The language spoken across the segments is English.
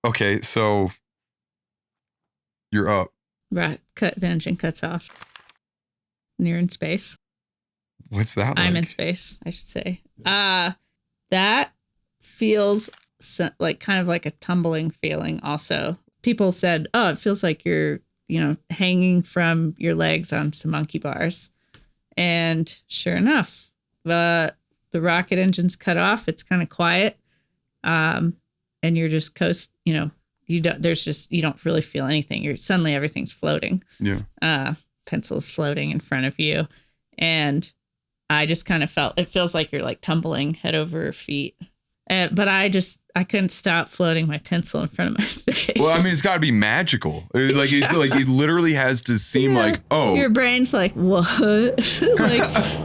Okay, so you're up. Right. The engine cuts off. And you're in space. What's that like? I'm in space, I should say. That feels like kind of like a tumbling feeling also. People said, oh, it feels like you're, hanging from your legs on some monkey bars. And sure enough, the rocket engine's cut off. It's kind of quiet. And you're just you don't really feel anything. Suddenly everything's floating. Yeah. Pencils floating in front of you. And I just kind of it feels like you're like tumbling head over feet. But I couldn't stop floating my pencil in front of my face. Well, I mean, it's got to be magical. It's like it literally has to seem like, oh. Your brain's like, what? Like.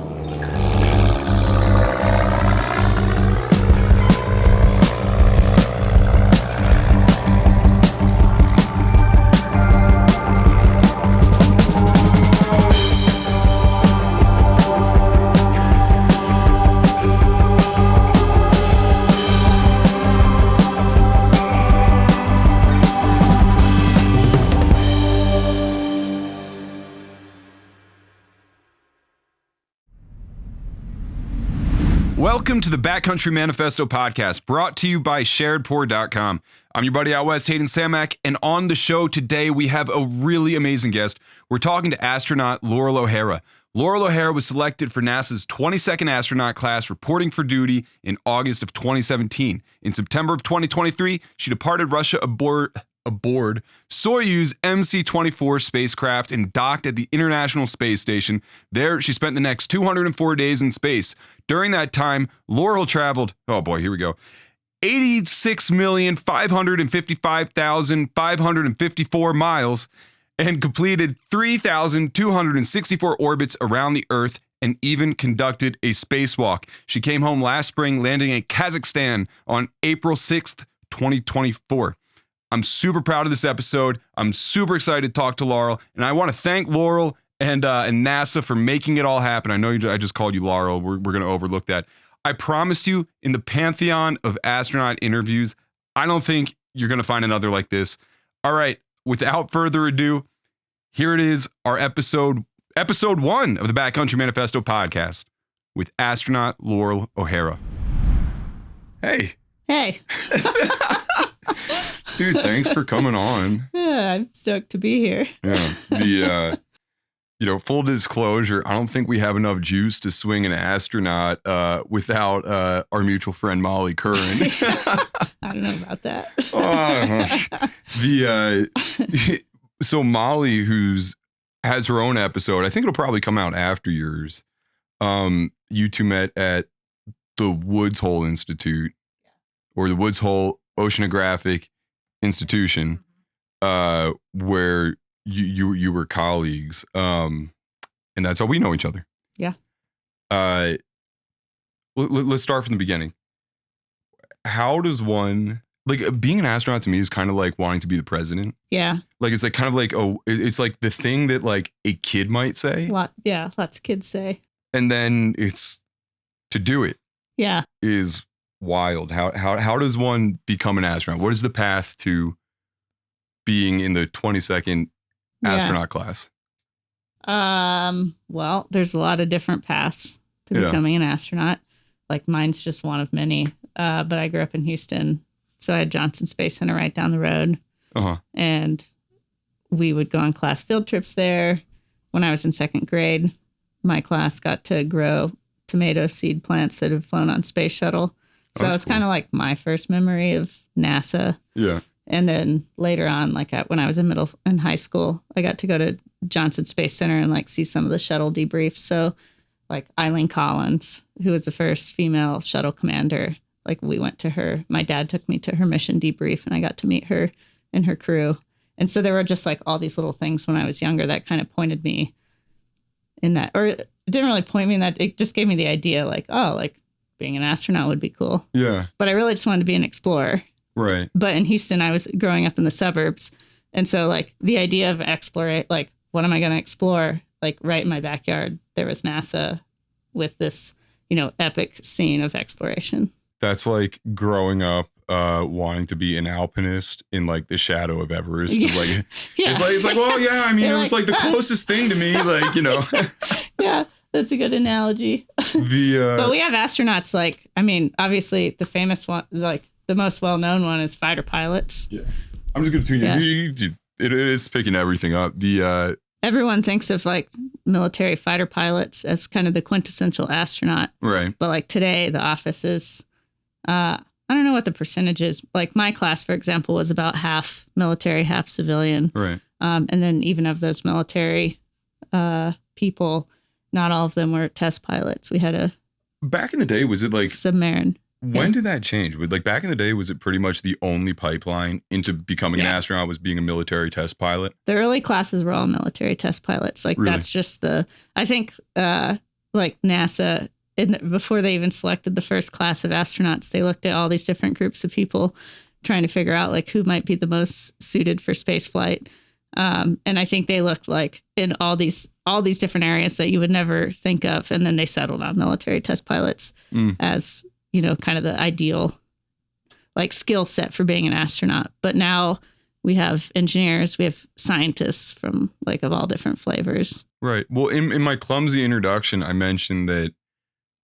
Welcome to the Backcountry Manifesto podcast, brought to you by SharedPoor.com. I'm your buddy out west, Hayden Samak, and on the show today, we have a really amazing guest. We're talking to astronaut Loral O'Hara. Loral O'Hara was selected for NASA's 22nd astronaut class, reporting for duty in August of 2017. In September of 2023, she departed Russia aboard Soyuz MC-24 spacecraft and docked at the International Space Station. There, she spent the next 204 days in space. During that time, Loral traveled, 86,555,554 miles and completed 3,264 orbits around the Earth and even conducted a spacewalk. She came home last spring, landing in Kazakhstan on April 6th, 2024. I'm super proud of this episode. I'm super excited to talk to Loral, and I want to thank Loral and NASA for making it all happen. I know I just called you Loral. We're going to overlook that. I promised you, in the pantheon of astronaut interviews, I don't think you're going to find another like this. All right, without further ado, here it is, our episode 1 of the Backcountry Manifesto podcast with astronaut Loral O'Hara. Hey. Dude, thanks for coming on. Yeah, I'm stoked to be here. Yeah. Full disclosure, I don't think we have enough juice to swing an astronaut without our mutual friend Molly Curran. I don't know about that. So Molly, has her own episode, I think it'll probably come out after yours. You two met at the Woods Hole Institute, or the Woods Hole Oceanographic Institution, where you were colleagues, and that's how we know each other. Yeah. Let's start from the beginning. How does one, being an astronaut to me is kind of like wanting to be the president. Yeah. It's like kind of like it's like the thing that like a kid might say. Lots of kids say. And then it's to do it. Yeah. Is wild. How does one become an astronaut? What is the path to being in the 22nd astronaut class? Well, there's a lot of different paths to becoming an astronaut. Like mine's just one of many. But I grew up in Houston, so I had Johnson Space Center right down the road. And we would go on class field trips there. When I was in second grade, my class got to grow tomato seed plants that had flown on space shuttle. So it's kind of like my first memory of NASA. Yeah. And then later on, when I was in high school, I got to go to Johnson Space Center and see some of the shuttle debriefs. So Eileen Collins, who was the first female shuttle commander, we went to her. My dad took me to her mission debrief and I got to meet her and her crew. And so there were just all these little things when I was younger that kind of pointed me in that, or it didn't really point me in that. It just gave me the idea being an astronaut would be cool. Yeah. But I really just wanted to be an explorer. Right. But in Houston, I was growing up in the suburbs. And so the idea of explore, what am I going to explore? Right in my backyard, there was NASA with this, epic scene of exploration. That's like growing up wanting to be an alpinist in like the shadow of Everest. Yeah. Like, Yeah. it's like, well, yeah, I mean, You're it was like the closest thing to me, like, you know. Yeah, that's a good analogy. But we have astronauts, like, I mean, obviously the famous one, like the most well-known one is fighter pilots. Yeah. I'm just going to tune you. It is picking everything up. Everyone thinks of like military fighter pilots as kind of the quintessential astronaut. Right. But like today, the office is, I don't know what the percentage is. Like my class, for example, was about half military, half civilian. Right. And then even of those military people, not all of them were test pilots. We had a back in the day, was it like submarine? When did that change? Like back in the day, was it pretty much the only pipeline into becoming an astronaut was being a military test pilot? The early classes were all military test pilots. Like that's just I think like NASA, before they even selected the first class of astronauts, they looked at all these different groups of people trying to figure out like who might be the most suited for space flight. And I think they looked like in all these different areas that you would never think of. And then they settled on military test pilots as, you know, kind of the ideal like skill set for being an astronaut. But now we have engineers, we have scientists from like of all different flavors. Right. Well, in my clumsy introduction, I mentioned that,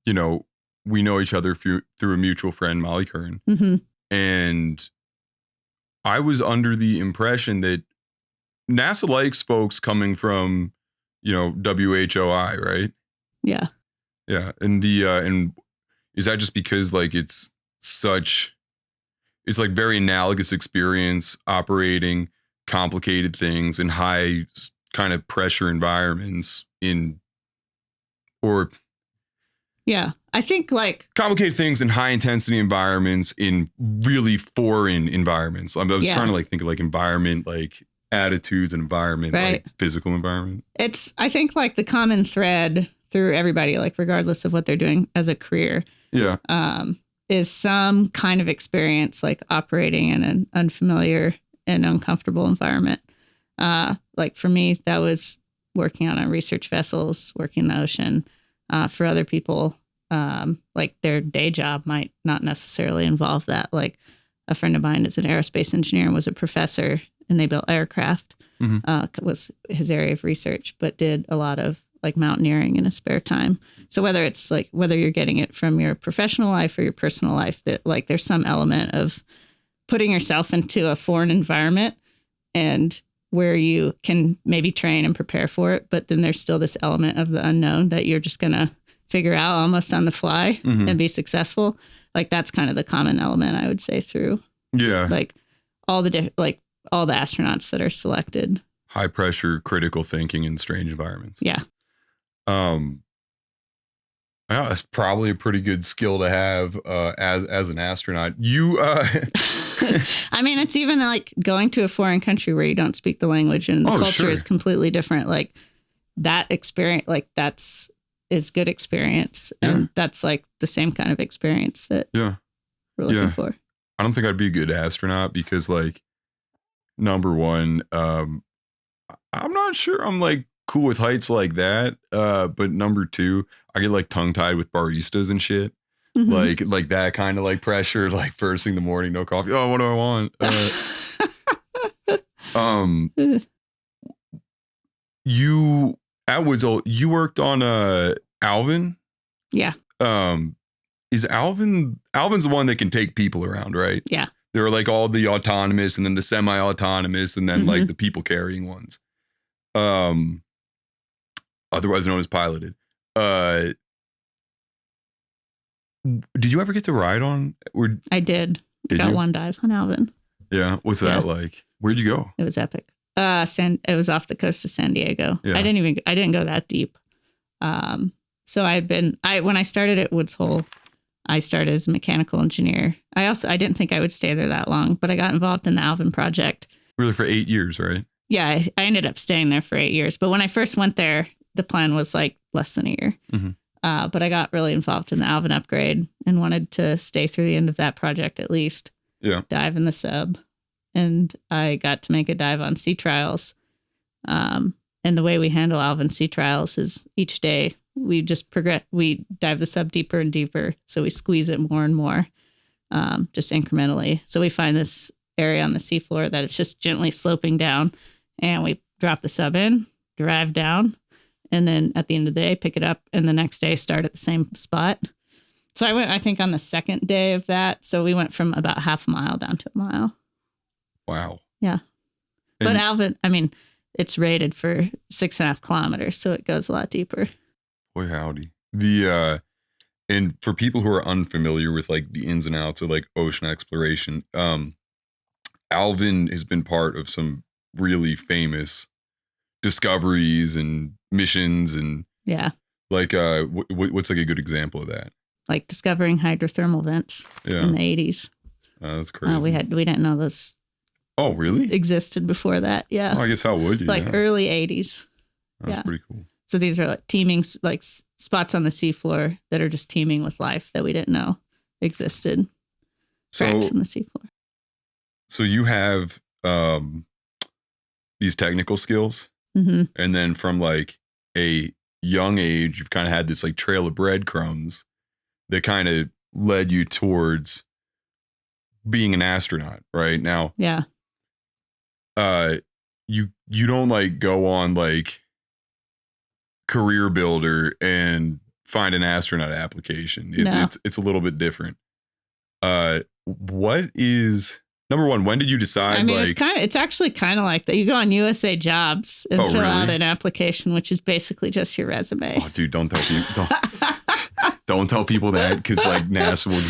you know, we know each other through a mutual friend, Molly Curran. Mm-hmm. And I was under the impression that NASA likes folks coming from, you know, WHOI, right? Yeah. Yeah. And and is that just because like it's like very analogous experience operating complicated things in high kind of pressure environments yeah, I think like complicated things in high intensity environments in really foreign environments. I was trying to like think of like environment, like attitudes and environment, like physical environment. I think like the common thread through everybody, like regardless of what they're doing as a career, is some kind of experience like operating in an unfamiliar and uncomfortable environment. Like for me, that was working on research vessels, working in the ocean. For other people, like their day job might not necessarily involve that. Like a friend of mine is an aerospace engineer and was a professor, and they built aircraft, was his area of research, but did a lot of like mountaineering in his spare time. So whether it's like, whether you're getting it from your professional life or your personal life, that like there's some element of putting yourself into a foreign environment and where you can maybe train and prepare for it. But then there's still this element of the unknown that you're just going to figure out almost on the fly and be successful. Like that's kind of the common element, I would say, through like all the all the astronauts that are selected. High pressure, critical thinking in strange environments. Yeah. That's probably a pretty good skill to have as an astronaut. You I mean, it's even like going to a foreign country where you don't speak the language and the culture is completely different. Like that experience, like is good experience. And that's like the same kind of experience that we're looking for. I don't think I'd be a good astronaut because like, number one, I'm not sure I'm like cool with heights like that. But number two, I get like tongue tied with baristas and shit. Like that kind of like pressure, like first thing in the morning, no coffee. Oh, what do I want? You at Woods Hole, you worked on Alvin? Yeah. Is Alvin's the one that can take people around, right? Yeah. There are like all the autonomous and then the semi-autonomous and then like the people carrying ones. Otherwise known as piloted. Did you ever get to ride on? I did. Got one dive on Alvin. Yeah. What's that like? Where'd you go? It was epic. It was off the coast of San Diego. Yeah. I didn't go that deep. So when I started at Woods Hole, I started as a mechanical engineer. I didn't think I would stay there that long, but I got involved in the Alvin project. Really for 8 years, right? Yeah. I ended up staying there for 8 years. But when I first went there, the plan was like less than a year. But I got really involved in the Alvin upgrade and wanted to stay through the end of that project at least. Yeah. Dive in the sub. And I got to make a dive on sea trials. And the way we handle Alvin sea trials is each day we just progress. We dive the sub deeper and deeper. So we squeeze it more and more. just incrementally. So we find this area on the seafloor that it's just gently sloping down, and we drop the sub in, drive down, and then at the end of the day, pick it up, and the next day start at the same spot. So I went, I think, on the second day of that. So we went from about half a mile down to a mile. Wow. Yeah. But Alvin, I mean, it's rated for 6.5 kilometers, so it goes a lot deeper. Boy, howdy. And for people who are unfamiliar with like the ins and outs of like ocean exploration, Alvin has been part of some really famous discoveries and missions, and like what's like a good example of that? Like discovering hydrothermal vents in the 80s. That's crazy. We didn't know those. Oh, really? Existed before that. Yeah. Oh, I guess how would you? Like early 80s. That's pretty cool. So these are like teeming, like spots on the seafloor that are just teeming with life that we didn't know existed. Cracks in the seafloor. So you have these technical skills, and then from like a young age, you've kind of had this like trail of breadcrumbs that kind of led you towards being an astronaut, right? Now, you don't like go on like Career Builder and find an astronaut application. It's a little bit different. What is number one? When did you decide? I mean, it's actually kind of like that. You go on USA Jobs and fill out an application, which is basically just your resume. Oh, dude, don't tell people. Don't tell people that, because like NASA will.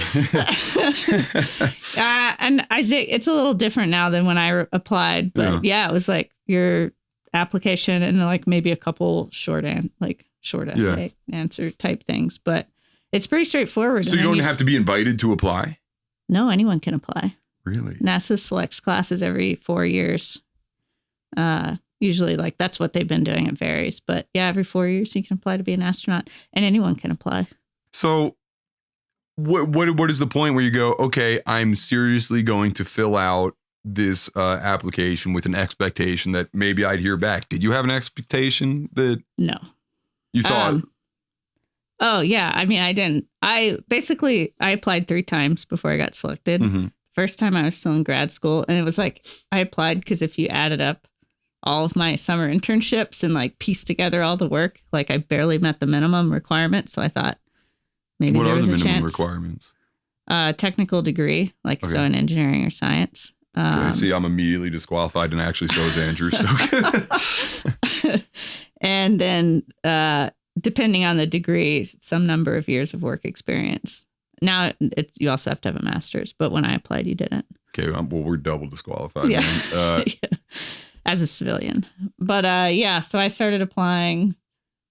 And I think it's a little different now than when I applied. But it was like your application and like maybe a couple short essay answer type things. But it's pretty straightforward. So you don't have to be invited to apply? No, anyone can apply. Really? NASA selects classes every 4 years. Usually, like that's what they've been doing. It varies, but every 4 years you can apply to be an astronaut, and anyone can apply. So, what is the point where you go, okay, I'm seriously going to fill out this application with an expectation that maybe I'd hear back? Did you have an expectation that? No. You thought? Oh yeah, I mean, I didn't. I applied 3 times before I got selected. First time I was still in grad school, and it was like I applied because if you added up all of my summer internships and like pieced together all the work, like I barely met the minimum requirement. So I thought maybe there was a chance. What are the minimum requirements? Technical degree, so in engineering or science. Okay, see, I'm immediately disqualified, and actually so is Andrew. So. And then depending on the degree, some number of years of work experience. Now, you also have to have a master's, but when I applied, you didn't. Okay, well, we're double disqualified. Yeah. As a civilian. But so I started applying,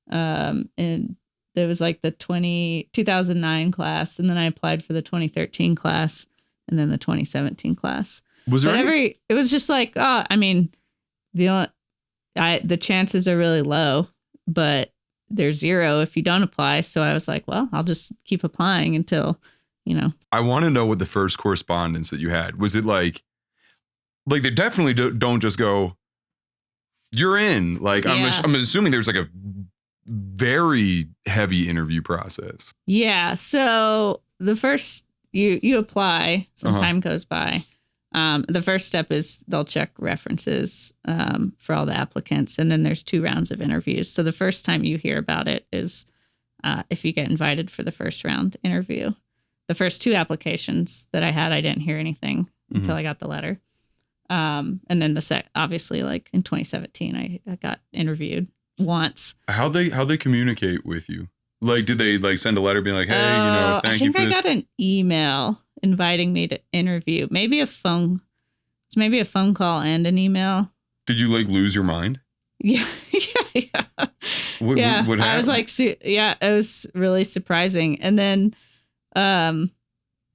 and there was like the 2009 class, and then I applied for the 2013 class, and then the 2017 class. Was there it was just like, I mean, the chances are really low, but they're zero if you don't apply. So I was like, well, I'll just keep applying until, I want to know what the first correspondence that you had. Was it like they definitely don't just go, you're in. Like, I'm assuming there's like a very heavy interview process. Yeah. So the first, you apply, some time goes by. The first step is they'll check references for all the applicants. And then there's 2 rounds of interviews. So the first time you hear about it is if you get invited for the first round interview. The first 2 applications that I had, I didn't hear anything until I got the letter. And then obviously, like in 2017, I got interviewed once. How'd they communicate with you? Like, did they like send a letter being like, hey, thank you for this? I got an email inviting me to interview. Maybe a phone call and an email. Did you like lose your mind? Yeah. What happened? I was like, it was really surprising. And then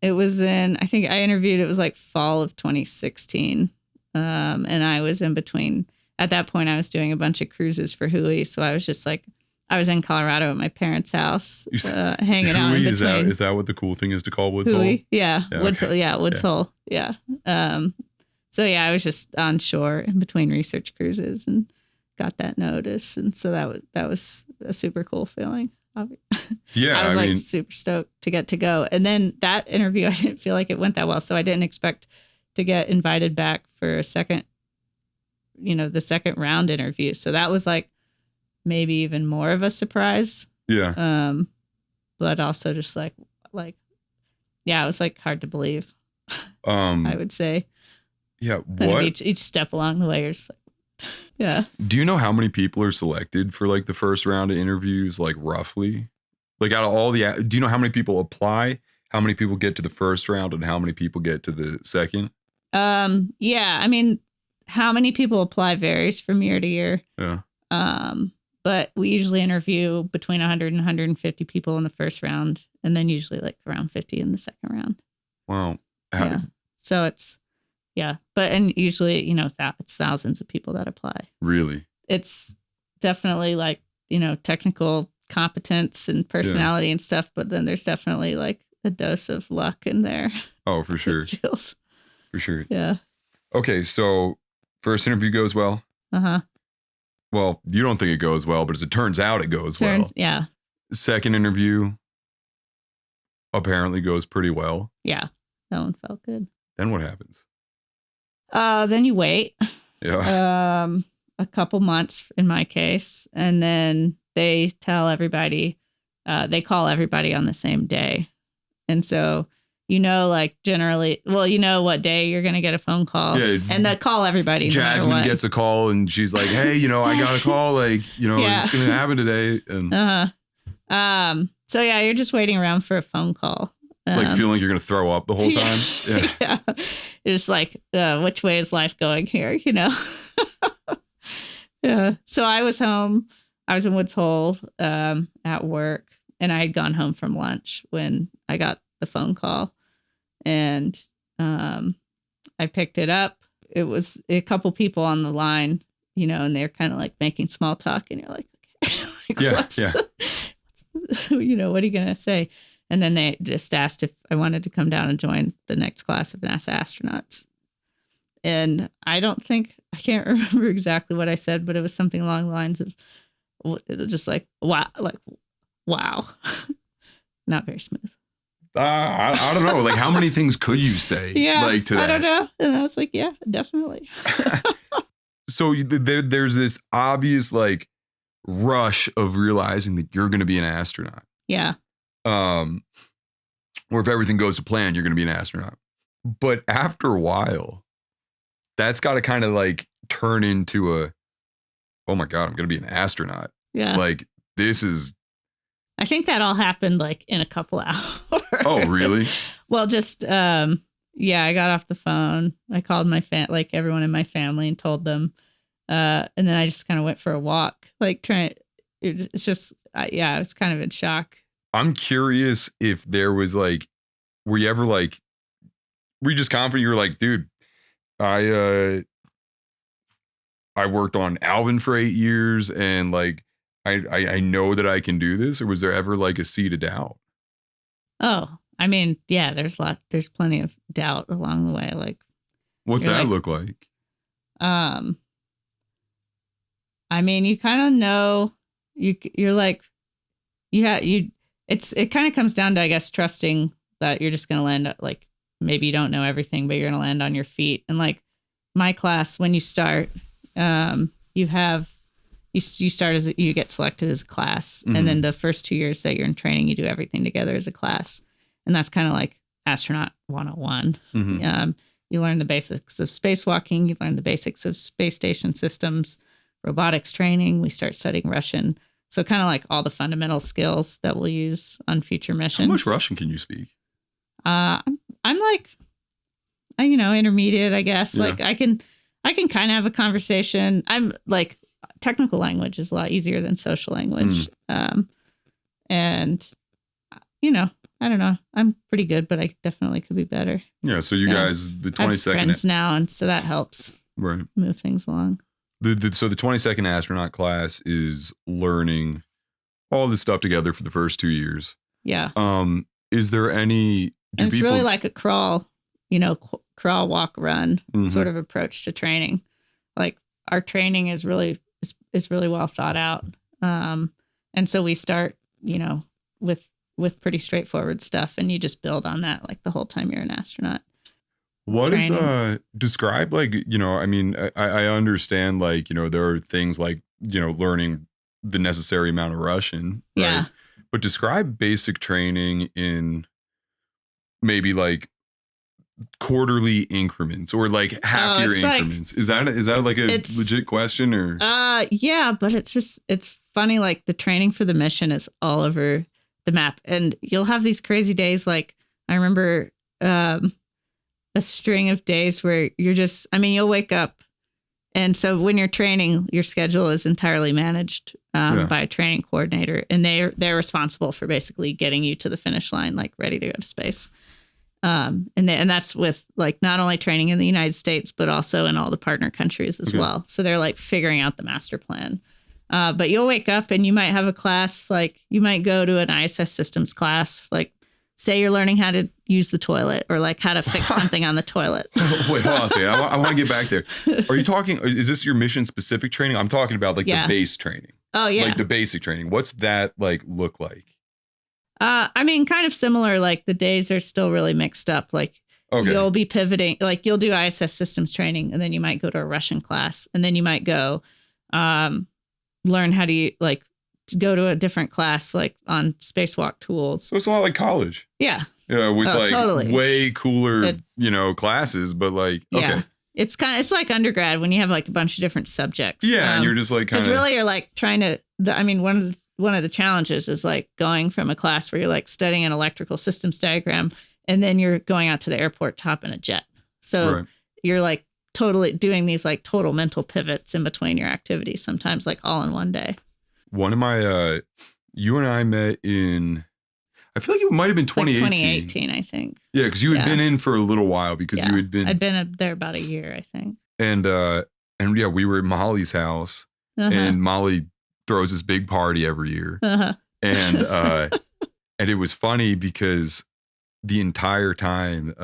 it was I think I interviewed, it was like fall of 2016. And I was in between. At that point, I was doing a bunch of cruises for Hui. So I was just like, I was in Colorado at my parents' house, hanging out in between. Is that what the cool thing is to call Woods Hole? Yeah, Woods Hole. Yeah, Woods Hole. Yeah. So I was just on shore in between research cruises and got that notice, and so that was a super cool feeling. Yeah, I was I mean, super stoked to get to go. And then that interview, I didn't feel like it went that well. So I didn't expect to get invited back for a second, the second round interview. So that was like maybe even more of a surprise. yeah. But also just yeah, it was like hard to believe. I would say. Yeah. Kind What? of each step along the way, you're just like, yeah. Do you know how many people are selected for like the first round of interviews, like roughly? Like out of all do you know how many people apply? How many people get to the first round and how many people get to the second? Yeah, I mean, how many people apply varies from year to year. Yeah. But we usually interview between 100 and 150 people in the first round, and then usually like around 50 in the second round. Wow. Yeah. So it's, and usually, it's thousands of people that apply. Really? It's definitely like, technical competence and personality and stuff, but then there's definitely like a dose of luck in there. Oh, for sure. It feels. For sure. Yeah. Okay, so first interview goes well. Uh-huh. Well, you don't think it goes well, but as it turns out, it goes well. Yeah. Second interview apparently goes pretty well. Yeah. That one felt good. Then what happens? Then you wait. Yeah. A couple months in my case, and then they tell everybody, they call everybody on the same day. And so, like generally, what day you're going to get a phone call. Yeah, and they call everybody. Jasmin gets a call and she's like, hey, I got a call. Like, it's going to happen today. And so yeah, you're just waiting around for a phone call. Like feeling like you're going to throw up the whole time. Yeah. Yeah. You're just like, which way is life going here? Yeah. So I was home. I was in Woods Hole at work, and I had gone home from lunch when I got the phone call, and I picked it up. It was a couple people on the line, and they're kind of like making small talk, and you're like, okay, what are you going to say? And then they just asked if I wanted to come down and join the next class of NASA astronauts. And I can't remember exactly what I said, but it was something along the lines of, it was just like, wow. Not very smooth. I don't know. Like, how many things could you say? Yeah, like to that? I don't know. And I was like, yeah, definitely. So there's this obvious like rush of realizing that you're going to be an astronaut. Yeah. Or if everything goes to plan, you're going to be an astronaut. But after a while, that's got to kind of like turn into oh my God, I'm going to be an astronaut. Yeah. Like this is. I think that all happened like in a couple hours. Oh, really? Well, just, I got off the phone. I called my everyone in my family and told them. And then I just kind of went for a walk, like it's just, I was kind of in shock. I'm curious if there was like, were you ever like, were you just confident? You were like, dude, I worked on Alvin for 8 years and like, I know that I can do this, or was there ever like a seed of doubt? Oh, I mean, yeah, there's plenty of doubt along the way. Like, what's that look like? I mean, you kind of know you're like, it kind of comes down to, I guess, trusting that you're just going to land like, maybe you don't know everything, but you're going to land on your feet. And like my class, when you start, you start you get selected as a class. Mm-hmm. And then the first 2 years that you're in training, you do everything together as a class. And that's kind of like astronaut 101. Mm-hmm. You learn the basics of spacewalking. You learn the basics of space station systems, robotics training. We start studying Russian. So kind of like all the fundamental skills that we'll use on future missions. How much Russian can you speak? I'm like, intermediate, I guess. Yeah. Like I can kind of have a conversation. I'm like, technical language is a lot easier than social language. And I don't know. I'm pretty good, but I definitely could be better. Yeah. So you guys, the 22nd friends now, and so that helps move things along. So the 22nd astronaut class is learning all this stuff together for the first 2 years. Yeah. Is there any? And it's really like a crawl, crawl, walk, run sort of approach to training. Like our training is really well thought out. And so we start you know, with pretty straightforward stuff, and you just build on that like the whole time you're an astronaut. What is describe, like, you know, I mean, I understand, like, you know, there are things like, you know, learning the necessary amount of Russian, right? Yeah. But describe basic training in maybe like quarterly increments or like half year increments. Like, is that like a legit question or? Yeah, but it's funny. Like the training for the mission is all over the map, and you'll have these crazy days. Like I remember a string of days where you'll wake up. And so when you're training, your schedule is entirely managed by a training coordinator, and they're responsible for basically getting you to the finish line, like ready to go to space. And that's with like not only training in the United States, but also in all the partner countries as well. So they're like figuring out the master plan. But you'll wake up and you might have a class, like you might go to an ISS systems class, like say you're learning how to use the toilet or like how to fix something on the toilet. Wait, hold on a second. I want to get back there. Are you talking, is this your mission specific training? I'm talking about like the base training. Oh yeah. Like the basic training. What's that like look like? I mean, kind of similar. Like the days are still really mixed up. Like you'll be pivoting, like you'll do ISS systems training, and then you might go to a Russian class, and then you might go learn how to to go to a different class, like on spacewalk tools. So it's a lot like college. Yeah. Yeah, with way cooler, classes, but like, yeah. It's like undergrad when you have like a bunch of different subjects. Yeah, and you're just like because really you're like trying to. One of the challenges is like going from a class where you're like studying an electrical systems diagram, and then you're going out to the airport to hop in a jet. So you're like totally doing these like total mental pivots in between your activities, sometimes like all in one day. One of my, you and I met in, I feel like it might have been 2018. Like 2018, I think. Yeah, because you had been in for a little while because you had been. I'd been there about a year, I think. And yeah, we were at Molly's house, and Molly throws this big party every year. And it was funny because the entire time,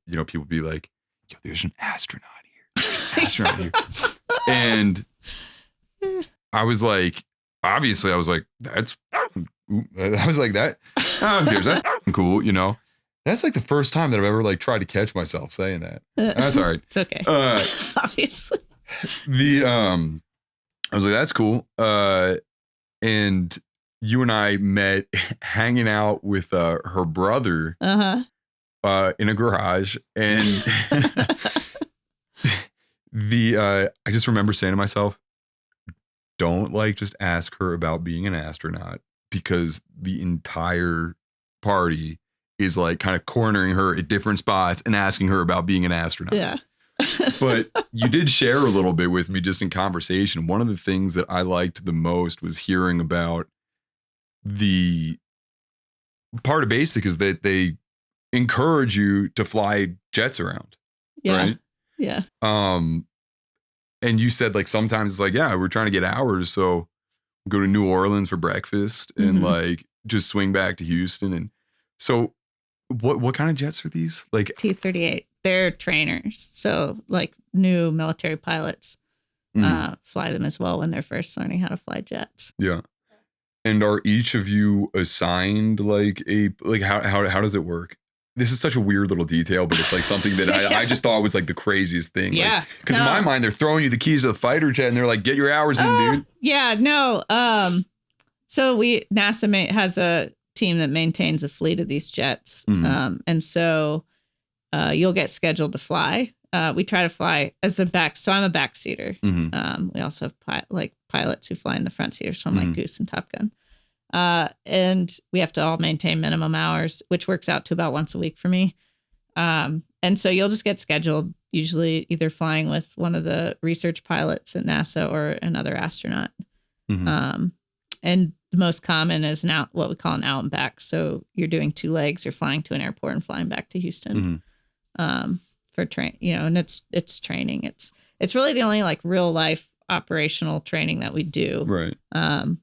you know, people would be like, yo, there's an astronaut here. And I was like, obviously, I was like, that's cool, you know. That's like the first time that I've ever like tried to catch myself saying that. That's all right. It's okay. Obviously. I was like, that's cool. And you and I met hanging out with her brother in a garage, and I just remember saying to myself, don't like just ask her about being an astronaut, because the entire party is like kind of cornering her at different spots and asking her about being an astronaut. Yeah. But you did share a little bit with me just in conversation. One of the things that I liked the most was hearing about the part of basic is that they encourage you to fly jets around. Yeah. Right? Yeah. And you said like sometimes it's like, yeah, we're trying to get hours, so go to New Orleans for breakfast and like just swing back to Houston. And so what kind of jets are these? Like T-38. They're trainers. So like new military pilots fly them as well when they're first learning how to fly jets. Yeah. And are each of you assigned like how does it work? This is such a weird little detail, but it's like something that I just thought was like the craziest thing. Yeah. Because in my mind, they're throwing you the keys to the fighter jet and they're like, get your hours in, dude. Yeah, no. So NASA has a team that maintains a fleet of these jets. And so you'll get scheduled to fly. We try to fly as so I'm a backseater. We also have pilots who fly in the front seater. So I'm like Goose and Top Gun. And we have to all maintain minimum hours, which works out to about once a week for me. And so you'll just get scheduled, usually either flying with one of the research pilots at NASA or another astronaut. And the most common is what we call an out and back. So you're doing two legs, you're flying to an airport and flying back to Houston for and it's training. It's really the only like real life operational training that we do. Right.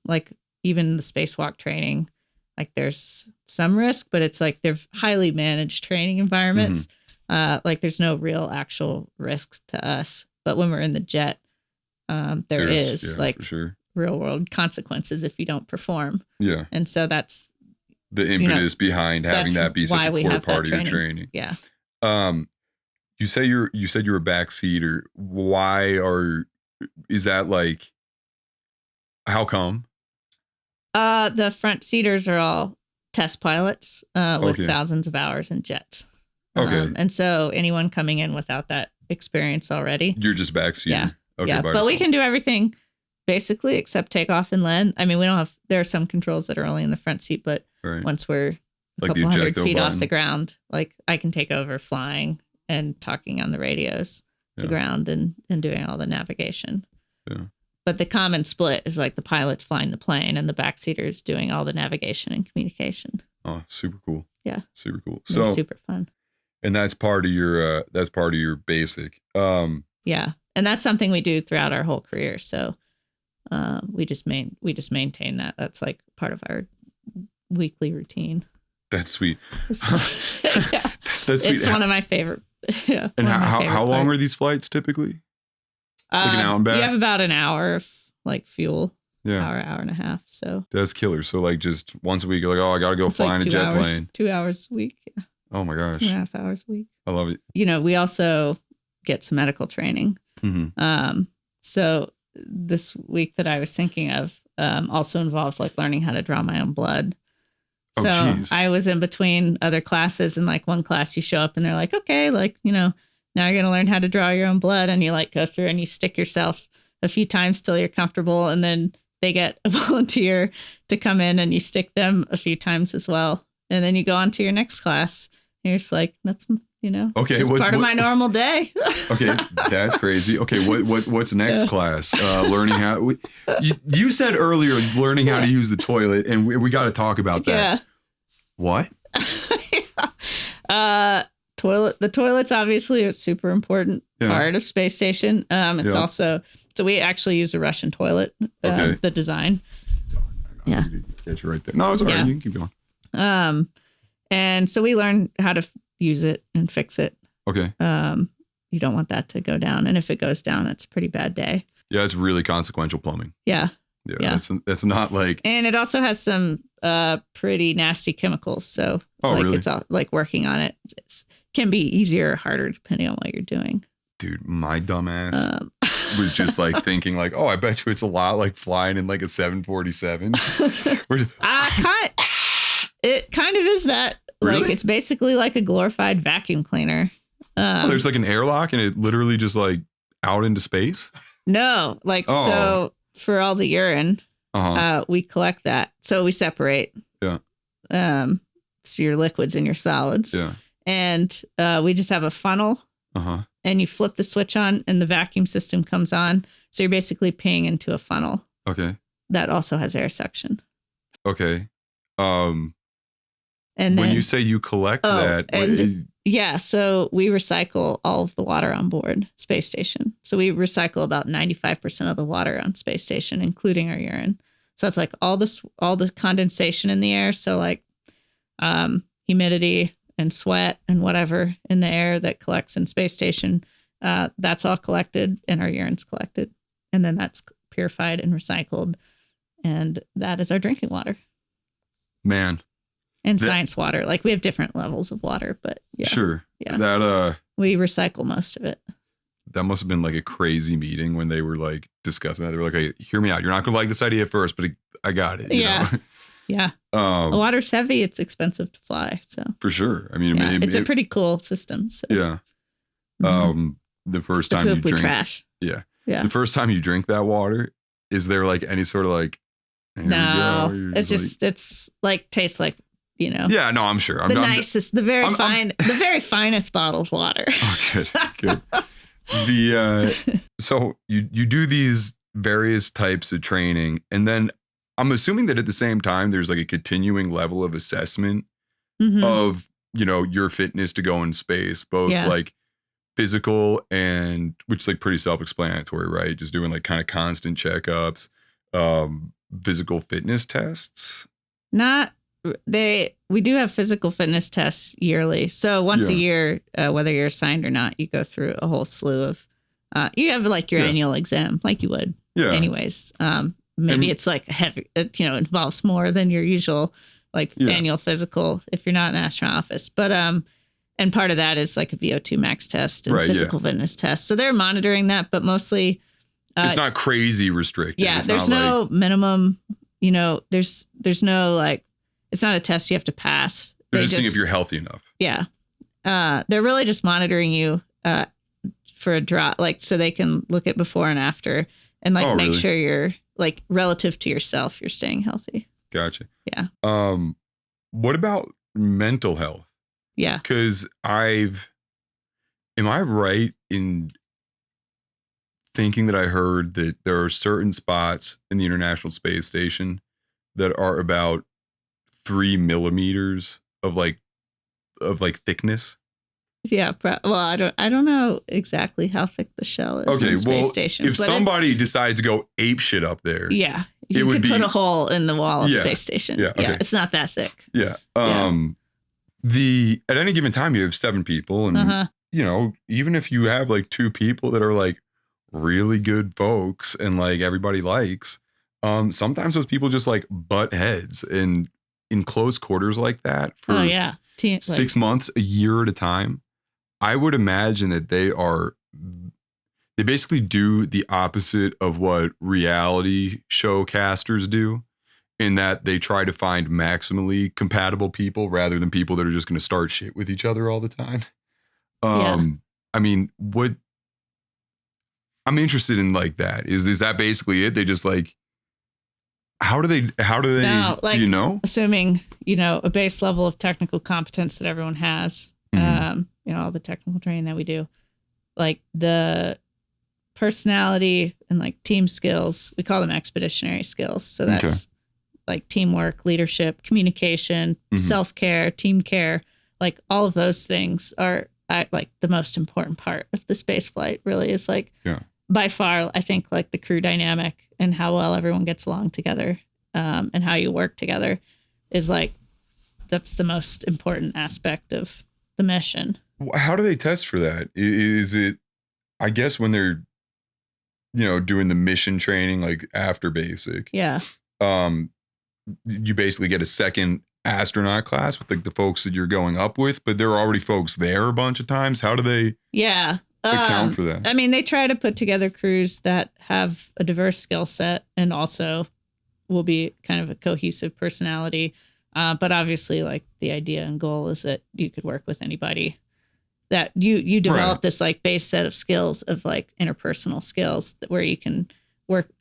Like even the spacewalk training, like there's some risk, but it's like they're highly managed training environments. Like there's no real actual risks to us, but when we're in the jet, there is for sure. real world consequences if you don't perform. Yeah. And so that's the impetus behind having that be such a core part of your training. Yeah. You said you're a backseater. Is that like, how come? The front seaters are all test pilots with thousands of hours in jets. Okay. And so anyone coming in without that experience already. You're just backseater. Yeah. Okay, yeah. But we can do everything basically except takeoff and land. I mean, there are some controls that are only in the front seat, but once we're a couple hundred feet off the ground, like I can take over flying and talking on the radios to ground and doing all the navigation. Yeah. But the common split is like the pilot's flying the plane and the backseaters doing all the navigation and communication. Oh, super cool. Yeah. Super cool. So super fun. And that's part of your basic. Yeah. And that's something we do throughout our whole career. So we just maintain that. That's like part of our weekly routine. That's sweet. Yeah. That's sweet. It's one of my favorite. Yeah. And how long are these flights typically? Like an hour and back? You have about an hour of like fuel. Yeah. Hour and a half. So that's killer. So like just once a week, you're like, oh, I got to go fly in a jet plane. 2 hours a week. Yeah. Oh my gosh. 2.5 hours a week. I love it. We also get some medical training. Mm-hmm. So this week that I was thinking of also involved like learning how to draw my own blood. So I was in between other classes, and like one class you show up and they're like, okay, like, now you're going to learn how to draw your own blood, and you like go through and you stick yourself a few times till you're comfortable. And then they get a volunteer to come in and you stick them a few times as well. And then you go on to your next class. And you're just like, that's, okay, it's just part of my normal day. Okay. That's crazy. Okay. What's next class? Learning how, you said earlier, learning how to use the toilet, and we got to talk about that. Yeah. What? The toilet's obviously a super important part of space station. It's also, so we actually use a Russian toilet, the design. Yeah. Get you right there. No, it's all right. You can keep going. And so we learn how to use it and fix it. Okay. You don't want that to go down. And if it goes down, it's a pretty bad day. Yeah. It's really consequential plumbing. Yeah. Yeah. That's not like. And it also has some pretty nasty chemicals. So really? It's all like working on it can be easier or harder depending on what you're doing. Dude, my dumb ass was just like thinking like, oh, I bet you it's a lot like flying in like a 747. It kind of is that. Really? Like it's basically like a glorified vacuum cleaner. There's like an airlock and it literally just like out into space? No, so for all the urine, we collect that. So we separate. Yeah. So your liquids and your solids. Yeah. And we just have a funnel. And you flip the switch on and the vacuum system comes on. So you're basically peeing into a funnel. Okay. That also has air suction. Okay. And then, when you say you collect so we recycle all of the water on board space station. So we recycle about 95% of the water on space station, including our urine. So it's like all the condensation in the air. So like humidity and sweat and whatever in the air that collects in space station, that's all collected and our urine's collected. And then that's purified and recycled. And that is our drinking water. Man. And science water. Like we have different levels of water, but yeah. Sure. Yeah. That we recycle most of it. That must have been like a crazy meeting when they were like discussing that. They were like, hey, hear me out. You're not gonna like this idea at first, but I got it. You know? Yeah. The water's heavy, it's expensive to fly. So for sure. I mean, it's a pretty cool system. So. Yeah. The first time you drink trash. Yeah. Yeah. The first time you drink that water, is there like any sort of like no, it's like tastes like, Yeah, no, I'm sure. The very finest bottled water. Oh, good. So you do these various types of training, and then I'm assuming that at the same time, there's like a continuing level of assessment of, your fitness to go in space, both like physical and, which is like pretty self-explanatory, right? Just doing like kind of constant checkups, physical fitness tests. We do have physical fitness tests yearly. So once a year, whether you're assigned or not, you go through a whole slew of, you have like your annual exam like you would anyways. maybe And- it's like heavy, involves more than your usual like annual physical if you're not in the astronaut office. But and part of that is like a VO2 max test and physical fitness test. So they're monitoring that, but mostly it's not crazy restricted. Yeah, it's there's no minimum, there's no like, it's not a test you have to pass. They're just seeing if you're healthy enough. Yeah. They're really just monitoring you for a drop, like so they can look at before and after and like make sure you're like relative to yourself, you're staying healthy. Gotcha. Yeah. What about mental health? Yeah. Because am I right in thinking that I heard that there are certain spots in the International Space Station that are about 3 millimeters of thickness? Yeah. Well, I don't know exactly how thick the shell is on the space station. If somebody decided to go ape shit up there, yeah, you could put a hole in the wall of space station. Yeah, okay. It's not that thick. Yeah. At any given time you have 7 people, and even if you have like 2 people that are like really good folks and like everybody likes, sometimes those people just like butt heads and in close quarters like that for 6 months, a year at a time. I would imagine that they basically do the opposite of what reality show casters do, in that they try to find maximally compatible people rather than people that are just going to start shit with each other all the time. I mean, what I'm interested in like that is that basically it? They just like, how do they, no, like, do you know? Assuming, a base level of technical competence that everyone has, all the technical training that we do, like the personality and like team skills, we call them expeditionary skills. So that's like teamwork, leadership, communication, self-care, team care, like all of those things are like the most important part of the space flight really is like by far, I think like the crew dynamic and how well everyone gets along together and how you work together is like, that's the most important aspect of the mission. How do they test for that? Is it, I guess when they're, doing the mission training, like after basic, you basically get a second astronaut class with like the folks that you're going up with, but there are already folks there a bunch of times. How do they account for that? I mean, they try to put together crews that have a diverse skill set and also will be kind of a cohesive personality. But obviously, like the idea and goal is that you could work with anybody, that you develop this like base set of skills of like interpersonal skills where you can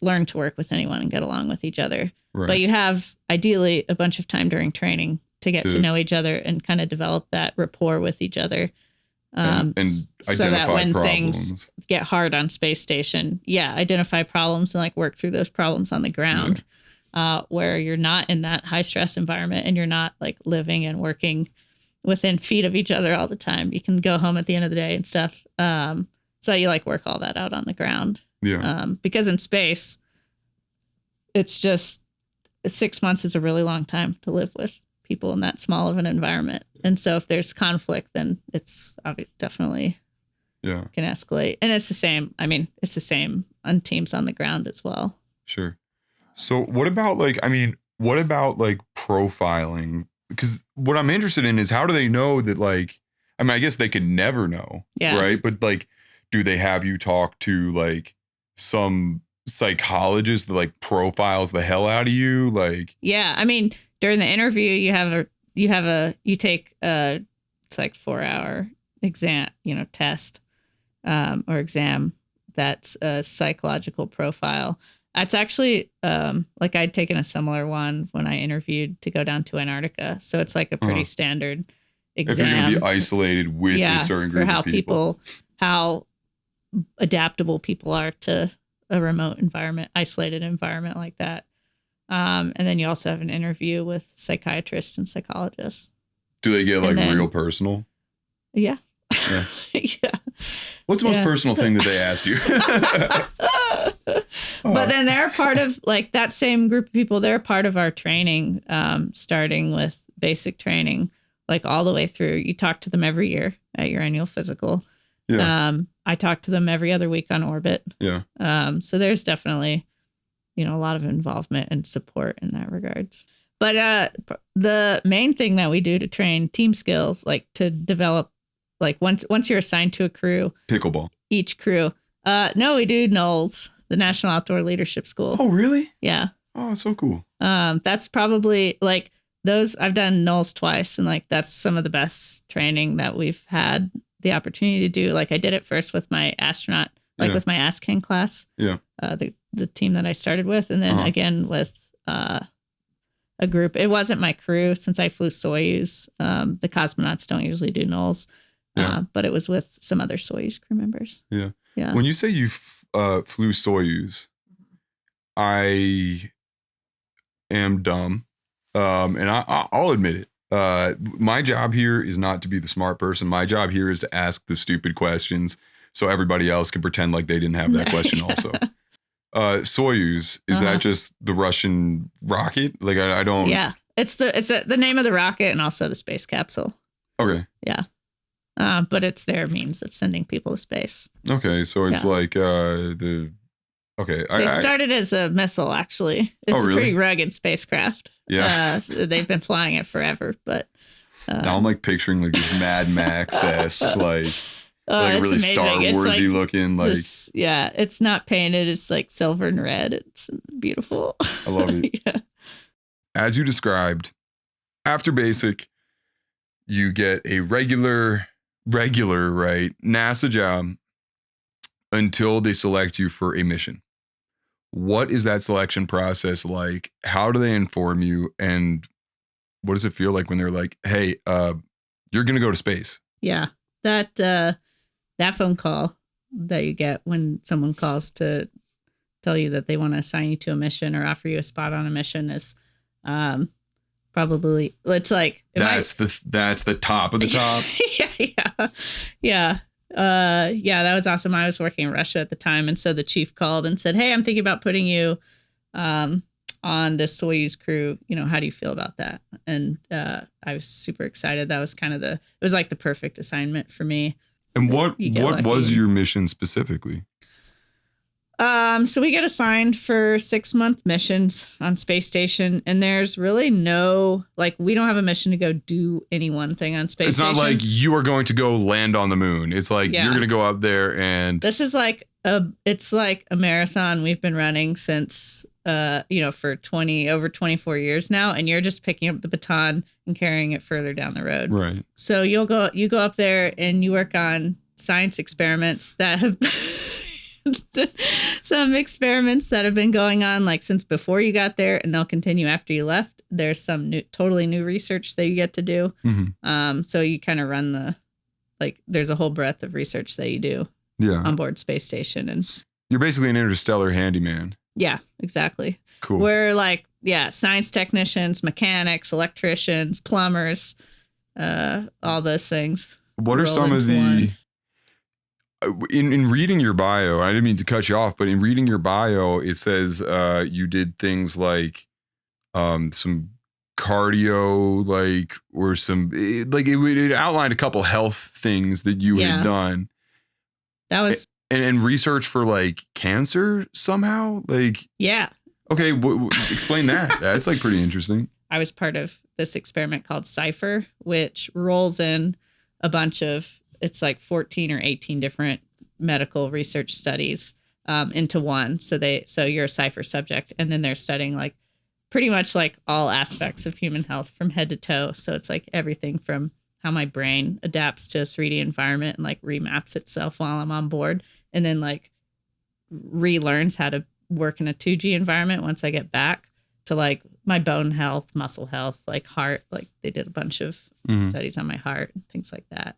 learn to work with anyone and get along with each other. Right. But you have ideally a bunch of time during training to get to know each other and kind of develop that rapport with each other. And so that when problems. Things get hard on space station, identify problems and like work through those problems on the ground, where you're not in that high stress environment and you're not like living and working within feet of each other all the time. You can go home at the end of the day and stuff. So you like work all that out on the ground. Yeah. Because in space, it's just 6 months is a really long time to live with people in that small of an environment. And so if there's conflict, then it's definitely can escalate. And it's the same. I mean, it's the same on teams on the ground as well. Sure. So what about profiling? Because what I'm interested in is how do they know that like, I mean, I guess they could never know, right? But like, do they have you talk to like some psychologist that like profiles the hell out of you? Like, I mean, during the interview, you take it's like 4-hour exam, test or exam. That's a psychological profile. That's actually like I'd taken a similar one when I interviewed to go down to Antarctica. So it's like a pretty standard exam. If you're going to be isolated with a certain group of people. How adaptable people are to a remote environment, isolated environment like that. And then you also have an interview with psychiatrists and psychologists. Do they get like real personal? Yeah. What's the most personal thing that they asked you? But then they're part of like that same group of people. They're part of our training, starting with basic training, like all the way through. You talk to them every year at your annual physical. I talk to them every other week on orbit. So there's definitely, a lot of involvement and support in that regards. But the main thing that we do to train team skills, like to develop, like once you're assigned to a crew, Pickleball. each crew. No, we do NOLS, the National Outdoor Leadership School. Oh, really? Yeah. Oh, it's so cool. That's probably like those. I've done NOLS twice, and like that's some of the best training that we've had the opportunity to do. Like I did it first with my astronaut, like with my ASCAN class. Yeah. The team that I started with, and then again with a group. It wasn't my crew since I flew Soyuz. The cosmonauts don't usually do NOLS, but it was with some other Soyuz crew members. Yeah. Yeah. When you say you flew Soyuz, I am dumb, and I'll admit it. My job here is not to be the smart person. My job here is to ask the stupid questions so everybody else can pretend like they didn't have that question also. Soyuz, is that just the Russian rocket? Like I don't. Yeah, it's the name of the rocket and also the space capsule. Okay. Yeah. But it's their means of sending people to space. Okay, so it's like they started as a missile, actually. It's a pretty rugged spacecraft. Yeah. They've been flying it forever, but now I'm like picturing like this Mad Max-esque like really amazing. Star Warsy looking like it's not painted, it's like silver and red. It's beautiful. I love it. Yeah. As you described, after basic, you get a regular NASA job until they select you for a mission. What is that selection process like? How do they inform you? And what does it feel like when they're like, hey, you're going to go to space? Yeah. That phone call that you get when someone calls to tell you that they want to assign you to a mission or offer you a spot on a mission is probably, it's like that's the top of the top. Yeah. That was awesome. I was working in Russia at the time, and so the chief called and said, "Hey, I'm thinking about putting you on this Soyuz crew. How do you feel about that?" And I was super excited. That was it was like the perfect assignment for me. And what was your mission specifically? So we get assigned for 6-month missions on space station, and there's really no, we don't have a mission to go do any one thing on space station. It's not like you are going to go land on the moon. It's like you're going to go up there and this is it's like a marathon we've been running since, for over 24 years now, and you're just picking up the baton and carrying it further down the road. Right. So you go up there and you work on science experiments that have some experiments that have been going on since before you got there, and they'll continue after you left. There's some totally new research that you get to do. Mm-hmm. So you kind of run there's a whole breadth of research that you do on board space station, and you're basically an interstellar handyman. Yeah, exactly. Cool. We're science technicians, mechanics, electricians, plumbers, all those things. What are some of the in reading your bio, I didn't mean to cut you off, but in reading your bio, it says you did things like some cardio, or some it outlined a couple health things that you had done. That was and research for cancer somehow. Yeah. Okay, explain that. That's pretty interesting. I was part of this experiment called Cypher, which rolls in a bunch of, it's 14 or 18 different medical research studies into one. So you're a Cypher subject, and then they're studying pretty much all aspects of human health from head to toe. So it's everything from how my brain adapts to a 3D environment and remaps itself while I'm on board, and then relearns how to work in a 2G environment once I get back, to my bone health, muscle health, heart. They did a bunch of studies on my heart and things like that.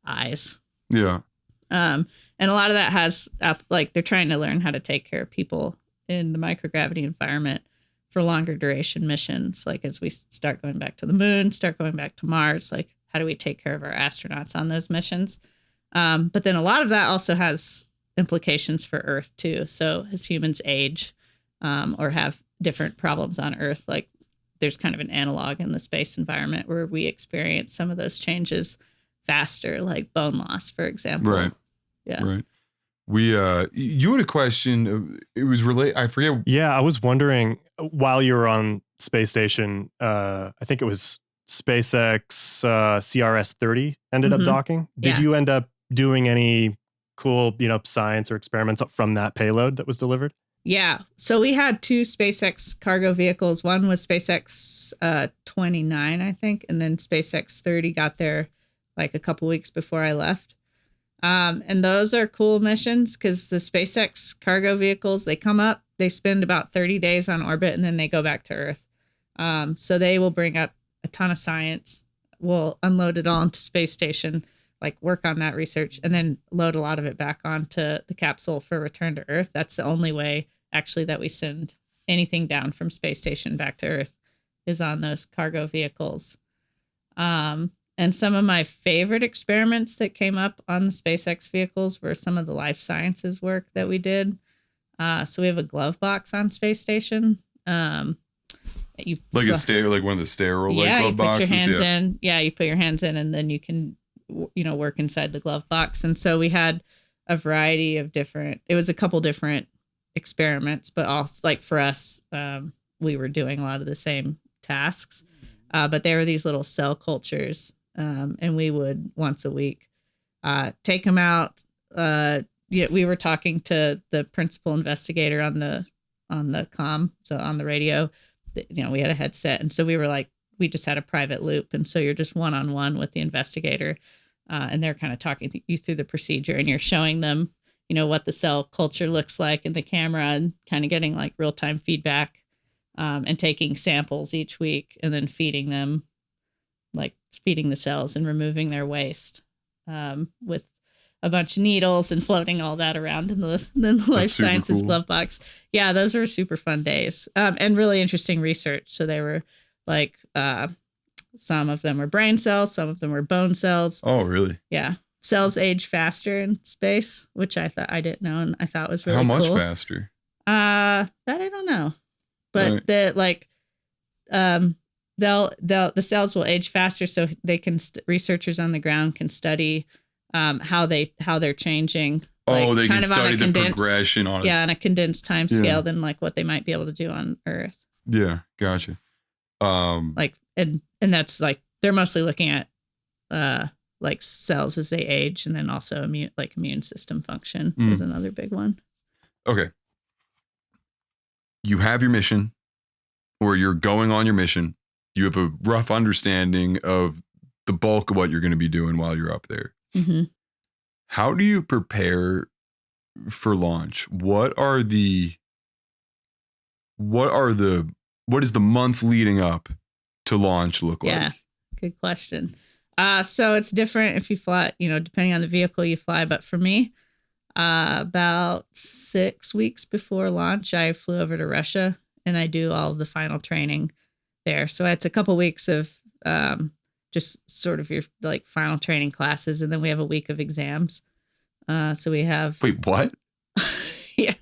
Eyes. Yeah. And a lot of that has they're trying to learn how to take care of people in the microgravity environment for longer duration missions. As we start going back to the moon, start going back to Mars, how do we take care of our astronauts on those missions? But then a lot of that also has implications for Earth too. So as humans age or have different problems on Earth, there's kind of an analog in the space environment where we experience some of those changes faster, like bone loss, for example. Right. Yeah. Right. You had a question. It was related. I forget. Yeah, I was wondering while you were on space station, I think it was SpaceX CRS-30 ended up docking. Did you end up doing any cool, science or experiments from that payload that was delivered? Yeah. So we had 2 SpaceX cargo vehicles. One was SpaceX 29, I think, and then SpaceX 30 got there like a couple weeks before I left. And those are cool missions because the SpaceX cargo vehicles, they come up, they spend about 30 days on orbit, and then they go back to Earth. So they will bring up a ton of science. We'll unload it all into space station, like work on that research, and then load a lot of it back onto the capsule for return to Earth. That's the only way actually that we send anything down from space station back to Earth is on those cargo vehicles. And some of my favorite experiments that came up on the SpaceX vehicles were some of the life sciences work that we did. So we have a glove box on space station. Like one of the sterile glove boxes. You put your hands in. Yeah, you put your hands in, and then you can, work inside the glove box. And so we had a variety of different. It was a couple different experiments, but also like for us, we were doing a lot of the same tasks. But there were these little cell cultures. And we would once a week take them out. We were talking to the principal investigator on the comm, so on the radio. We had a headset, and so we were like, we just had a private loop, and so you're just one-on-one with the investigator, and they're kind of talking you through the procedure, and you're showing them, what the cell culture looks like in the camera, and kind of getting like real-time feedback, and taking samples each week, and then feeding them. Like feeding the cells and removing their waste with a bunch of needles and floating all that around in the life sciences glove box. Yeah, those were super fun days and really interesting research. So they were like some of them were brain cells, some of them were bone cells. Oh, really? Yeah. Cells age faster in space, which I thought I didn't know, and I thought was really cool. How much faster? That I don't know, but the cells will age faster, so they can researchers on the ground can study how they're changing. They can study the progression on it. Yeah, on a condensed time scale than like what they might be able to do on Earth. Yeah, gotcha. And that's like they're mostly looking at like cells as they age, and then also immune system function is another big one. Okay, you have your mission, or you're going on your mission. You have a rough understanding of the bulk of what you're going to be doing while you're up there. Mm-hmm. How do you prepare for launch? What is the month leading up to launch look like? Yeah, good question. So it's different if you fly, depending on the vehicle you fly. But for me, about 6 weeks before launch, I flew over to Russia and I do all of the final training there. So it's a couple weeks of just sort of your like final training classes, and then we have a week of exams. So we have. Wait, what? Yeah.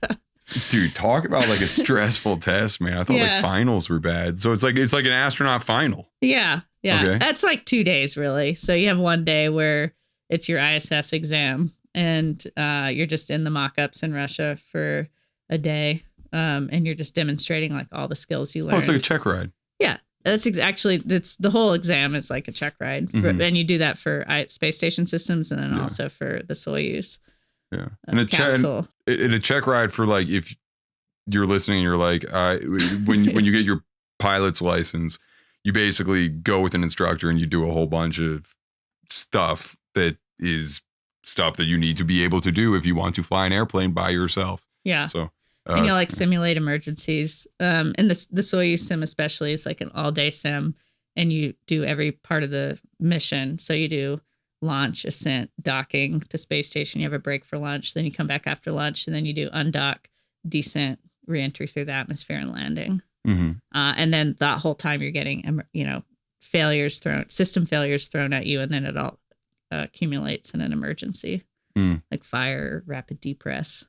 Dude, talk about like a stressful test, man. I thought like finals were bad. So it's like an astronaut final. Yeah. Yeah. Okay. That's like 2 days really. So you have one day where it's your ISS exam, and you're just in the mock-ups in Russia for a day. And you're just demonstrating like all the skills you learned. Oh, it's like a check ride. Yeah. That's the whole exam is like a check ride. Mm-hmm. And you do that for space station systems, and then also for the Soyuz. Yeah. And a check ride for like, if you're listening and you're like, when you get your pilot's license, you basically go with an instructor and you do a whole bunch of stuff that is stuff that you need to be able to do if you want to fly an airplane by yourself. Yeah. So. And you like simulate emergencies. And the Soyuz sim especially is like an all-day sim, and you do every part of the mission. So you do launch, ascent, docking to space station. You have a break for lunch. Then you come back after lunch, and then you do undock, descent, reentry through the atmosphere, and landing. Mm-hmm. And then that whole time you're getting, system failures thrown at you, and then it all accumulates in an emergency, like fire, rapid depress.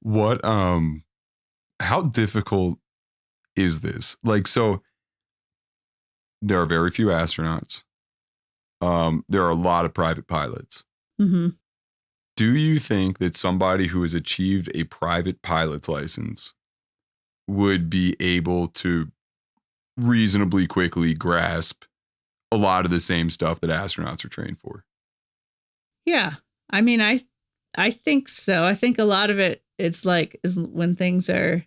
What, how difficult is this? Like, so there are very few astronauts. There are a lot of private pilots. Mm-hmm. Do you think that somebody who has achieved a private pilot's license would be able to reasonably quickly grasp a lot of the same stuff that astronauts are trained for? Yeah. I mean, I think so. I think a lot of it, it's like, is when things are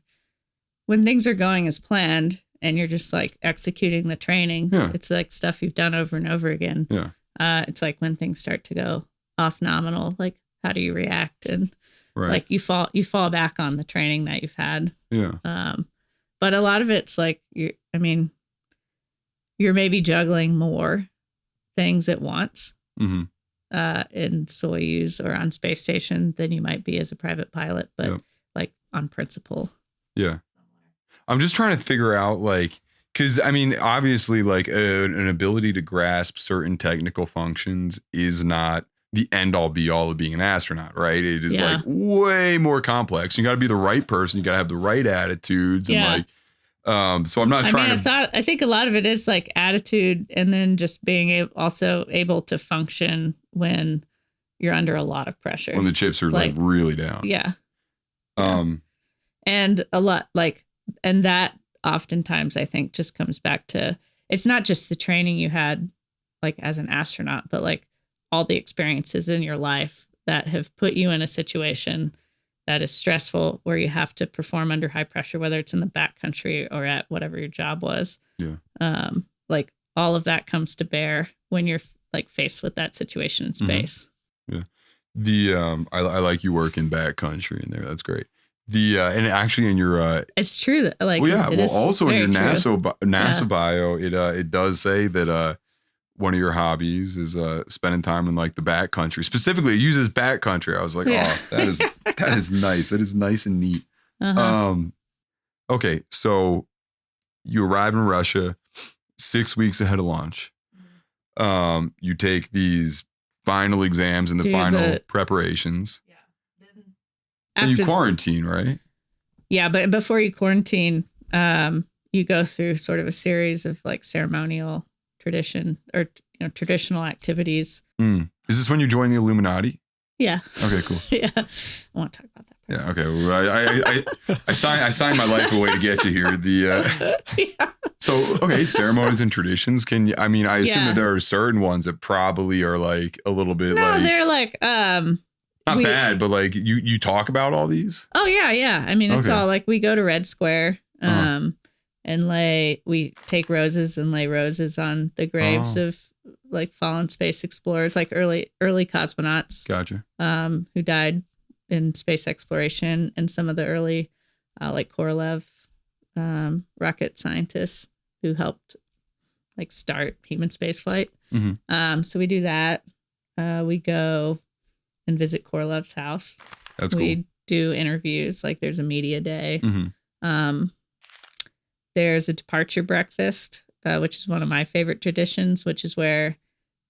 going as planned and you're just like executing the training. Yeah. It's like stuff you've done over and over again. Yeah. It's like when things start to go off nominal, like how do you react? And like you fall back on the training that you've had. Yeah. But a lot of it's like, you're maybe juggling more things at once Mm-hmm. In Soyuz or on space station than you might be as a private pilot, but like on principle. Yeah. I'm just trying to figure out, like, because I mean, obviously, like an ability to grasp certain technical functions is not the end all be all of being an astronaut, right? It is like way more complex. You got to be the right person. You got to have the right attitudes and like. So I'm not trying I think a lot of it is like attitude, and then just being also able to function when you're under a lot of pressure. When the chips are like really down. Yeah. And a lot and that oftentimes I think just comes back to, it's not just the training you had like as an astronaut, but like all the experiences in your life that have put you in a situation that is stressful, where you have to perform under high pressure, whether it's in the backcountry or at whatever your job was. Yeah. Like all of that comes to bear when you're like faced with that situation in space. Mm-hmm. Yeah. I like you work in backcountry in there. That's great. And actually in your it's true that like also in your NASA bio, it does say that one of your hobbies is spending time in like the backcountry. Specifically, it uses backcountry. I was like, oh, that is nice. That is nice and neat. Uh-huh. Okay, so you arrive in Russia 6 weeks ahead of launch. You take these final exams and the final preparations. Yeah. And you quarantine, right? Yeah, but before you quarantine, you go through sort of a series of like ceremonial tradition or traditional activities. Is this when you join the Illuminati? Yeah. Okay, cool. Yeah. I won't talk about that. Yeah. Okay. Well, I signed my life away to get you here. So okay, ceremonies and traditions. Can you? I mean, I assume that there are certain ones that probably are like a little bit they're like not bad, but like you talk about all these. Oh yeah. I mean, it's all like we go to Red Square. And we take roses and lay roses on the graves of like fallen space explorers, like early cosmonauts. Gotcha. Who died in space exploration, and some of the early like Korolev rocket scientists who helped like start human spaceflight. Mm-hmm. So we do that. We go and visit Korolev's house. That's cool. We do interviews. Like there's a media day. Mm-hmm. There's a departure breakfast, which is one of my favorite traditions, which is where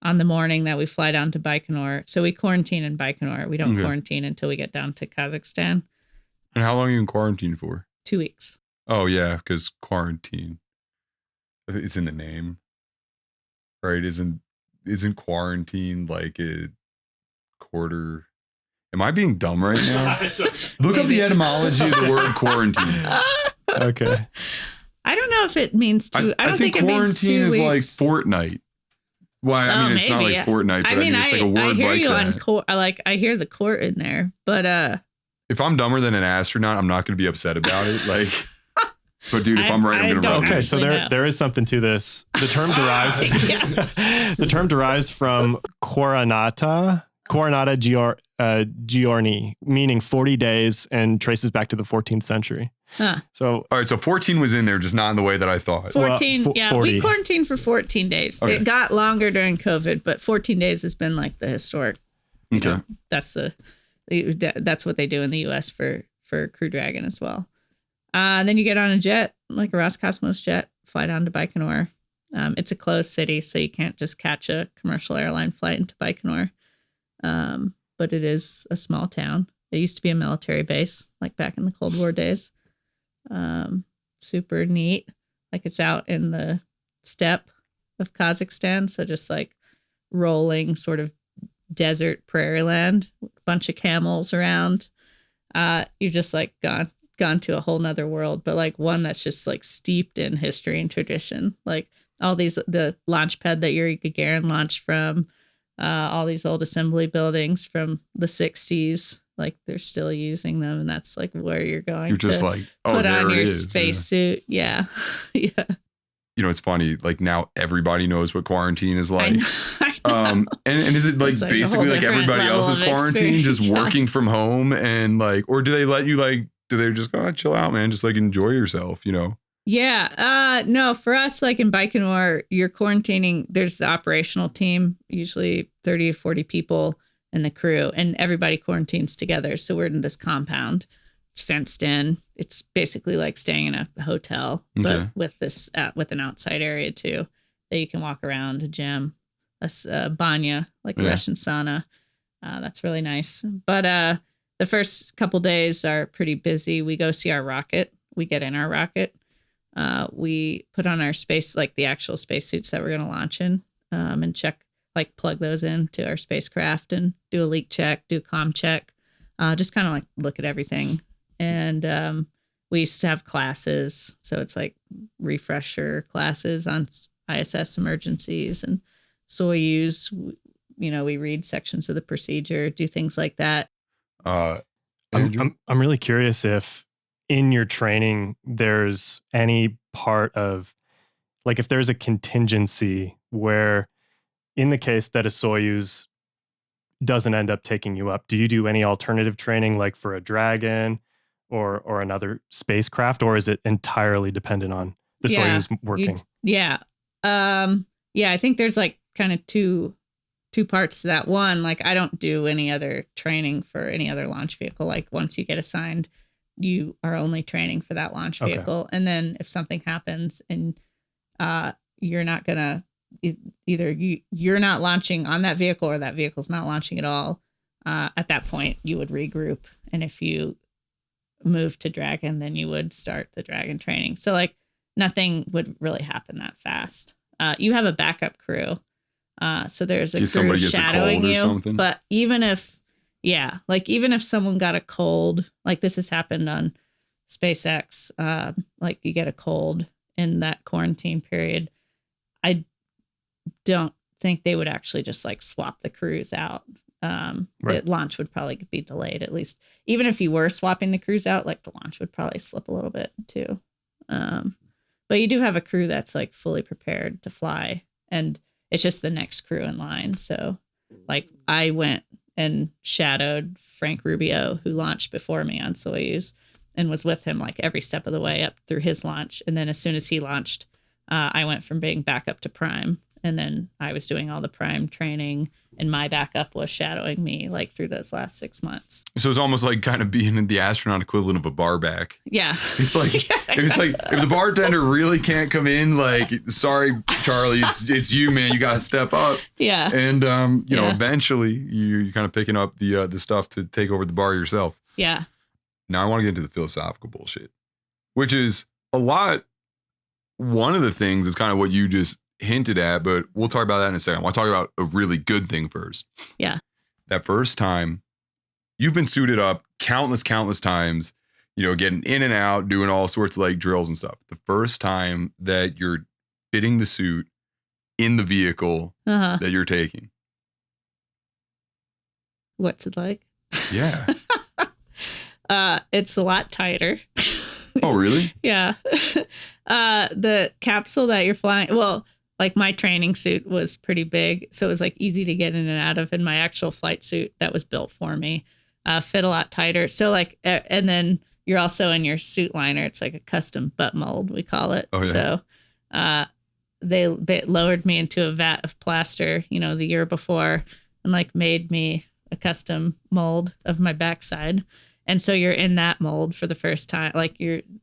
on the morning that we fly down to Baikonur. So we quarantine in Baikonur. We don't quarantine until we get down to Kazakhstan. And how long are you in quarantine for? 2 weeks. Oh, yeah, because quarantine. It's in the name. Right? Isn't quarantine like a quarter? Am I being dumb right now? Look up the etymology of the word quarantine. Okay. I don't know if it means two. I don't think it means 2 weeks. Quarantine is like fortnight. Well, I mean, it's not like fortnight, but I mean, it's like a word like that. I hear you I hear the court in there, but if I'm dumber than an astronaut, I'm not going to be upset about it. Like, but dude, if I'm right, I'm going to run. Okay, so there is something to this. The term derives. The term derives from Coronata Giorni, meaning 40 days, and traces back to the 14th century. Huh. So all right, so 14 was in there, just not in the way that I thought. 14, 40. We quarantined for 14 days. Okay. It got longer during COVID, but 14 days has been like the historic. That's what they do in the U.S. for Crew Dragon as well. Then you get on a jet, like a Roscosmos jet, fly down to Baikonur. It's a closed city, so you can't just catch a commercial airline flight into Baikonur. But it is a small town. It used to be a military base, like back in the Cold War days. Super neat. Like it's out in the steppe of Kazakhstan. So just like rolling sort of desert prairie land bunch of camels around. You've just like gone to a whole nother world, but like one that's just like steeped in history and tradition. Like all the launch pad that Yuri Gagarin launched from, all these old assembly buildings from the 60s, like they're still using them, and that's like where you're going. You're just like, oh, put there on it your is. spacesuit. Yeah. Yeah. You know, it's funny. Like now, everybody knows what quarantine is like. I know. And is it like It's like a basically whole like different everybody level else's of quarantine, just experience. working from home, and like, or do they let you like? Do they just go, chill out, man? Just like enjoy yourself, you know? Yeah. No, for us, like in Baikonur, you're quarantining. There's the operational team, usually 30 to 40 people in the crew, and everybody quarantines together. So we're in this compound. It's fenced in. It's basically like staying in a hotel, but with this, with an outside area too, that you can walk around, a gym, a banya, like a Russian sauna. That's really nice. But the first couple days are pretty busy. We go see our rocket. We get in our rocket. We put on our like the actual spacesuits that we're going to launch in, and check, like plug those into our spacecraft and do a leak check, do a comm check, just kind of like look at everything. And we used to have classes. So it's like refresher classes on ISS emergencies and Soyuz. You know, we read sections of the procedure, do things like that. I'm really curious if in your training there's any part of, like, if there's a contingency where, in the case that a Soyuz doesn't end up taking you up, do you do any alternative training, like for a Dragon or another spacecraft, or is it entirely dependent on the Soyuz working? Yeah, I think there's like kind of two parts to that. One, like I don't do any other training for any other launch vehicle. Like once you get assigned, you are only training for that launch vehicle. Okay. And then if something happens and you're not gonna either you're not launching on that vehicle or that vehicle's not launching at all, at that point you would regroup. And if you move to Dragon, then you would start the Dragon training. So like nothing would really happen that fast. You have a backup crew. So there's a crew shadowing you. But even if someone got a cold, like this has happened on SpaceX, like you get a cold in that quarantine period, I don't think they would actually just like swap the crews out. The launch would probably be delayed, at least. Even if you were swapping the crews out, like the launch would probably slip a little bit too. But you do have a crew that's like fully prepared to fly, and it's just the next crew in line. So like I went and shadowed Frank Rubio, who launched before me on Soyuz, and was with him like every step of the way up through his launch. And then as soon as he launched, I went from being backup to prime. And then I was doing all the prime training, and my backup was shadowing me like through those last 6 months. So it's almost like kind of being the astronaut equivalent of a bar back. Yeah. It's like, it's like if the bartender really can't come in, like, sorry, Charlie, it's you, man. You got to step up. Yeah. And, you know, eventually you're kind of picking up the stuff to take over the bar yourself. Yeah. Now I want to get into the philosophical bullshit, which is a lot. One of the things is kind of what you just hinted at, but we'll talk about that in a second. I want to talk about a really good thing first. Yeah. That first time you've been suited up countless times, you know, getting in and out, doing all sorts of like drills and stuff. The first time that you're fitting the suit in the vehicle that you're taking. What's it like? Yeah. It's a lot tighter. Oh, really? Yeah. The capsule that you're flying, well, like my training suit was pretty big, so it was like easy to get in and out of. And my actual flight suit that was built for me fit a lot tighter. So like, and then you're also in your suit liner. It's like a custom butt mold, we call it. Oh, yeah. So they lowered me into a vat of plaster, you know, the year before, and like made me a custom mold of my backside. And so you're in that mold for the first time. Like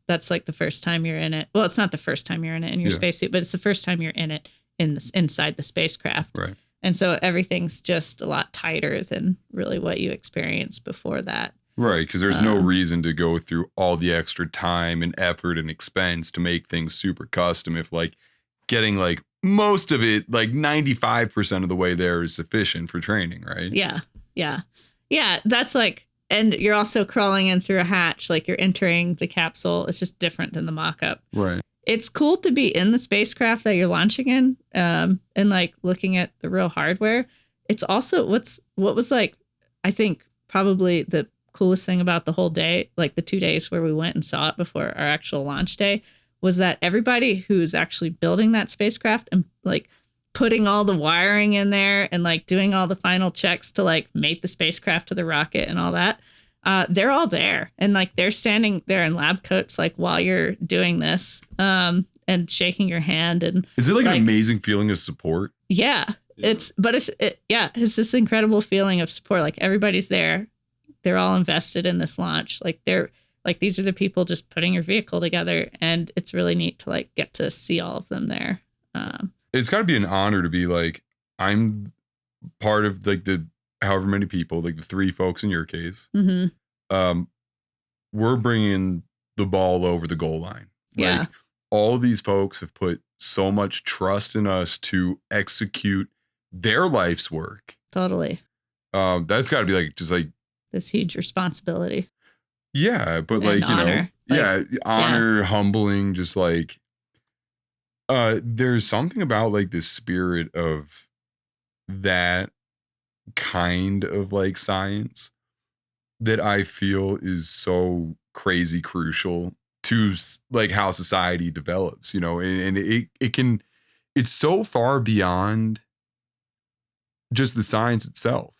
that's like the first time you're in it. Well, it's not the first time you're in it in your spacesuit, but it's the first time you're in it inside the spacecraft. Right. And so everything's just a lot tighter than really what you experienced before that. Right. Because there's no reason to go through all the extra time and effort and expense to make things super custom if like getting like most of it, like 95% of the way there is sufficient for training. Right. Yeah. Yeah. Yeah, that's like, and you're also crawling in through a hatch, like you're entering the capsule. It's just different than the mock-up. Right. It's cool to be in the spacecraft that you're launching in, and like looking at the real hardware. It's also what was like, I think probably the coolest thing about the whole day, like the 2 days where we went and saw it before our actual launch day, was that everybody who's actually building that spacecraft and like putting all the wiring in there and like doing all the final checks to like mate the spacecraft to the rocket and all that, they're all there, and like they're standing there in lab coats like while you're doing this, and shaking your hand. And is it like an amazing feeling of support? Yeah, it's this incredible feeling of support. Like everybody's there, they're all invested in this launch. Like they're like, these are the people just putting your vehicle together, and it's really neat to like get to see all of them there. It's got to be an honor to be like, I'm part of like the however many people, like the 3 folks in your case. Mm-hmm. We're bringing the ball over the goal line. Yeah. Like, all of these folks have put so much trust in us to execute their life's work. Totally. That's got to be like, just like this huge responsibility. Yeah. But And like, you honor. know, honor, humbling, just like, there's something about like the spirit of that kind of like science that I feel is so crazy crucial to like how society develops, you know, and it's so far beyond just the science itself.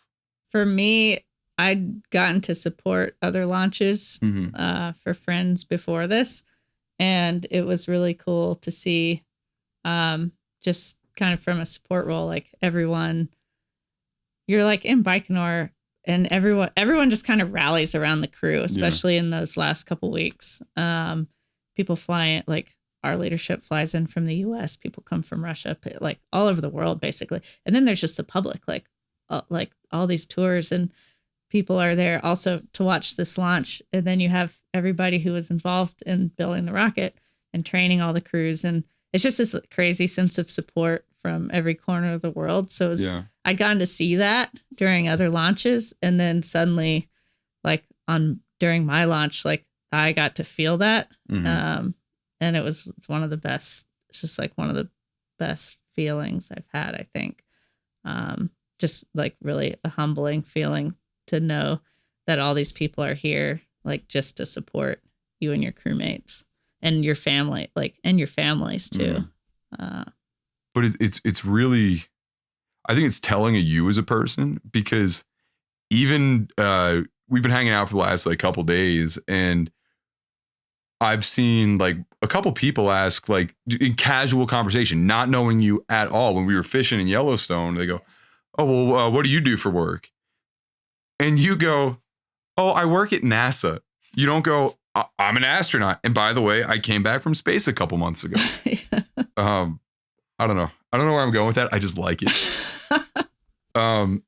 For me, I'd gotten to support other launches for friends before this, and it was really cool to see, just kind of from a support role, like everyone, you're like in Baikonur, and everyone just kind of rallies around the crew, especially in those last couple weeks. People flying, like our leadership flies in from the US, people come from Russia, like all over the world, basically. And then there's just the public, like all these tours, and people are there also to watch this launch. And then you have everybody who was involved in building the rocket and training all the crews. And it's just this crazy sense of support from every corner of the world. So I'd gotten to see that during other launches. And then suddenly, like during my launch, like I got to feel that. And it was one of the best, it's just like one of the best feelings I've had, I think. Just like really a humbling feeling to know that all these people are here, like just to support you and your crewmates and your family, like, and your families too. But it's really, I think it's telling of you as a person, because even we've been hanging out for the last like couple days, and I've seen like a couple people ask, like in casual conversation, not knowing you at all, when we were fishing in Yellowstone, they go, "Oh, well, what do you do for work?" And you go, "Oh, I work at NASA." You don't go, "I'm an astronaut. And by the way, I came back from space a couple months ago." I don't know. I don't know where I'm going with that. I just like it.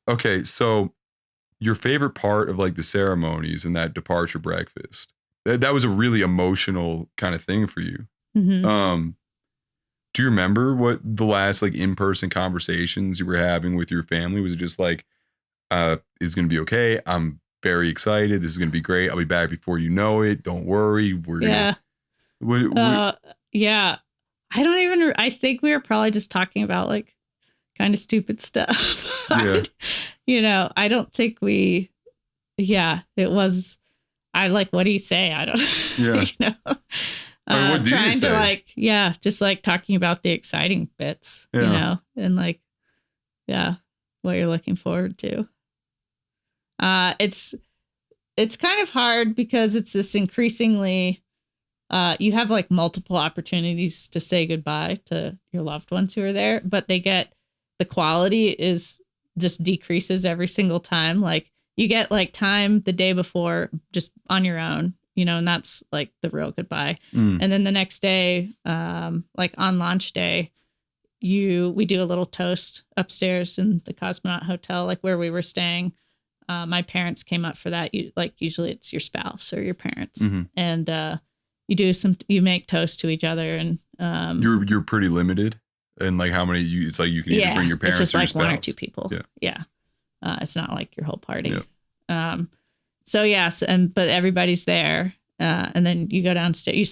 Okay. So your favorite part of like the ceremonies and that departure breakfast, that was a really emotional kind of thing for you. Do you remember what the last like in-person conversations you were having with your family? Was it just like, it's going to be okay. I'm very excited. This is going to be great. I'll be back before you know it. Don't worry. Yeah. I think we were probably just talking about like kind of stupid stuff. Yeah. I don't think it was, what do you say? I don't, Yeah. What do trying you say? to just like talking about the exciting bits, and like, what you're looking forward to. It's kind of hard because it's this increasingly, you have like multiple opportunities to say goodbye to your loved ones who are there, but the quality is just decreases every single time. Like you get like time the day before just on your own, and that's like the real goodbye. And then the next day, like on launch day, we do a little toast upstairs in the Cosmonaut Hotel, like where we were staying. My parents came up for that. Usually it's your spouse or your parents, and you make toast to each other, and you're pretty limited, and like how many it's like you can either bring your parents, it's just or like your spouse. 1 or 2 people. Yeah. It's not like your whole party. So yes, but everybody's there. And then you go downstairs, you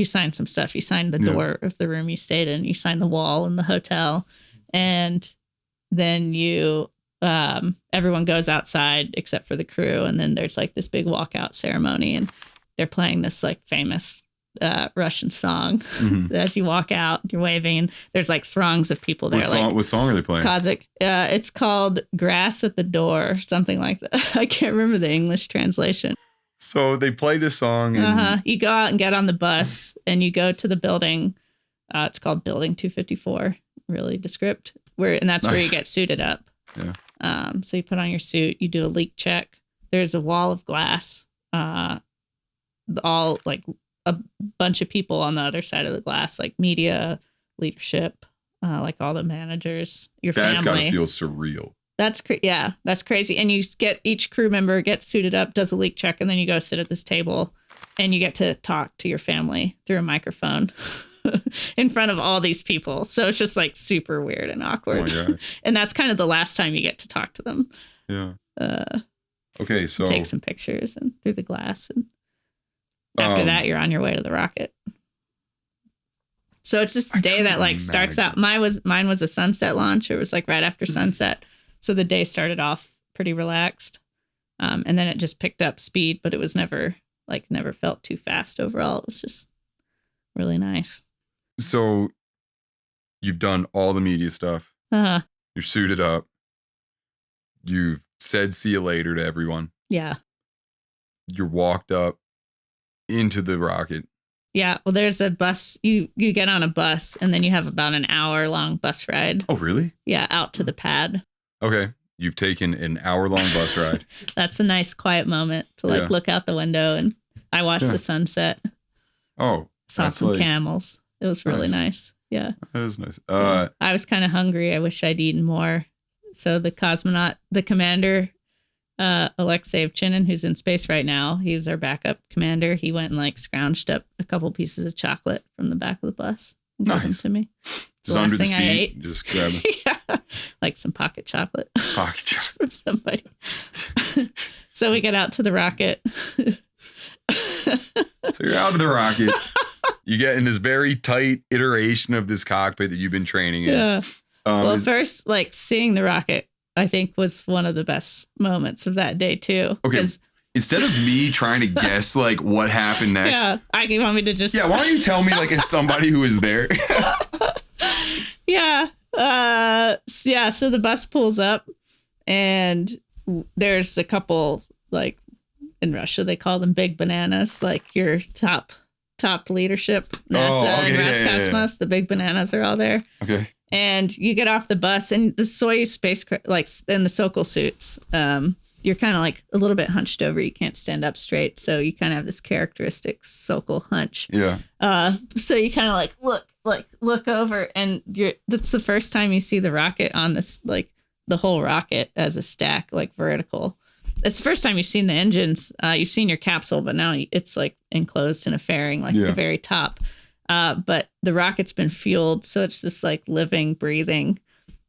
sign some stuff. You sign the door of the room you stayed in, you sign the wall in the hotel. And then everyone goes outside except for the crew. And then there's like this big walkout ceremony, and they're playing this like famous Russian song. As you walk out, you're waving, and there's like throngs of people there. What song are they playing? Kazakh. It's called Grass at the Door, something like that. I can't remember the English translation. So they play this song. And You go out and get on the bus, and you go to the building. It's called Building 254, really descript. And that's where you get suited up. Yeah. So you put on your suit, you do a leak check. There's a wall of glass, all like a bunch of people on the other side of the glass, like media, leadership, like all the managers, your family. That's gotta feel surreal. That's crazy. And you get, each crew member gets suited up, does a leak check, and then you go sit at this table, and you get to talk to your family through a microphone in front of all these people. So it's just like super weird and awkward. Oh my God. And that's kind of the last time you get to talk to them. Yeah. Okay, so take some pictures and through the glass, and after that you're on your way to the rocket. So it's this day that like starts out. Mine was a sunset launch. It was like right after sunset. So the day started off pretty relaxed. And then it just picked up speed, but it was never felt too fast overall. It was just really nice. So you've done all the media stuff. Uh-huh. You're suited up. You've said see you later to everyone. Yeah. You're walked up into the rocket. Yeah. Well, there's a bus. You get on a bus, and then you have about an hour-long bus ride. Oh, really? Yeah, out to the pad. Okay. You've taken an hour-long bus ride. That's a nice quiet moment to look out the window, and I watched the sunset. Oh. Saw some camels. It was really nice. Yeah. That is nice. I was kind of hungry. I wish I'd eaten more. So the commander, Alexei Ovchinin, who's in space right now, he was our backup commander. He went and like scrounged up a couple pieces of chocolate from the back of the bus and gave them to me. Just under the seat, just grab it. Yeah, like some pocket chocolate. Pocket chocolate from somebody. So we get out to the rocket. So you're out of the rocket. You get in this very tight iteration of this cockpit that you've been training in. Yeah. Well, first, like seeing the rocket, I think was one of the best moments of that day too. Okay. Instead of me trying to guess like what happened next. Yeah. You want me to just. Yeah. Why don't you tell me like as somebody who was there? Yeah. So the bus pulls up, and there's a couple, like in Russia, they call them big bananas, like your top leadership, NASA and Roscosmos. The big bananas are all there. Okay. And you get off the bus, and the Soyuz spacecraft, like in the Sokol suits, you're kind of like a little bit hunched over. You can't stand up straight. So you kind of have this characteristic Sokol hunch. Yeah. So you kind of look over, and that's the first time you see the rocket on this, like the whole rocket as a stack, like vertical. It's the first time you've seen the engines. You've seen your capsule, but now it's like enclosed in a fairing, like the very top. But the rocket's been fueled, so it's this like living, breathing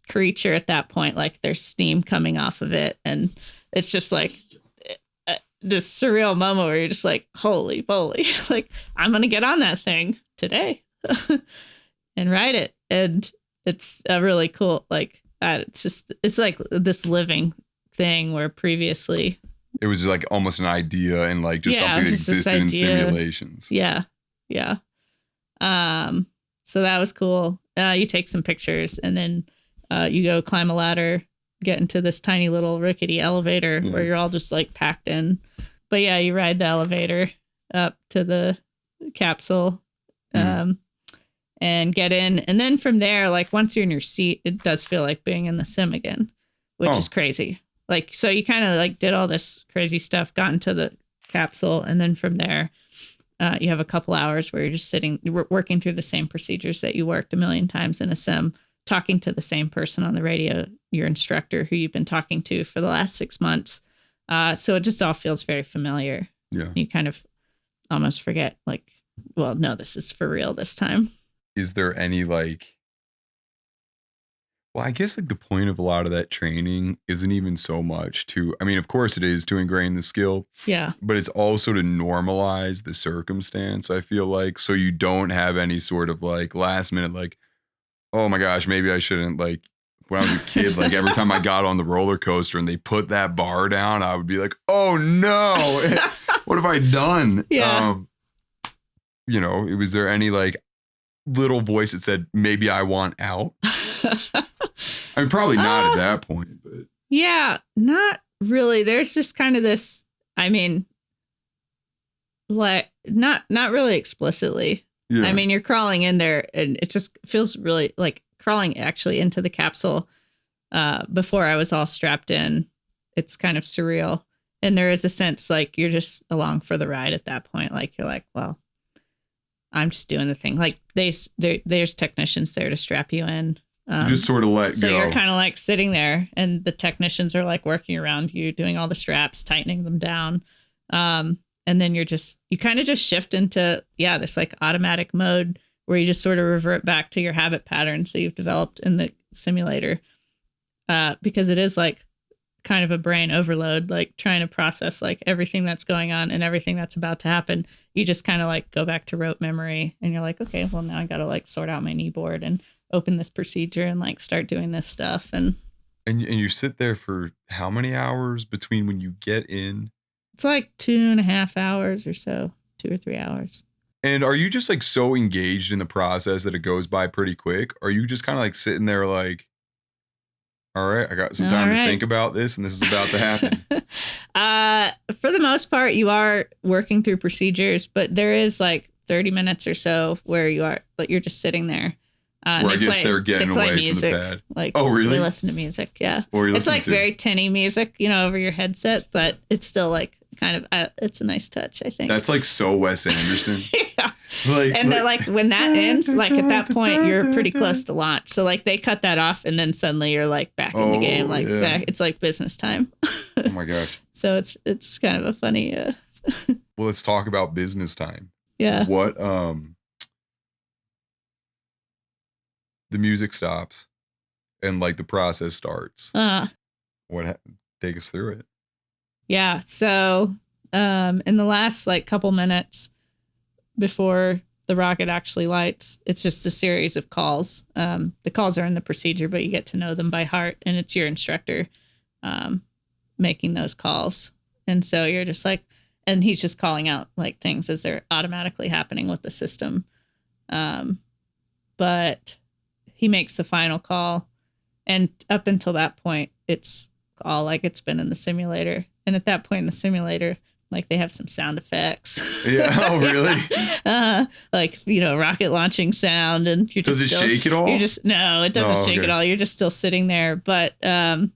creature at that point. Like there's steam coming off of it, and it's just like this surreal moment where you're just like, holy moly, like I'm gonna get on that thing today and ride it. And it's a really cool, like it's like this living thing where previously it was like almost an idea and like just something that existed in simulations. Yeah. So that was cool. You take some pictures, and then you go climb a ladder, get into this tiny little rickety elevator where you're all just like packed in. But yeah, you ride the elevator up to the capsule and get in. And then from there, like once you're in your seat, it does feel like being in the sim again, which is crazy. Like, so you kind of like did all this crazy stuff, got into the capsule. And then from there, you have a couple hours where you're just sitting, working through the same procedures that you worked a million times in a sim, talking to the same person on the radio, your instructor who you've been talking to for the last 6 months. So it just all feels very familiar. Yeah. You kind of almost forget, like, well, no, this is for real this time. Is there any Well, I guess like the point of a lot of that training isn't even so much to, I mean, of course it is to ingrain the skill, Yeah. but it's also to normalize the circumstance, I feel like, so you don't have any sort of like last minute, like, oh my gosh, maybe I shouldn't, like, when I was a kid, like every time I got on the roller coaster and they put that bar down, I would be like, oh no, what have I done? Yeah. Was there any like little voice that said, maybe I want out? I mean, probably not at that point, but yeah, not really. There's just kind of this, I mean, like not really explicitly. yeah. I mean, you're crawling in there and it just feels really like crawling actually into the capsule before I was all strapped in. It's kind of surreal. And there is a sense like you're just along for the ride at that point. Like you're like, well, I'm just doing the thing. Like there's technicians there to strap you in. You just sort of let so go. You're kind of like sitting there and the technicians are like working around you, doing all the straps, tightening them down. And then you kind of just shift into, this like automatic mode where you just sort of revert back to your habit patterns that you've developed in the simulator. Because it is like kind of a brain overload, like trying to process like everything that's going on and everything that's about to happen. You just kind of like go back to rote memory and you're like, okay, well now I got to like sort out my knee board and open this procedure and like start doing this stuff. And you sit there for how many hours between when you get in? It's like 2.5 hours or so, 2 or 3 hours. And are you just like so engaged in the process that it goes by pretty quick? Or are you just kind of like sitting there like, all right, I got some time to think about this and this is about to happen? For the most part, you are working through procedures, but there is like 30 minutes or so where you're just sitting there. Where I guess they're getting away music, from the pad. Like, oh, really? We listen to music, yeah. It's like very tinny music, over your headset, but it's still like kind of, it's a nice touch, I think. That's like so Wes Anderson. yeah. Like when that ends, like at that point, you're pretty close to launch. So like they cut that off and then suddenly you're like back in the game. Like back, it's like business time. Oh my gosh. So it's kind of a funny. Well, let's talk about business time. Yeah. What, the music stops and like the process starts. Take us through it. Yeah. So, in the last like couple minutes before the rocket actually lights, it's just a series of calls. The calls are in the procedure, but you get to know them by heart and it's your instructor, making those calls. And so you're just like, and he's just calling out like things as they're automatically happening with the system. But he makes the final call. And up until that point, it's all like it's been in the simulator. And at that point in the simulator, like they have some sound effects. Yeah. Oh, really? Like, rocket launching sound. And you're just Does it shake at all? No, it doesn't shake at all. You're just still sitting there. But for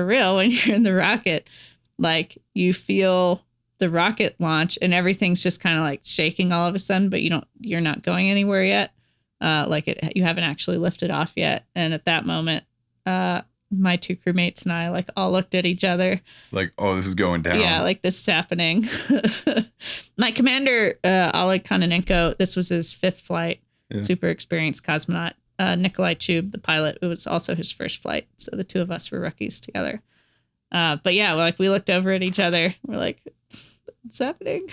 real, when you're in the rocket, like you feel the rocket launch and everything's just kind of like shaking all of a sudden, but you're not going anywhere yet. You haven't actually lifted off yet. And at that moment, my 2 crewmates and I like all looked at each other. Like, oh, this is going down. Yeah, like this is happening. My commander, Oleg Kononenko, this was his 5th flight, super experienced cosmonaut. Nikolai Chub, the pilot, it was also his first flight. So the 2 of us were rookies together. But yeah, like we looked over at each other. We're like, what's happening?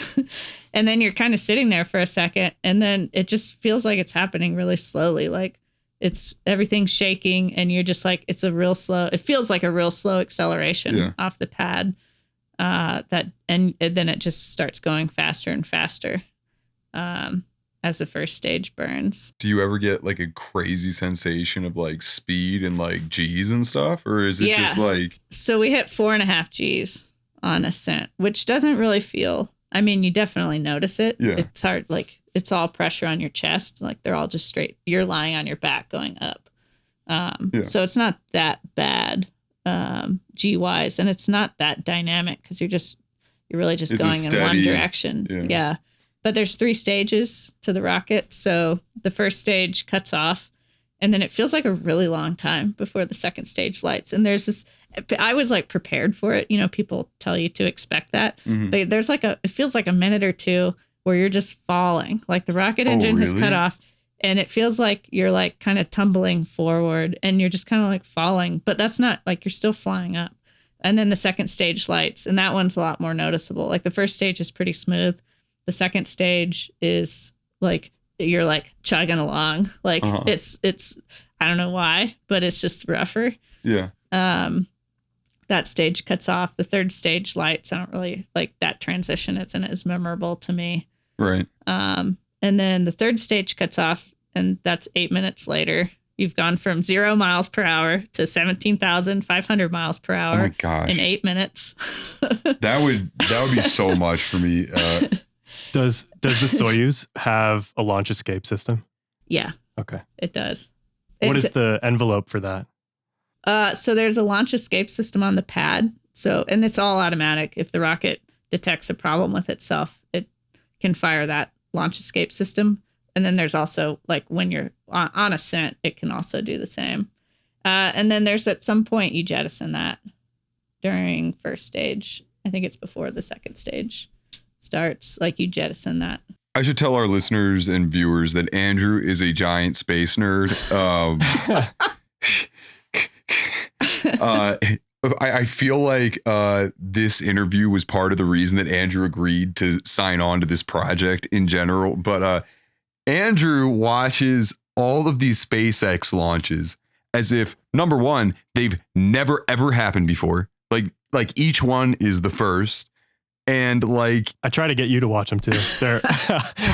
And then you're kind of sitting there for a second and then it just feels like it's happening really slowly. Like everything's shaking and you're just like, it feels like a real slow acceleration off the pad. And then it just starts going faster and faster as the first stage burns. Do you ever get like a crazy sensation of like speed and like G's and stuff? Or is it just like... So we hit 4.5 G's on ascent, which doesn't really feel... I mean, you definitely notice it. Yeah. It's hard, like it's all pressure on your chest. Like they're all just straight. You're lying on your back going up. So it's not that bad G-wise. And it's not that dynamic because you're really just going in one direction. Yeah. But there's 3 stages to the rocket. So the first stage cuts off and then it feels like a really long time before the second stage lights. And there's this, I was like prepared for it. People tell you to expect that, but there's like it feels like a minute or 2 where you're just falling. Like the rocket engine has cut off and it feels like you're like kind of tumbling forward and you're just kind of like falling, but that's not like, you're still flying up. And then the second stage lights, and that one's a lot more noticeable. Like the first stage is pretty smooth. The second stage is like, you're like chugging along. Like it's, I don't know why, but it's just rougher. Yeah. That stage cuts off. The third stage lights, I don't really like that transition. Isn't as memorable to me. Right. And then the third stage cuts off, and that's 8 minutes later. You've gone from 0 miles per hour to 17,500 miles per hour. Oh my gosh. In 8 minutes. that would be so much for me. Does the Soyuz have a launch escape system? Yeah. Okay. It does. What is the envelope for that? So there's a launch escape system on the pad. So, and it's all automatic. If the rocket detects a problem with itself, it can fire that launch escape system. And then there's also like when you're on ascent, it can also do the same. And then there's at some point you jettison that during first stage. I think it's before the second stage starts. Like you jettison that. I should tell our listeners and viewers that Andrew is a giant space nerd. I feel like this interview was part of the reason that Andrew agreed to sign on to this project in general. But Andrew watches all of these SpaceX launches as if, number one, they've never, ever happened before. Like each one is the first. And like, I try to get you to watch them too.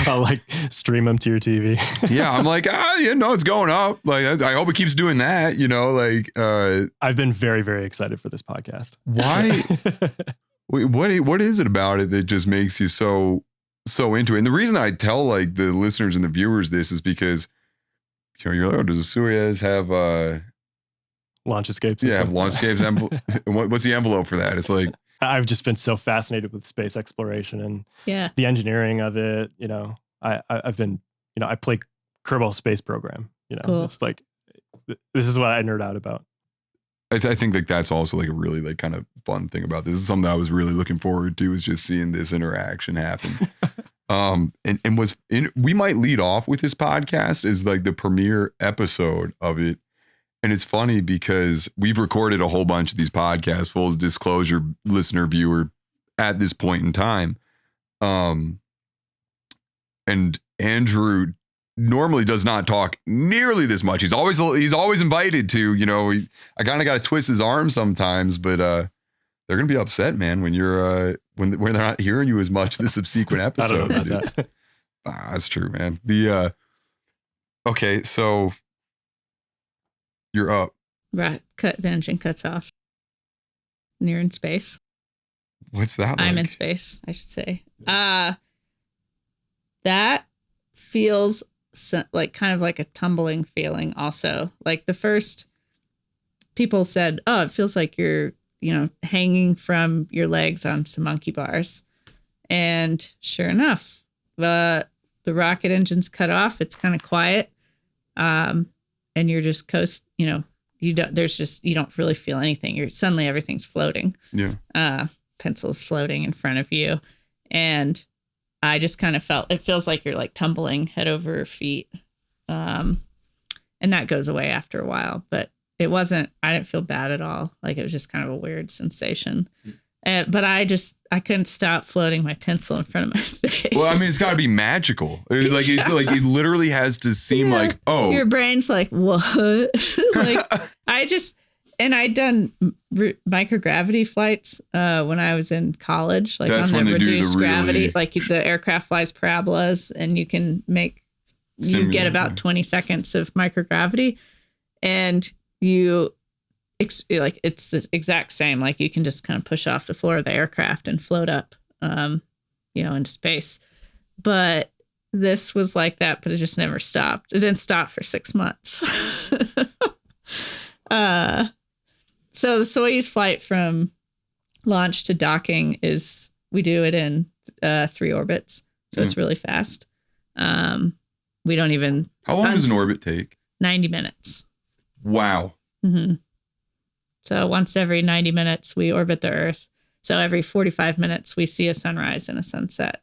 I'll like stream them to your TV. Yeah, I'm like, it's going up. Like, I hope it keeps doing that. Like, I've been very, very excited for this podcast. Why? What is it about it that just makes you so into it? And the reason I tell like the listeners and the viewers this is because, you're like, oh, does the Suez have launch escapes? Yeah, have launch escapes. What's the envelope for that? It's like, I've just been so fascinated with space exploration and the engineering of it. I've been, I play Kerbal Space Program. Cool. It's like, this is what I nerd out about. I think like that's also like a really like kind of fun thing about this. This is something that I was really looking forward to, is just seeing this interaction happen. We might lead off with this podcast as like the premiere episode of it. And it's funny because we've recorded a whole bunch of these podcasts, full disclosure, listener, viewer, at this point in time. And Andrew normally does not talk nearly this much. He's always invited to, I kind of got to twist his arm sometimes, but they're going to be upset, man, when you're when they're not hearing you as much this subsequent episode. I don't know about that. That's true, man. Okay, so you're up. Right. The engine cuts off. And you're in space. What's that like? I'm in space, I should say. That feels like kind of like a tumbling feeling also. Like the first people said, oh, it feels like you're, hanging from your legs on some monkey bars. And sure enough, the rocket engine's cut off. It's kind of quiet. And you're just you don't really feel anything. Suddenly everything's floating. Yeah. Pencil's floating in front of you. And I just kind of it feels like you're like tumbling head over feet. And that goes away after a while, but I didn't feel bad at all. Like it was just kind of a weird sensation. But I couldn't stop floating my pencil in front of my face. Well, I mean, it's got to be magical. Like it's like it literally has to seem like, oh, your brain's like, what? Like I'd done microgravity flights when I was in college, like That's on the reduced gravity, really... like the aircraft flies parabolas, and you can get about 20 seconds of microgravity, and it's the exact same. Like you can just kind of push off the floor of the aircraft and float up, into space. But this was like that, but it just never stopped. It didn't stop for 6 months. So the Soyuz flight from launch to docking we do it in 3 orbits. So it's really fast. We don't even. How long does an orbit take? 90 minutes. Wow. Mm-hmm. So once every 90 minutes, we orbit the Earth. So every 45 minutes, we see a sunrise and a sunset.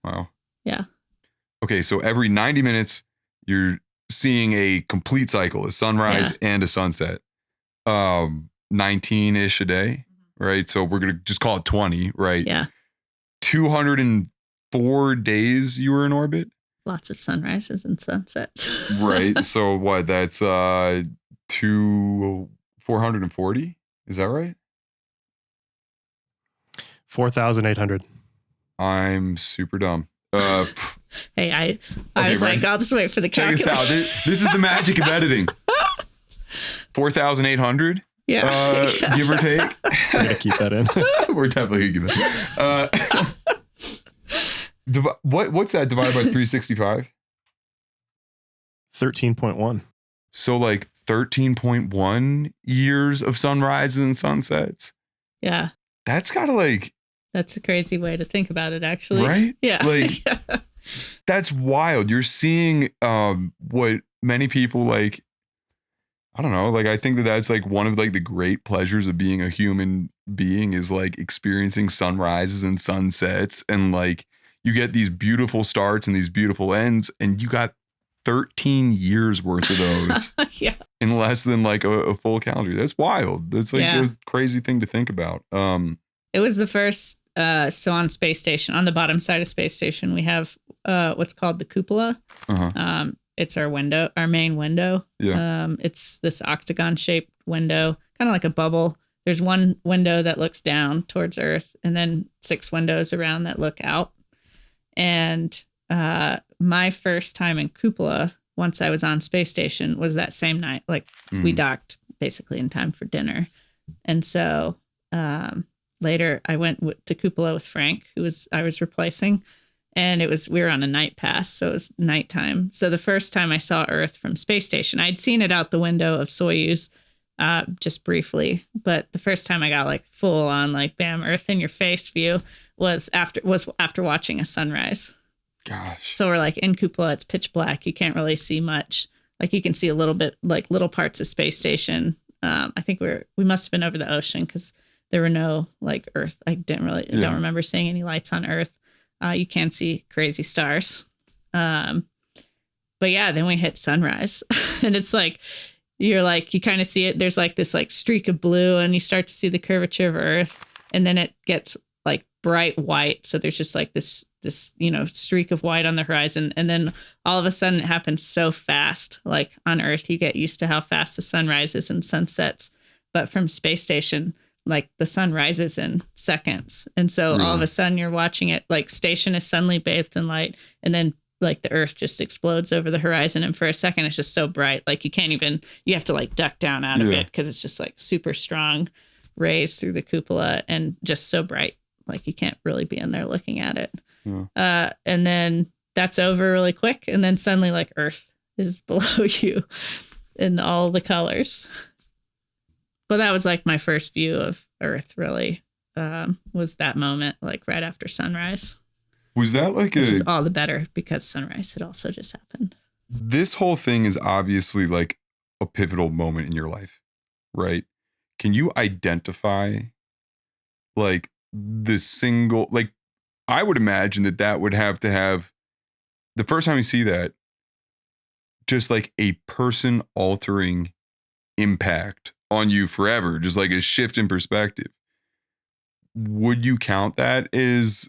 Wow. Yeah. Okay, so every 90 minutes, you're seeing a complete cycle, a sunrise and a sunset. 19-ish a day, right? So we're going to just call it 20, right? Yeah. 204 days you were in orbit. Lots of sunrises and sunsets. Right. So what? That's 440. Is that right? 4,800. I'm super dumb. Hey, I was like, I'll just wait for the calculator. Check this out. This is the magic of editing. 4,800. Yeah. Give or take. I'm gonna keep that in. We're definitely gonna keep that. What's that divided by 365? 13.1. So like 13.1 years of sunrises and sunsets. Yeah. That's gotta like. That's a crazy way to think about it, actually. Right? Yeah. Like, that's wild. You're seeing what many people like. I don't know. Like, I think that that's like one of like the great pleasures of being a human being is like experiencing sunrises and sunsets, and like you get these beautiful starts and these beautiful ends, and you got 13 years worth of those yeah. in less than like a full calendar. That's wild. That's like a crazy thing to think about. It was the first. So on Space Station, on the bottom side of Space Station, we have what's called the cupola. Uh-huh. It's our window, our main window. Yeah. It's this octagon shaped window, kind of like a bubble. There's one window that looks down towards Earth, and then 6 windows around that look out. And my first time in cupola, once I was on Space Station, was that same night. Like we docked basically in time for dinner, and so later I went to cupola with Frank, I was replacing. And we were on a night pass, so it was nighttime. So the first time I saw Earth from Space Station, I'd seen it out the window of Soyuz just briefly. But the first time I got like full on like bam, Earth in your face view was after watching a sunrise. Gosh. So we're like in cupola, it's pitch black. You can't really see much. Like you can see a little bit, like little parts of Space Station. I think we must have been over the ocean because there were no like Earth. I don't remember seeing any lights on Earth. You can see crazy stars. But yeah, then we hit sunrise and it's like, you kind of see it. There's like this like streak of blue and you start to see the curvature of Earth, and then it gets like bright white. So there's just like this, streak of white on the horizon. And then all of a sudden it happens so fast. Like on Earth, you get used to how fast the sun rises and sunsets, but from Space Station, like the sun rises in seconds. And so all of a sudden you're watching it, like station is suddenly bathed in light, and then like the Earth just explodes over the horizon. And for a second, it's just so bright. Like you have to like duck down out of it because it's just like super strong rays through the cupola and just so bright. Like you can't really be in there looking at it. Yeah. And then that's over really quick. And then suddenly like Earth is below you in all the colors. But that was like my first view of Earth, really, was that moment, like right after sunrise. Was that like which is all the better because sunrise had also just happened. This whole thing is obviously like a pivotal moment in your life, right? Can you identify like the single, like I would imagine that would have to have the first time you see that, just like a person altering impact on you forever, just like a shift in perspective. Would you count that as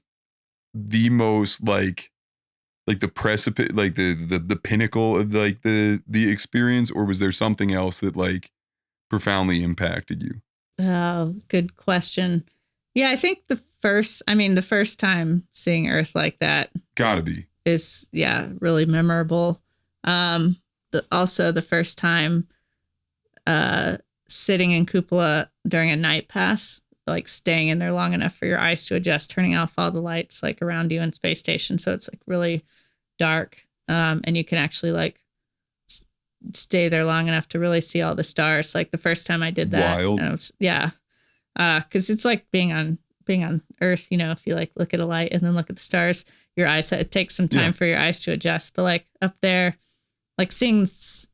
the most like the precipice, like the pinnacle of like the experience, or was there something else that like profoundly impacted you? Oh, good question. Yeah, I think the first time seeing Earth like that gotta be is really memorable. Also the first time sitting in cupola during a night pass, like staying in there long enough for your eyes to adjust, turning off all the lights like around you in Space Station. So it's like really dark. And you can actually like stay there long enough to really see all the stars. Like the first time I did that. Wild. Cause it's like being on Earth, if you like look at a light and then look at the stars, your eyes, it takes some time for your eyes to adjust. But like up there, like seeing,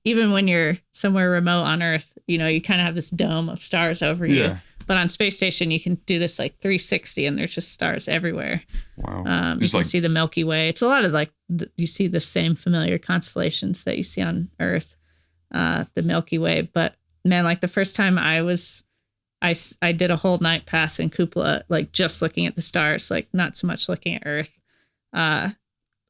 even when you're somewhere remote on Earth, you kind of have this dome of stars over you. But on space station, you can do this like 360 and there's just stars everywhere. Wow. You can see the Milky Way. It's a lot of like, you see the same familiar constellations that you see on Earth, the Milky Way. But man, like the first time I did a whole night pass in cupola, like just looking at the stars, like not so much looking at Earth. It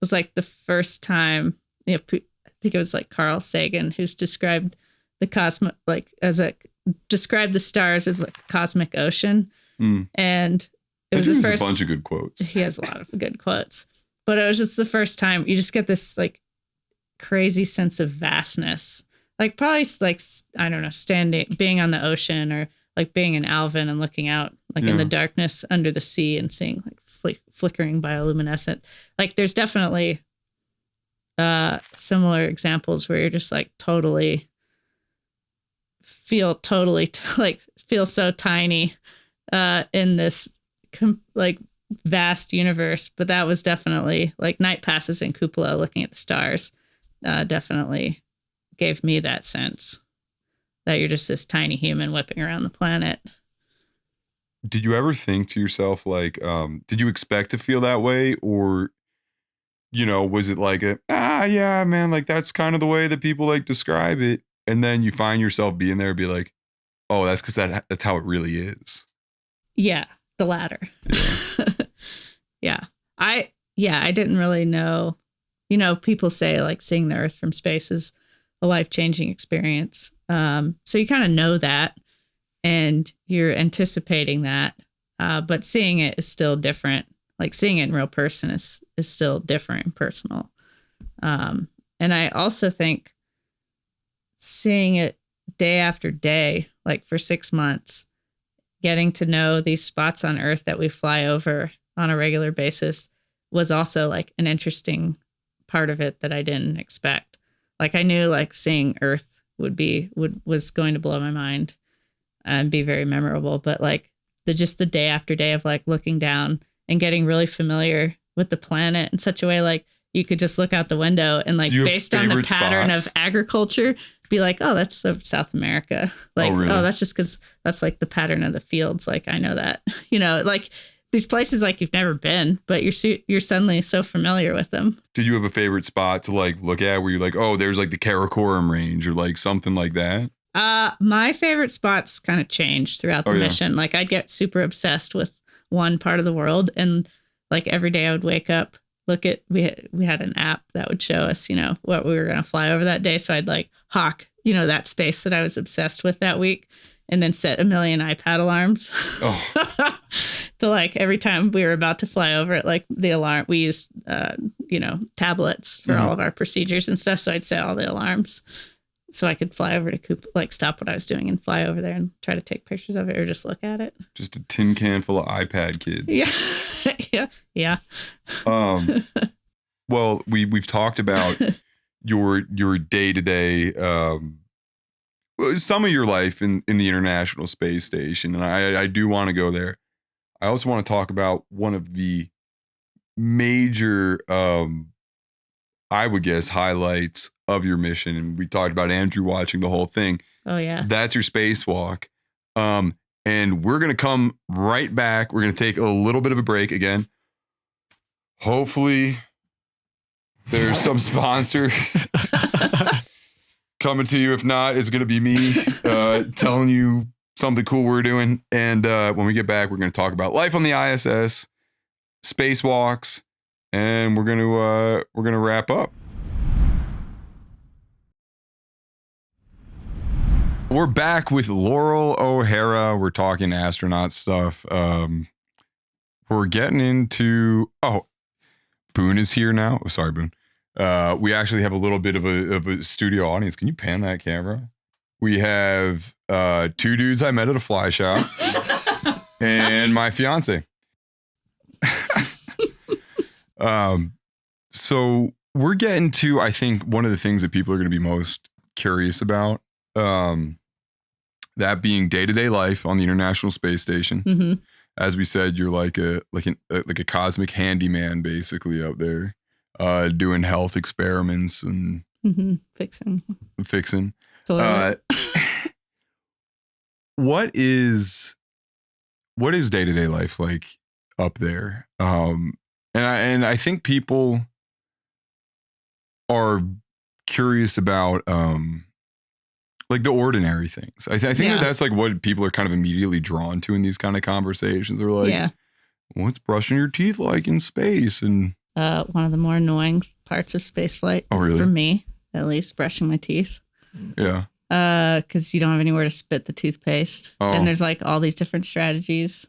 was like the first time, I think it was like Carl Sagan who's described the described the stars as like a cosmic ocean. And it was the first, a bunch of good quotes. He has a lot of good quotes, but it was just the first time you just get this like crazy sense of vastness, like probably like, I don't know, being on the ocean or like being in Alvin and looking out like in the darkness under the sea and seeing like flickering bioluminescent. Like there's definitely similar examples where you're just like feel so tiny in this like vast universe. But that was definitely like night passes in cupola looking at the stars definitely gave me that sense that you're just this tiny human whipping around the planet. Did you ever think to yourself, like, did you expect to feel that way? Or, was it like yeah, man, like that's kind of the way that people like describe it. And then you find yourself being there and be like, oh, that's because that's how it really is. Yeah, the latter. Yeah. I didn't really know. People say like seeing the Earth from space is a life-changing experience. So you kind of know that and you're anticipating that. But seeing it is still different. Like seeing it in real person is still different and personal. And I also think seeing it day after day, like for 6 months, getting to know these spots on Earth that we fly over on a regular basis was also like an interesting part of it that I didn't expect. Like I knew like seeing Earth was going to blow my mind and be very memorable. But like the day after day of like looking down and getting really familiar with the planet in such a way, like you could just look out the window and like based on the pattern spots of agriculture, be like, oh, that's South America. Like, really? Oh, that's just because that's like the pattern of the fields. Like, I know that, like these places like you've never been, but you're suddenly so familiar with them. Did you have a favorite spot to like look at where you're like, oh, there's like the Karakoram range or like something like that? My favorite spots kind of changed throughout the mission. Like I'd get super obsessed with one part of the world. And like every day I would wake up, we had an app that would show us, what we were going to fly over that day. So I'd like hawk, that space that I was obsessed with that week and then set a million iPad alarms. Oh. To like every time we were about to fly over it, like the alarm, we used, tablets for all of our procedures and stuff. So I'd set all the alarms so I could fly over to like stop what I was doing and fly over there and try to take pictures of it or just look at it. Just a tin can full of iPad kids. Yeah. Yeah. Well, we've talked about your day-to-day, some of your life in the International Space Station. And I do want to go there. I also want to talk about one of the major, I would guess, highlights of your mission. And we talked about Andrew watching the whole thing. Oh, yeah. That's your spacewalk. And we're going to come right back. We're going to take a little bit of a break again. Hopefully there's some sponsor coming to you. If not, it's going to be me telling you something cool we're doing. And when we get back, we're going to talk about life on the ISS, spacewalks, and we're going to wrap up. We're back with Loral O'Hara. We're talking astronaut stuff. We're getting into Boone is here now. Oh, sorry, Boone. We actually have a little bit of a studio audience. Can you pan that camera? We have 2 dudes I met at a fly shop and my fiance. So we're getting to, I think, one of the things that people are going to be most curious about. That being day-to-day life on the International Space Station. Mm-hmm. As we said, you're like a cosmic handyman basically out there, doing health experiments and fixing. What is what is day-to-day life like up there? And I think people are curious about like the ordinary things. I think that that's like what people are kind of immediately drawn to in these kind of conversations. They're like, what's brushing your teeth like in space? And one of the more annoying parts of spaceflight, for me, at least, brushing my teeth. Yeah. Because you don't have anywhere to spit the toothpaste. And there's like all these different strategies.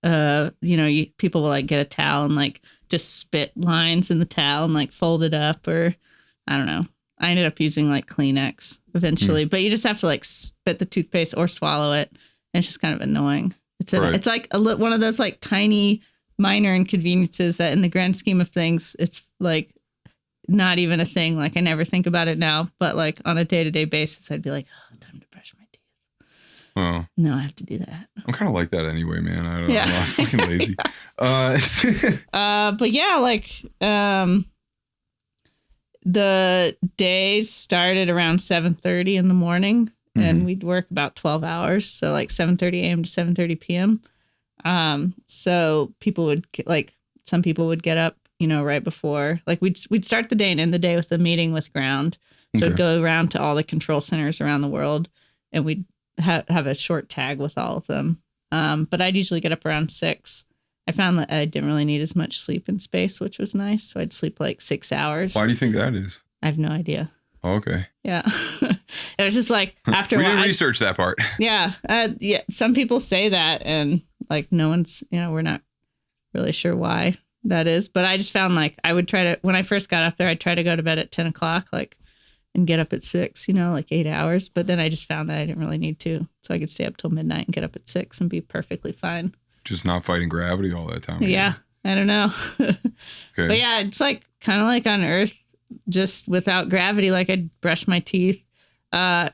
People will like get a towel and like just spit lines in the towel and like fold it up, or I don't know. I ended up using like Kleenex eventually, but you just have to like spit the toothpaste or swallow it. And it's just kind of annoying. It's like one of those like tiny minor inconveniences that in the grand scheme of things, it's like not even a thing. Like I never think about it now, but like on a day-to-day basis, I'd be like, oh, time to brush my teeth. Oh. No, I have to do that. I'm kind of like that anyway, man. I don't know. I'm fucking lazy. But yeah, like the days started around 7:30 in the morning, and we'd work about 12 hours. So like 7:30 a.m. to 7:30 p.m. So people would some people would get up, right before, like we'd start the day and end the day with a meeting with ground. So it'd go around to all the control centers around the world, and we'd have a short tag with all of them. But I'd usually get up around 6. I found that I didn't really need as much sleep in space, which was nice. So I'd sleep like 6 hours. Why do you think that is? I have no idea. Oh, okay. Yeah. It was just like after we didn't research that part. Yeah. Some people say that, and like no one's, we're not really sure why that is. But I just found like I would try to, when I first got up there, I'd try to go to bed at 10 o'clock, like, and get up at 6, like 8 hours. But then I just found that I didn't really need to. So I could stay up till midnight and get up at 6 and be perfectly fine. Just not fighting gravity all that time. Yeah. I don't know. Okay. But yeah, it's like kind of like on Earth, just without gravity. Like I'd brush my teeth.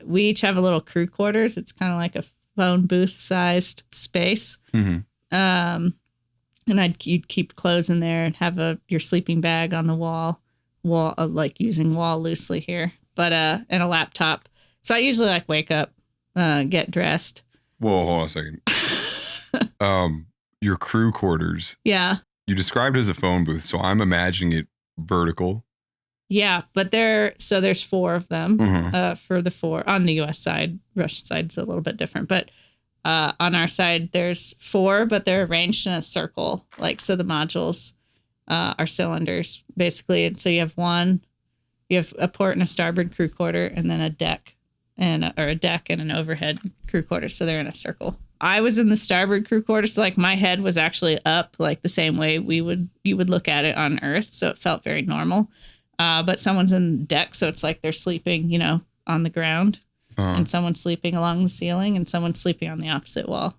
We each have a little crew quarters. It's kind of like a phone booth sized space. Mm-hmm. And you'd keep clothes in there and have your sleeping bag on the wall, like using wall loosely here, but and a laptop. So I usually like wake up, get dressed. Whoa, hold on a second. Your crew quarters. Yeah. You described it as a phone booth, so I'm imagining it vertical. Yeah, but there's 4 of them. For the 4 on the U.S. side. Russian side's a little bit different, but on our side there's 4, but they're arranged in a circle. Like so, the modules are cylinders basically, and so you have a port and a starboard crew quarter, and then a deck and an overhead crew quarter. So they're in a circle. I was in the starboard crew quarter, so like my head was actually up, like the same way you would look at it on Earth, so it felt very normal. But someone's in deck, so it's like they're sleeping, on the ground, and someone's sleeping along the ceiling, and someone's sleeping on the opposite wall.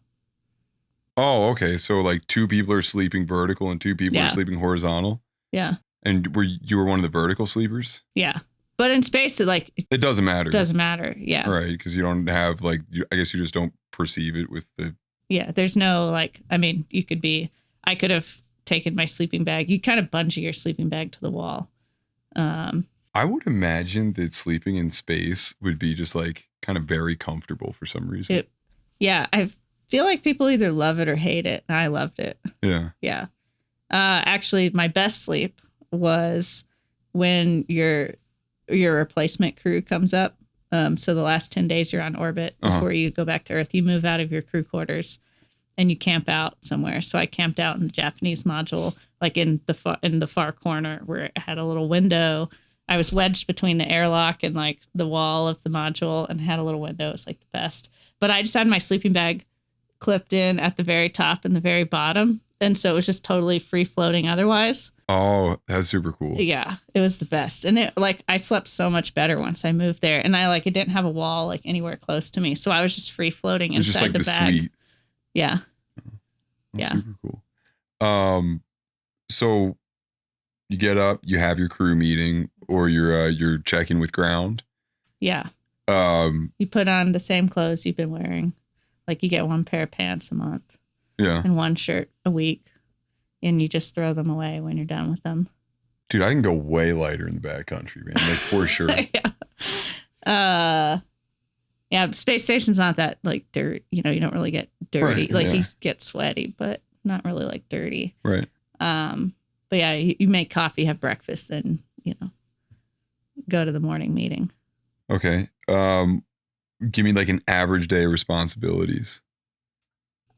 Oh, okay. So like 2 people are sleeping vertical and 2 people are sleeping horizontal. Yeah. And you were one of the vertical sleepers? Yeah. But in space, it doesn't matter. Doesn't matter. Yeah. Right. Because you don't have I guess you just don't perceive it with the. Yeah. There's no I could have taken my sleeping bag. You kind of bungee your sleeping bag to the wall. I would imagine that sleeping in space would be just like kind of very comfortable for some reason. I feel like people either love it or hate it. And I loved it. Yeah. Yeah. Actually, my best sleep was when your replacement crew comes up. So the last 10 days you're on orbit before you go back to Earth, you move out of your crew quarters and you camp out somewhere. So I camped out in the Japanese module, like in the far corner where it had a little window. I was wedged between the airlock and like the wall of the module and had a little window. It was like the best. But I just had my sleeping bag clipped in at the very top and the very bottom. And so it was just totally free floating otherwise. Oh, that's super cool. Yeah, it was the best. And I slept so much better once I moved there. And it didn't have a wall like anywhere close to me. So I was just free floating inside the bag. Suite. Yeah. That's super cool. So you get up, you have your crew meeting, or you're checking with ground. Yeah. You put on the same clothes you've been wearing. Like you get 1 pair of pants a month. Yeah. And 1 shirt a week. And you just throw them away when you're done with them. Dude, I can go way lighter in the backcountry, man. Like for sure. Yeah, space station's not that like dirt. You know, you don't really get dirty. Right, like yeah. you get sweaty, but not really like dirty. Right. But yeah, you make coffee, have breakfast, then go to the morning meeting. Okay. Give me like an average day of responsibilities.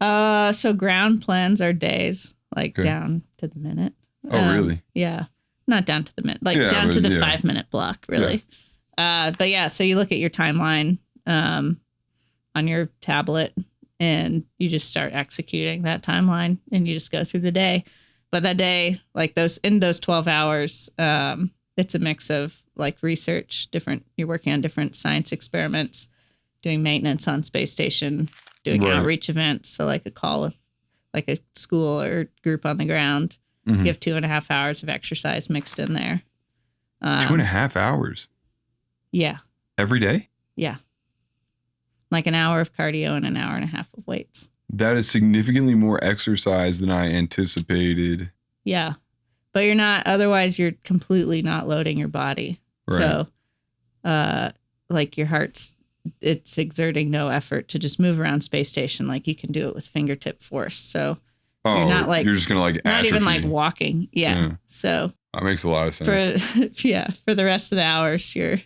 So ground plans are days, like Okay. down to the minute. Oh, really? Yeah, not down to the minute, like Yeah, down but to the yeah. 5-minute block, really. But yeah, so you look at your timeline on your tablet, and you just start executing that timeline, and you just go through the day. But that day, like those 12 hours, it's a mix of like research, you're working on different science experiments, doing maintenance on space station, doing Right. outreach events. So like a call with like a school or group on the ground. Mhm. You have 2.5 hours of exercise mixed in there. 2.5 hours Yeah. every day? Yeah. Like an hour of cardio and an hour and a half of weights. That is significantly more exercise than I anticipated. Yeah. But otherwise you're completely not loading your body. Right. So, like your it's exerting no effort to just move around space station. Like you can do it with fingertip force. So Oh, you're not like, you're just gonna like not even like atrophy. walking. Yeah. Yeah. So That makes a lot of sense. for the rest of the hours, you're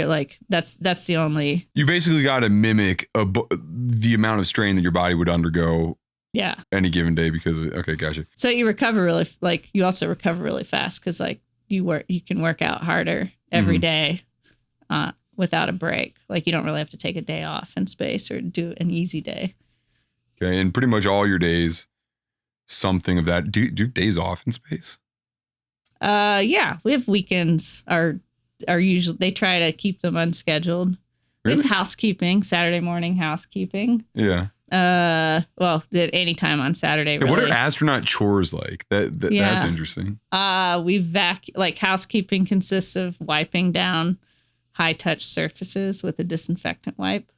like, that's the only. You basically got to mimic the amount of strain that your body would undergo Yeah. any given day because of, okay, gotcha. So you you also recover really fast because like you can work out harder every day without a break. Like you don't really have to take a day off in space or do an easy day. Okay, and pretty much all your days, something of that. Do days off in space? Yeah, we have weekends are usually, they try to keep them unscheduled. We Really? have housekeeping, Saturday morning housekeeping. Yeah. Well, at any time on Saturday. Yeah, Really. what are astronaut chores like? That's Yeah. interesting. Like housekeeping consists of wiping down high touch surfaces with a disinfectant wipe.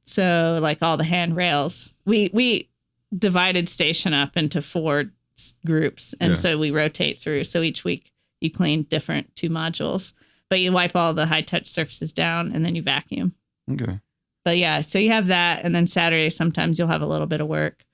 So like all the handrails, we divided station up into 4 groups. And Yeah. so we rotate through. So each week you clean different 2 modules, but you wipe all the high touch surfaces down and then you vacuum. Okay. But yeah, so you have that. And then Saturday, sometimes you'll have a little bit of work.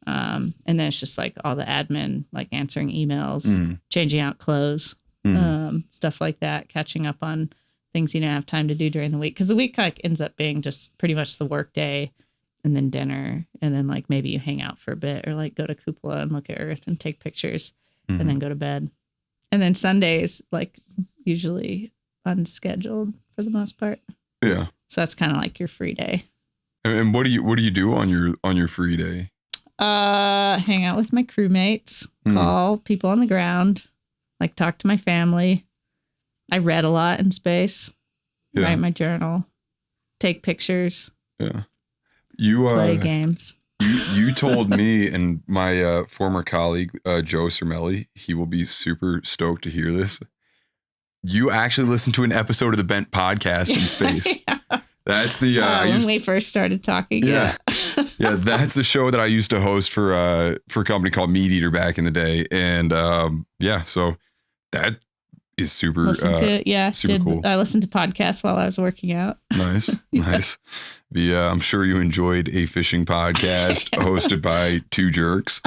And then it's just like all the admin, like answering emails, Mhm. changing out clothes, Mhm. stuff like that, catching up on things you don't have time to do during the week. Because the week like ends up being just pretty much the work day and then dinner. And then like maybe you hang out for a bit or like go to Cupola and look at Earth and take pictures Mhm. and then go to bed. And then Sundays, like usually unscheduled for the most part. Yeah. So that's kind of like your free day. And what do you do on your free day? Hang out with my crewmates, call people on the ground, like talk to my family. I read a lot in space, Yeah. write my journal, take pictures, Yeah. You play games. you told me and my former colleague Joe Cermelli, he will be super stoked to hear this. You actually listened to an episode of the Bent podcast in space. Yeah. That's the When we first started talking. Yeah. Yeah, that's the show that I used to host for a company called Meat Eater back in the day. And yeah, so that is super Listen to it. Yeah. super cool. I listened to podcasts while I was working out. Nice. Nice. I'm sure you enjoyed a fishing podcast hosted by 2 jerks.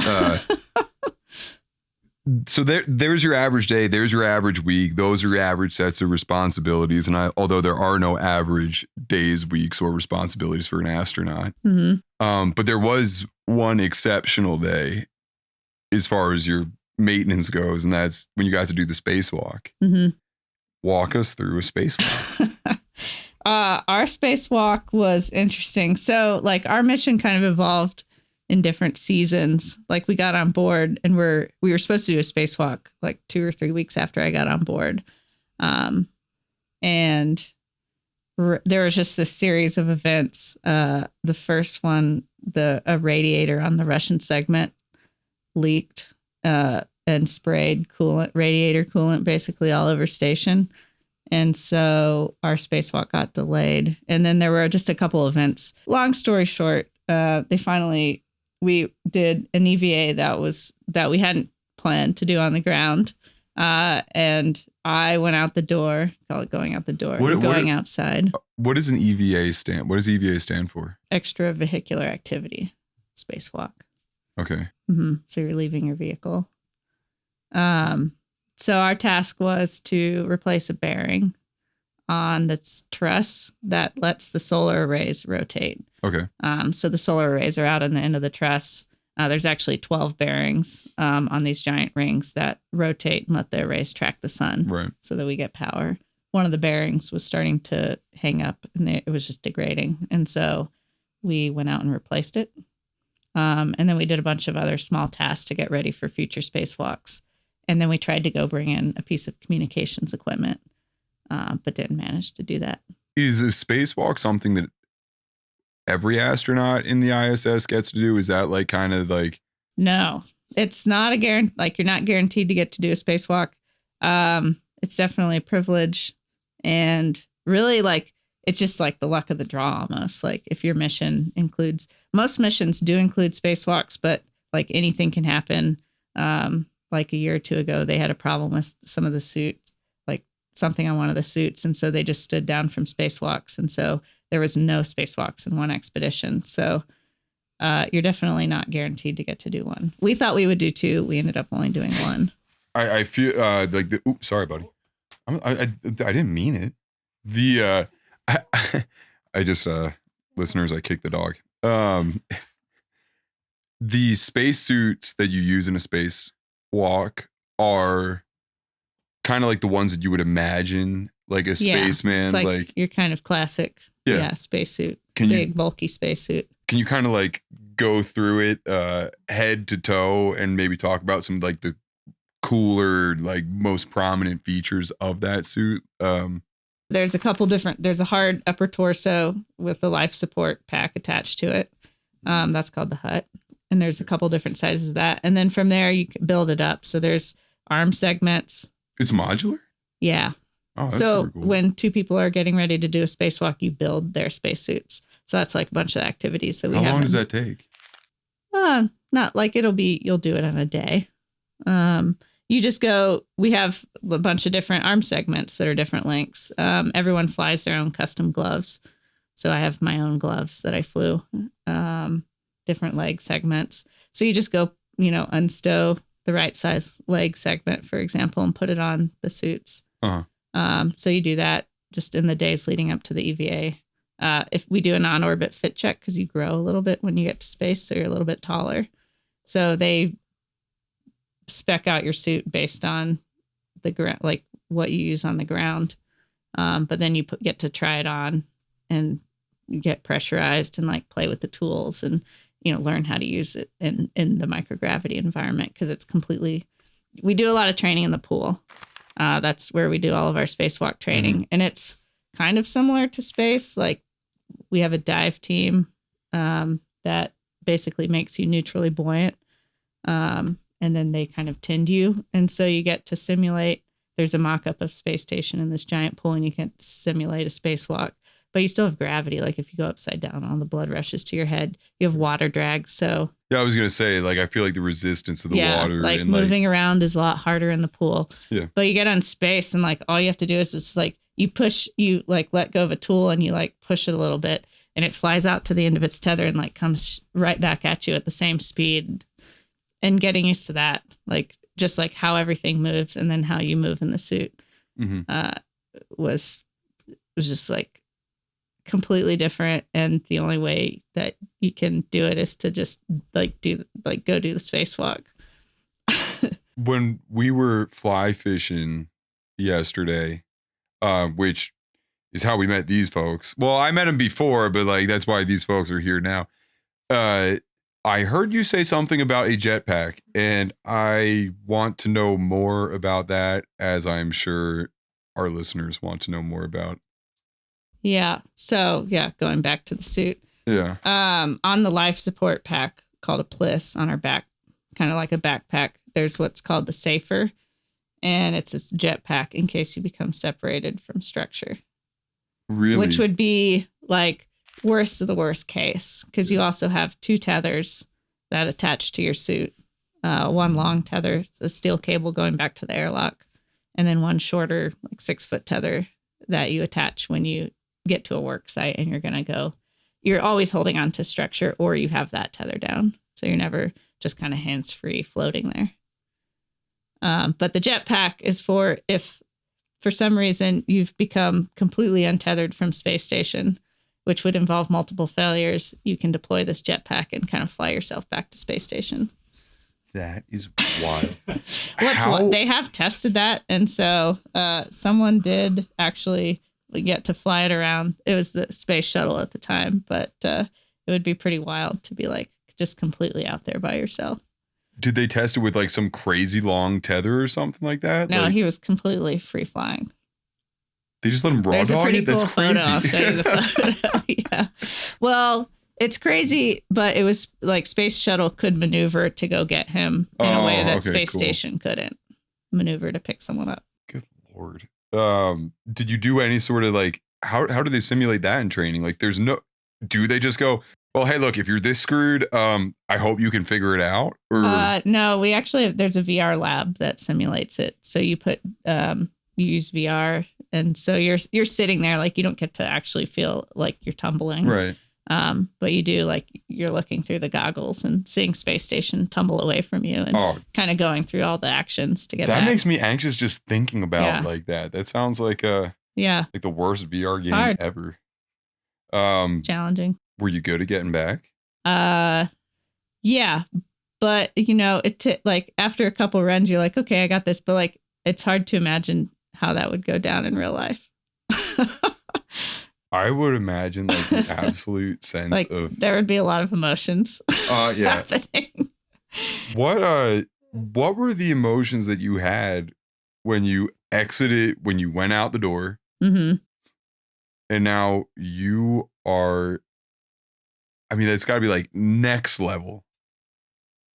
So there's your average day. There's your average week. Those are your average sets of responsibilities. And although there are no average days, weeks, or responsibilities for an astronaut, but there was one exceptional day as far as your maintenance goes, and that's when you got to do the spacewalk. Walk us through a spacewalk. Our spacewalk was interesting. So like our mission kind of evolved in different seasons. Like we got on board and we were supposed to do a spacewalk like 2 or 3 weeks after I got on board. And there was just this series of events. The first one, a radiator on the Russian segment leaked and sprayed radiator coolant basically all over station. And so our spacewalk got delayed. And then there were just a couple events. Long story short, we did an EVA that we hadn't planned to do on the ground. And I went out the door, call it going out the door, going outside. What does an EVA stand? What does EVA stand for? Extravehicular activity, spacewalk. Okay. So you're leaving your vehicle. So our task was to replace a bearing on the truss that lets the solar arrays rotate. Okay. So the solar arrays are out on the end of the truss. There's actually 12 bearings on these giant rings that rotate and let the arrays track the sun, right, so that we get power. One of the bearings was starting to hang up and it was just degrading. And so we went out and replaced it. And then we did a bunch of other small tasks to get ready for future spacewalks. And then we tried to go bring in a piece of communications equipment, but didn't manage to do that. Is a spacewalk something that every astronaut in the ISS gets to do? Is that like kind of like... No, it's not a guarantee. Like, you're not guaranteed to get to do a spacewalk. It's definitely a privilege. And really, like, it's just like the luck of the draw almost. Like, if your mission includes... Most missions do include spacewalks, but like anything can happen. Like a year or two ago, they had a problem with some of the suits, like something on one of the suits. And so they just stood down from spacewalks. And so there was no spacewalks in one expedition. So you're definitely not guaranteed to get to do one. We thought we would do 2. We ended up only doing 1. I feel like the... Oops, sorry, buddy. I didn't mean it. The... I just... listeners, I kicked the dog. The spacesuits that you use in a spacewalk are kind of like the ones that you would imagine, like a spaceman. It's like your kind of classic, spacesuit, big bulky spacesuit. Can you kind of like go through it head to toe and maybe talk about some like the cooler, like most prominent features of that suit? There's a couple different, there's a hard upper torso with a life support pack attached to it. That's called the hut. And there's a couple different sizes of that. And then from there, you can build it up. So there's arm segments. It's modular? Yeah. Oh, that's so super cool. When 2 people are getting ready to do a spacewalk, you build their spacesuits. So that's like a bunch of activities that we have. How long does that take? Not like you'll do it on a day. You just go, we have a bunch of different arm segments that are different lengths. Everyone flies their own custom gloves. So I have my own gloves that I flew, different leg segments. So you just go, unstow the right size leg segment, for example, and put it on the suits. So you do that just in the days leading up to the EVA. If we do an on-orbit fit check, because you grow a little bit when you get to space, so you're a little bit taller. So they spec out your suit based on the ground, like what you use on the ground. But then you get to try it on and get pressurized and like play with the tools and, learn how to use it in the microgravity environment. Cause it's we do a lot of training in the pool. That's where we do all of our spacewalk training. Mm-hmm. And it's kind of similar to space. Like, we have a dive team that basically makes you neutrally buoyant. And then they kind of tend you. And so you get to simulate. There's a mock-up of space station in this giant pool, and you can simulate a spacewalk. But you still have gravity. Like, if you go upside down, all the blood rushes to your head. You have water drag. So yeah, I was gonna say, like, I feel like the resistance of the water, like and moving around is a lot harder in the pool. Yeah. But you get on space, and like all you have to do is just like you like let go of a tool, and you like push it a little bit, and it flies out to the end of its tether and like comes right back at you at the same speed. And getting used to that, like just like how everything moves, and then how you move in the suit, was just like completely different. And the only way that you can do it is to just go do the spacewalk. When we were fly fishing yesterday, which is how we met these folks. Well, I met them before, but like that's why these folks are here now. I heard you say something about a jetpack, and I want to know more about that, as I'm sure our listeners want to know more about. Yeah. So going back to the suit. Yeah. On the life support pack called a Pliss on our back, kind of like a backpack, there's what's called the Safer, and it's a jetpack in case you become separated from structure. Really? Which would be like worst of the worst case, because you also have 2 tethers that attach to your suit. One long tether, a steel cable going back to the airlock, and then one shorter, like 6-foot tether that you attach when you get to a work site and you're going to go. You're always holding on to structure, or you have that tether down. So you're never just kind of hands-free floating there. But the jetpack is for if for some reason you've become completely untethered from space station, which would involve multiple failures, you can deploy this jetpack and kind of fly yourself back to space station. That is wild. They have tested that. And so someone did actually get to fly it around. It was the space shuttle at the time, but it would be pretty wild to be like just completely out there by yourself. Did they test it with like some crazy long tether or something like that? No, like, he was completely free flying. They just let him raw There's a dog pretty it? That's cool crazy. photo. I'll show you the photo. Yeah. Well, it's crazy, but it was like space shuttle could maneuver to go get him in a way that space station couldn't maneuver to pick someone up. Good Lord. Did you do any sort of like, how do they simulate that in training? Like do they just go, well, hey, look, if you're this screwed, I hope you can figure it out? Or no, we actually there's a VR lab that simulates it. So you use VR, and so you're sitting there, like you don't get to actually feel like you're tumbling. Right. But you do, like you're looking through the goggles and seeing space station tumble away from you and kind of going through all the actions to get back. That makes me anxious just thinking about like that. That sounds like like the worst VR game ever. Challenging. Were you good at getting back? Yeah, but like after a couple runs, you're like, okay, I got this. But like, it's hard to imagine how that would go down in real life. I would imagine like the absolute sense like, of there would be a lot of emotions. Happening. What were the emotions that you had when you went out the door, mm-hmm. and now you are? I mean, that's got to be like next level.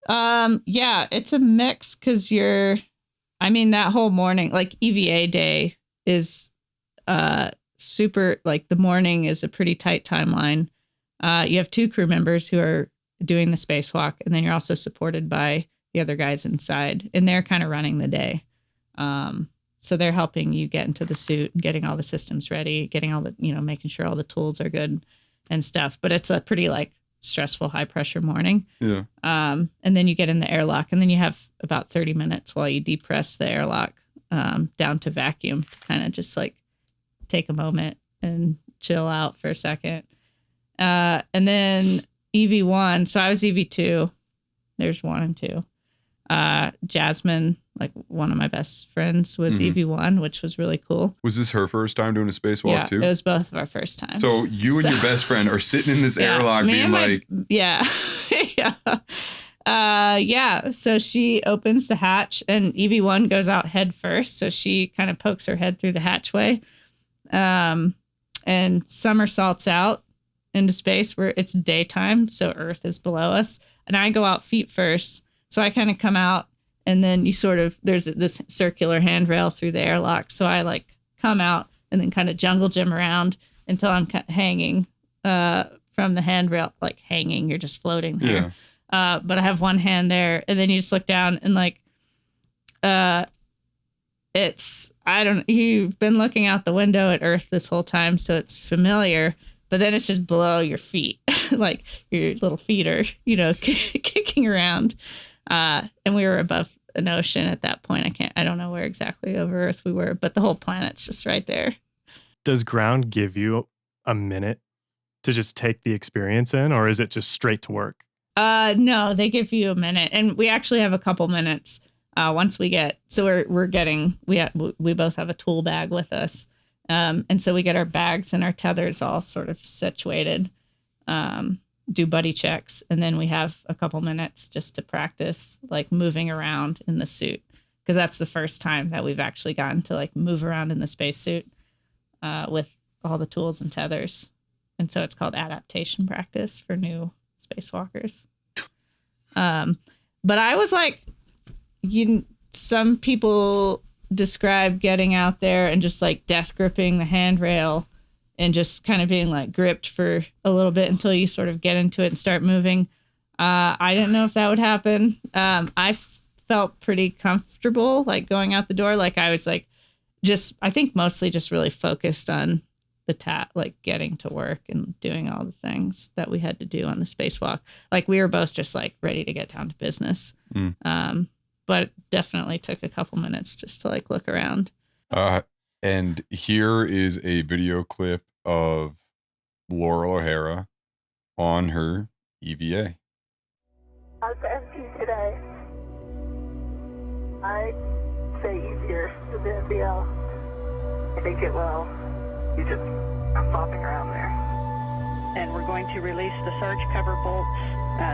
Yeah, it's a mix because that whole morning, like EVA day is super, like the morning is a pretty tight timeline. You have 2 crew members who are doing the spacewalk, and then you're also supported by the other guys inside, and they're kind of running the day. So they're helping you get into the suit, getting all the systems ready, getting all the, making sure all the tools are good and stuff. But it's a pretty like stressful, high pressure morning. Yeah. And then you get in the airlock, and then you have about 30 minutes while you depress the airlock down to vacuum to kind of just like take a moment and chill out for a second. And then EV1. So I was EV2. There's 1 and 2. Jasmin, like one of my best friends, was EV1, which was really cool. Was this her first time doing a spacewalk too? It was both of our first times. So you and your best friend are sitting in this airlock being like... Yeah. So she opens the hatch, and EV1 goes out head first. So she kind of pokes her head through the hatchway and somersaults out into space where it's daytime. So Earth is below us. And I go out feet first. So I kind of come out, and then there's this circular handrail through the airlock. So I like come out and then kind of jungle gym around until I'm hanging from the handrail, like hanging, you're just floating there. Yeah. But I have one hand there, and then you just look down and like, you've been looking out the window at Earth this whole time. So it's familiar, but then it's just below your feet, like your little feet are, kicking around. And we were above an ocean at that point. I don't know where exactly over Earth we were, but the whole planet's just right there. Does ground give you a minute to just take the experience in, or is it just straight to work? No, they give you a minute, and we actually have a couple minutes. Once we get, so we both have a tool bag with us. And so we get our bags and our tethers all sort of situated, do buddy checks. And then we have a couple minutes just to practice like moving around in the suit. Cause that's the first time that we've actually gotten to like move around in the spacesuit, with all the tools and tethers. And so it's called adaptation practice for new spacewalkers. But I was like, some people describe getting out there and just like death gripping the handrail and just kind of being like gripped for a little bit until you sort of get into it and start moving. I didn't know if that would happen. I felt pretty comfortable like going out the door. Like I was like I think mostly just really focused on the like getting to work and doing all the things that we had to do on the spacewalk. Like we were both just like ready to get down to business. But it definitely took a couple minutes just to like look around. And here is a video clip of Loral O'Hara on her EVA. How's empty today? I say easier than the NBL. I think it will. You just are flopping around there. And we're going to release the surge cover bolts,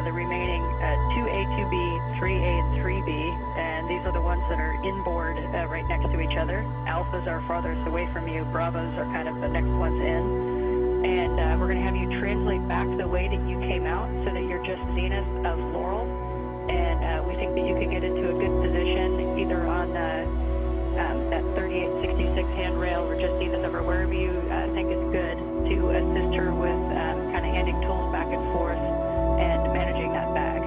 the remaining 2A, 2B, 3A, and 3B. And these are the ones that are inboard right next to each other. Alphas are farthest away from you. Bravos are kind of the next ones in. And we're going to have you translate back the way that you came out so that you're just zenith of Loral. And we think that you can get into a good position either on that 3866 handrail or just zenith of her, wherever you think is good to assist her with kind of handing tools back and forth and managing that bag.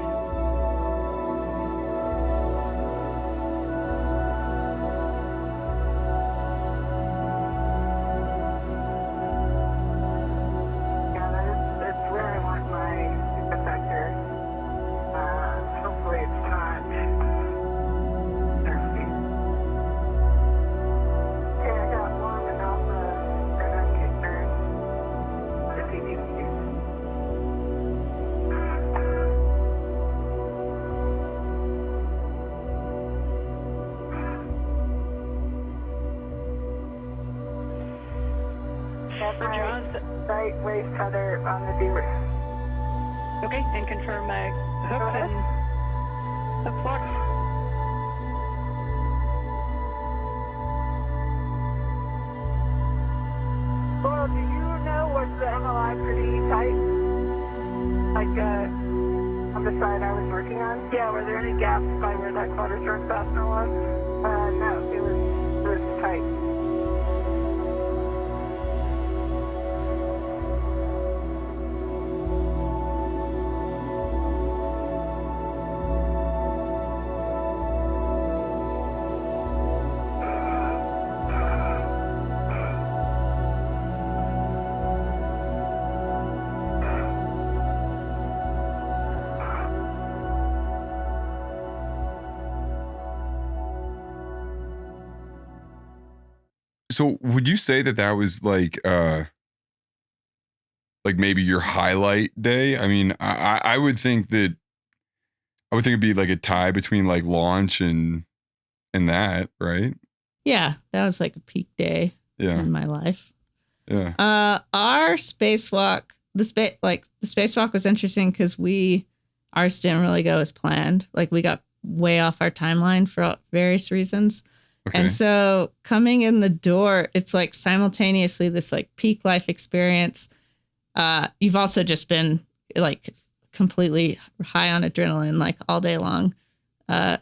That's where I want my effector. Hopefully it's not. Okay, I got one and alpha and I'm concerned if he needs to. For Jaws, Right waist tether on the deer. okay, and confirm hook and hook lock. Well, do you know was the MLI pretty tight? Like, on the side I was working on? Yeah, were there any gaps by where that quarter turn fastener was? No, it was tight. So would you say that was like maybe your highlight day? I mean, I would think it'd be like a tie between like launch and that, right? Yeah, that was like a peak day in my life. Yeah. Our spacewalk, the spacewalk was interesting because ours didn't really go as planned. Like we got way off our timeline for various reasons. Okay. And so coming in the door, it's like simultaneously this like peak life experience. You've also just been like completely high on adrenaline, like all day long,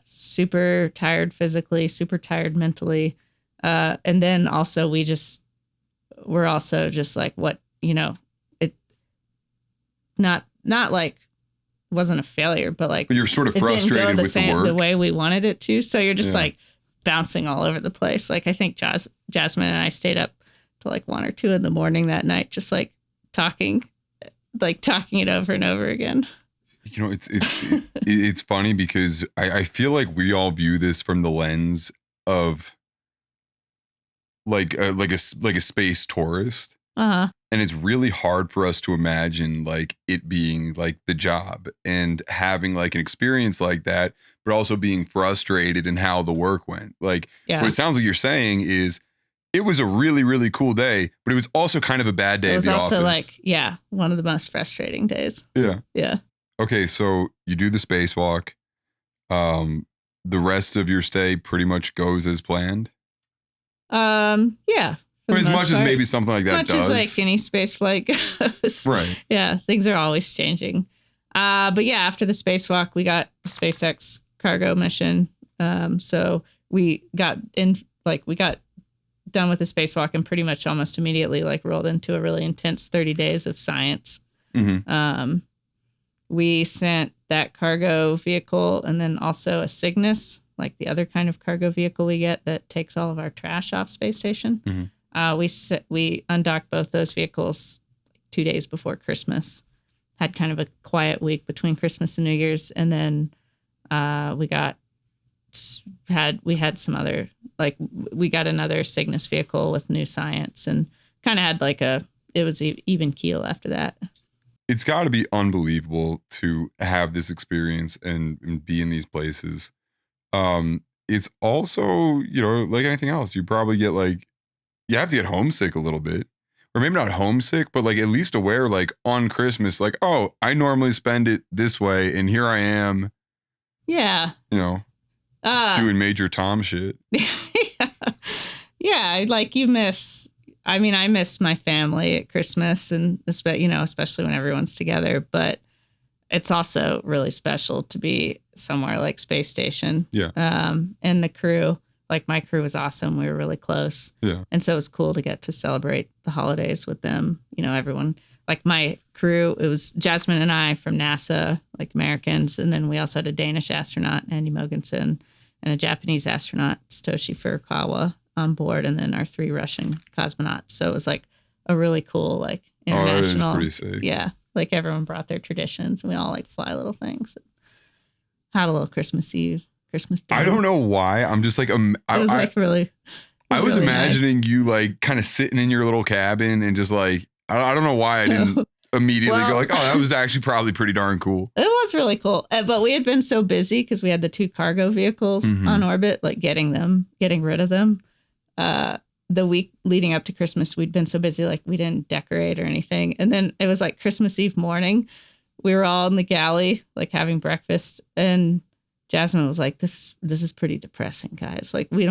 super tired physically, super tired mentally. And then also we're also just like what, it not like wasn't a failure, but like But you're sort of frustrated with the work. The way we wanted it to. So you're just like bouncing all over the place. Like I think Jasmin and I stayed up till like 1 or 2 in the morning that night, just like talking it over and over again. It's funny because I feel like we all view this from the lens of like a space tourist. Uh-huh. And it's really hard for us to imagine like it being like the job and having like an experience like that, but also being frustrated in how the work went. Like what it sounds like you're saying is it was a really, really cool day, but it was also kind of a bad day at the office. It was also one of the most frustrating days. Yeah. Yeah. Okay, so you do the spacewalk. The rest of your stay pretty much goes as planned. Yeah. As much as maybe something like that does. Much as like any space flight goes. Right. Yeah, things are always changing. But yeah, after the spacewalk, we got the SpaceX cargo mission. So we got done with the spacewalk and pretty much almost immediately like rolled into a really intense 30 days of science. Mm-hmm. We sent that cargo vehicle and then also a Cygnus like the other kind of cargo vehicle we get that takes all of our trash off space station. We undocked both those vehicles 2 days before Christmas. Had kind of a quiet week between Christmas and New Year's, and then we had some other, like, we got another Cygnus vehicle with new science, and kind of had like it was even keel after that. It's got to be unbelievable to have this experience and be in these places. It's also, like anything else, you probably get you have to get homesick a little bit, or maybe not homesick, but like at least aware, like on Christmas, like, oh, I normally spend it this way, and here I am. Yeah. Doing Major Tom shit. Yeah. Like I miss my family at Christmas, and especially when everyone's together, but it's also really special to be somewhere like Space Station. Yeah. And the crew, like my crew was awesome. We were really close. Yeah. And so it was cool to get to celebrate the holidays with them. Everyone, like my crew, it was Jasmin and I from NASA, like Americans. And then we also had a Danish astronaut, Andy Mogensen, and a Japanese astronaut, Satoshi Furukawa, on board. And then our 3 Russian cosmonauts. So it was like a really cool, like international. Oh, that is pretty sick. Yeah. Like everyone brought their traditions, and we all like fly little things. Had a little Christmas Eve, Christmas Day. I don't know why. I'm just like, it was really. I was really imagining you like kind of sitting in your little cabin and just like, I don't know why I didn't immediately go like, oh, that was actually probably pretty darn cool. It was really cool. But we had been so busy because we had the 2 cargo vehicles on orbit, like getting rid of them. The week leading up to Christmas, we'd been so busy, like we didn't decorate or anything. And then it was like Christmas Eve morning. We were all in the galley, like having breakfast. And Jasmin was like, this is pretty depressing, guys. Like we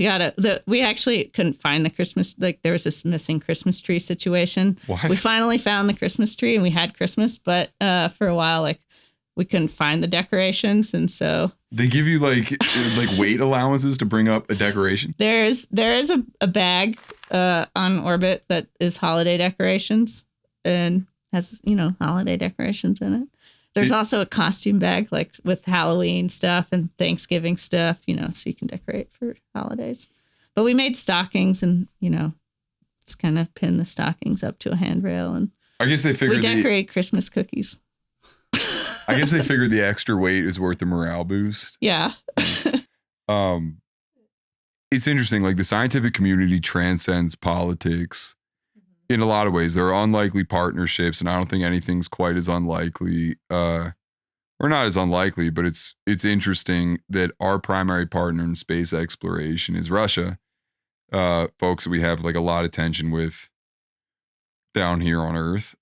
actually couldn't find the Christmas, like there was this missing Christmas tree situation. What? We finally found the Christmas tree and we had Christmas, but for a while, like we couldn't find the decorations. And so they give you like weight allowances to bring up a decoration. there is a bag on orbit that is holiday decorations and has, holiday decorations in it. There's also a costume bag, like with Halloween stuff and Thanksgiving stuff, so you can decorate for holidays. But we made stockings and, just kind of pin the stockings up to a handrail. And I guess they figured we decorated Christmas cookies. I guess they figured the extra weight is worth the morale boost. Yeah. It's interesting. Like the scientific community transcends politics in a lot of ways. There are unlikely partnerships, and I don't think anything's quite as unlikely, or not as unlikely, but it's interesting that our primary partner in space exploration is Russia. Folks that we have like a lot of tension with down here on Earth.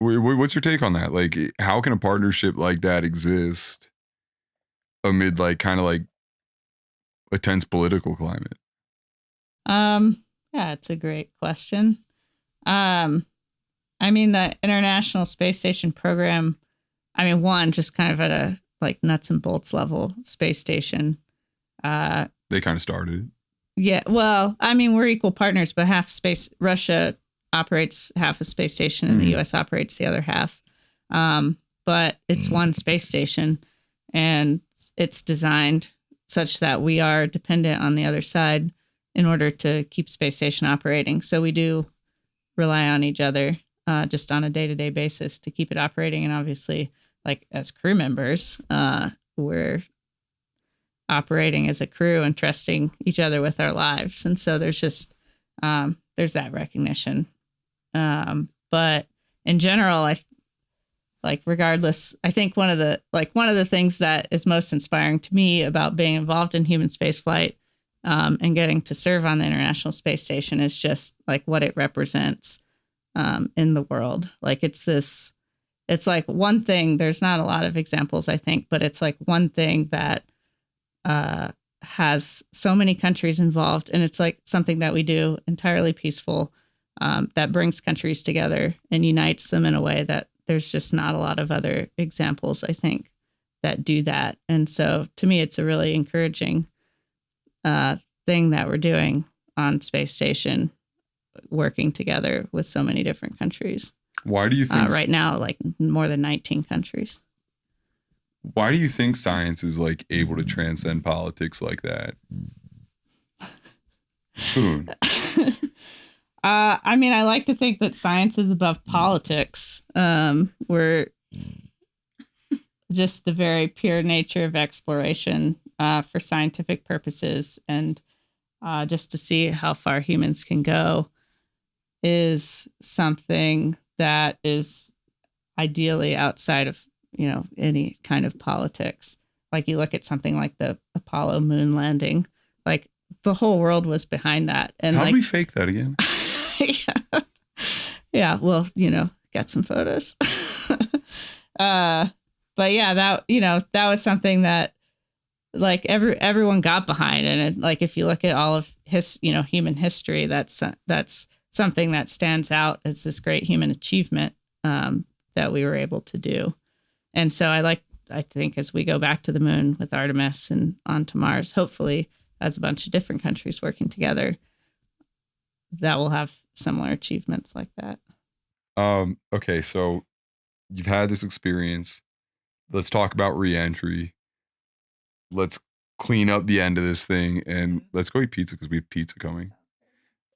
What's your take on that? Like, how can a partnership like that exist amid like kind of like a tense political climate? Yeah, it's a great question. The International Space Station program, one, just kind of at a like nuts and bolts level space station. They kind of started. Yeah, well, we're equal partners, but Russia operates half a space station and the US operates the other half. But it's one space station, and it's designed such that we are dependent on the other side in order to keep space station operating. So we do rely on each other just on a day-to-day basis to keep it operating. And obviously, like as crew members, we're operating as a crew and trusting each other with our lives. And so there's just, there's that recognition. But in general, regardless, I think one of the things that is most inspiring to me about being involved in human spaceflight and getting to serve on the International Space Station is just like what it represents in the world. Like it's like one thing, there's not a lot of examples, I think, but it's like one thing that has so many countries involved, and it's like something that we do entirely peaceful, that brings countries together and unites them in a way that there's just not a lot of other examples, I think, that do that. And so to me, it's a really encouraging thing that we're doing on Space Station, working together with so many different countries. Why do you think right now, like more than 19 countries? Why do you think science is like able to transcend politics like that? Boone. I mean, I like to think that science is above politics. We're just the very pure nature of exploration for scientific purposes, and just to see how far humans can go is something that is ideally outside of, any kind of politics. Like you look at something like the Apollo moon landing, like the whole world was behind that. And how like, do we fake that again? yeah. Yeah. Well, got some photos. But yeah, that was something that like everyone got behind. And like, if you look at all of human history, that's something that stands out as this great human achievement that we were able to do. And so I think as we go back to the moon with Artemis and onto Mars, hopefully as a bunch of different countries working together, that will have similar achievements like that. Okay, so you've had this experience. Let's talk about re-entry. Let's clean up the end of this thing and let's go eat pizza because we have pizza coming.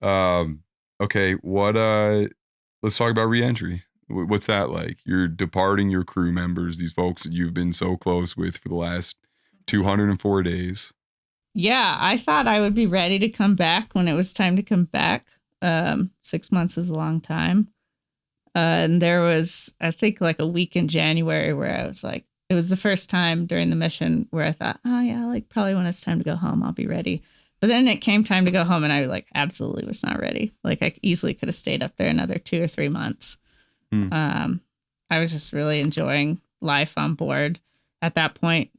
Okay, let's talk about re-entry. What's that like? You're departing your crew members, these folks that you've been so close with for the last 204 days. Yeah, I thought I would be ready to come back when it was time to come back. 6 months is a long time. And there was, I think, like a week in January where I was like, it was the first time during the mission where I thought, oh yeah, like probably when it's time to go home, I'll be ready. But then it came time to go home and I like absolutely was not ready. Like I easily could have stayed up there another 2 or 3 months. I was just really enjoying life on board. At that point,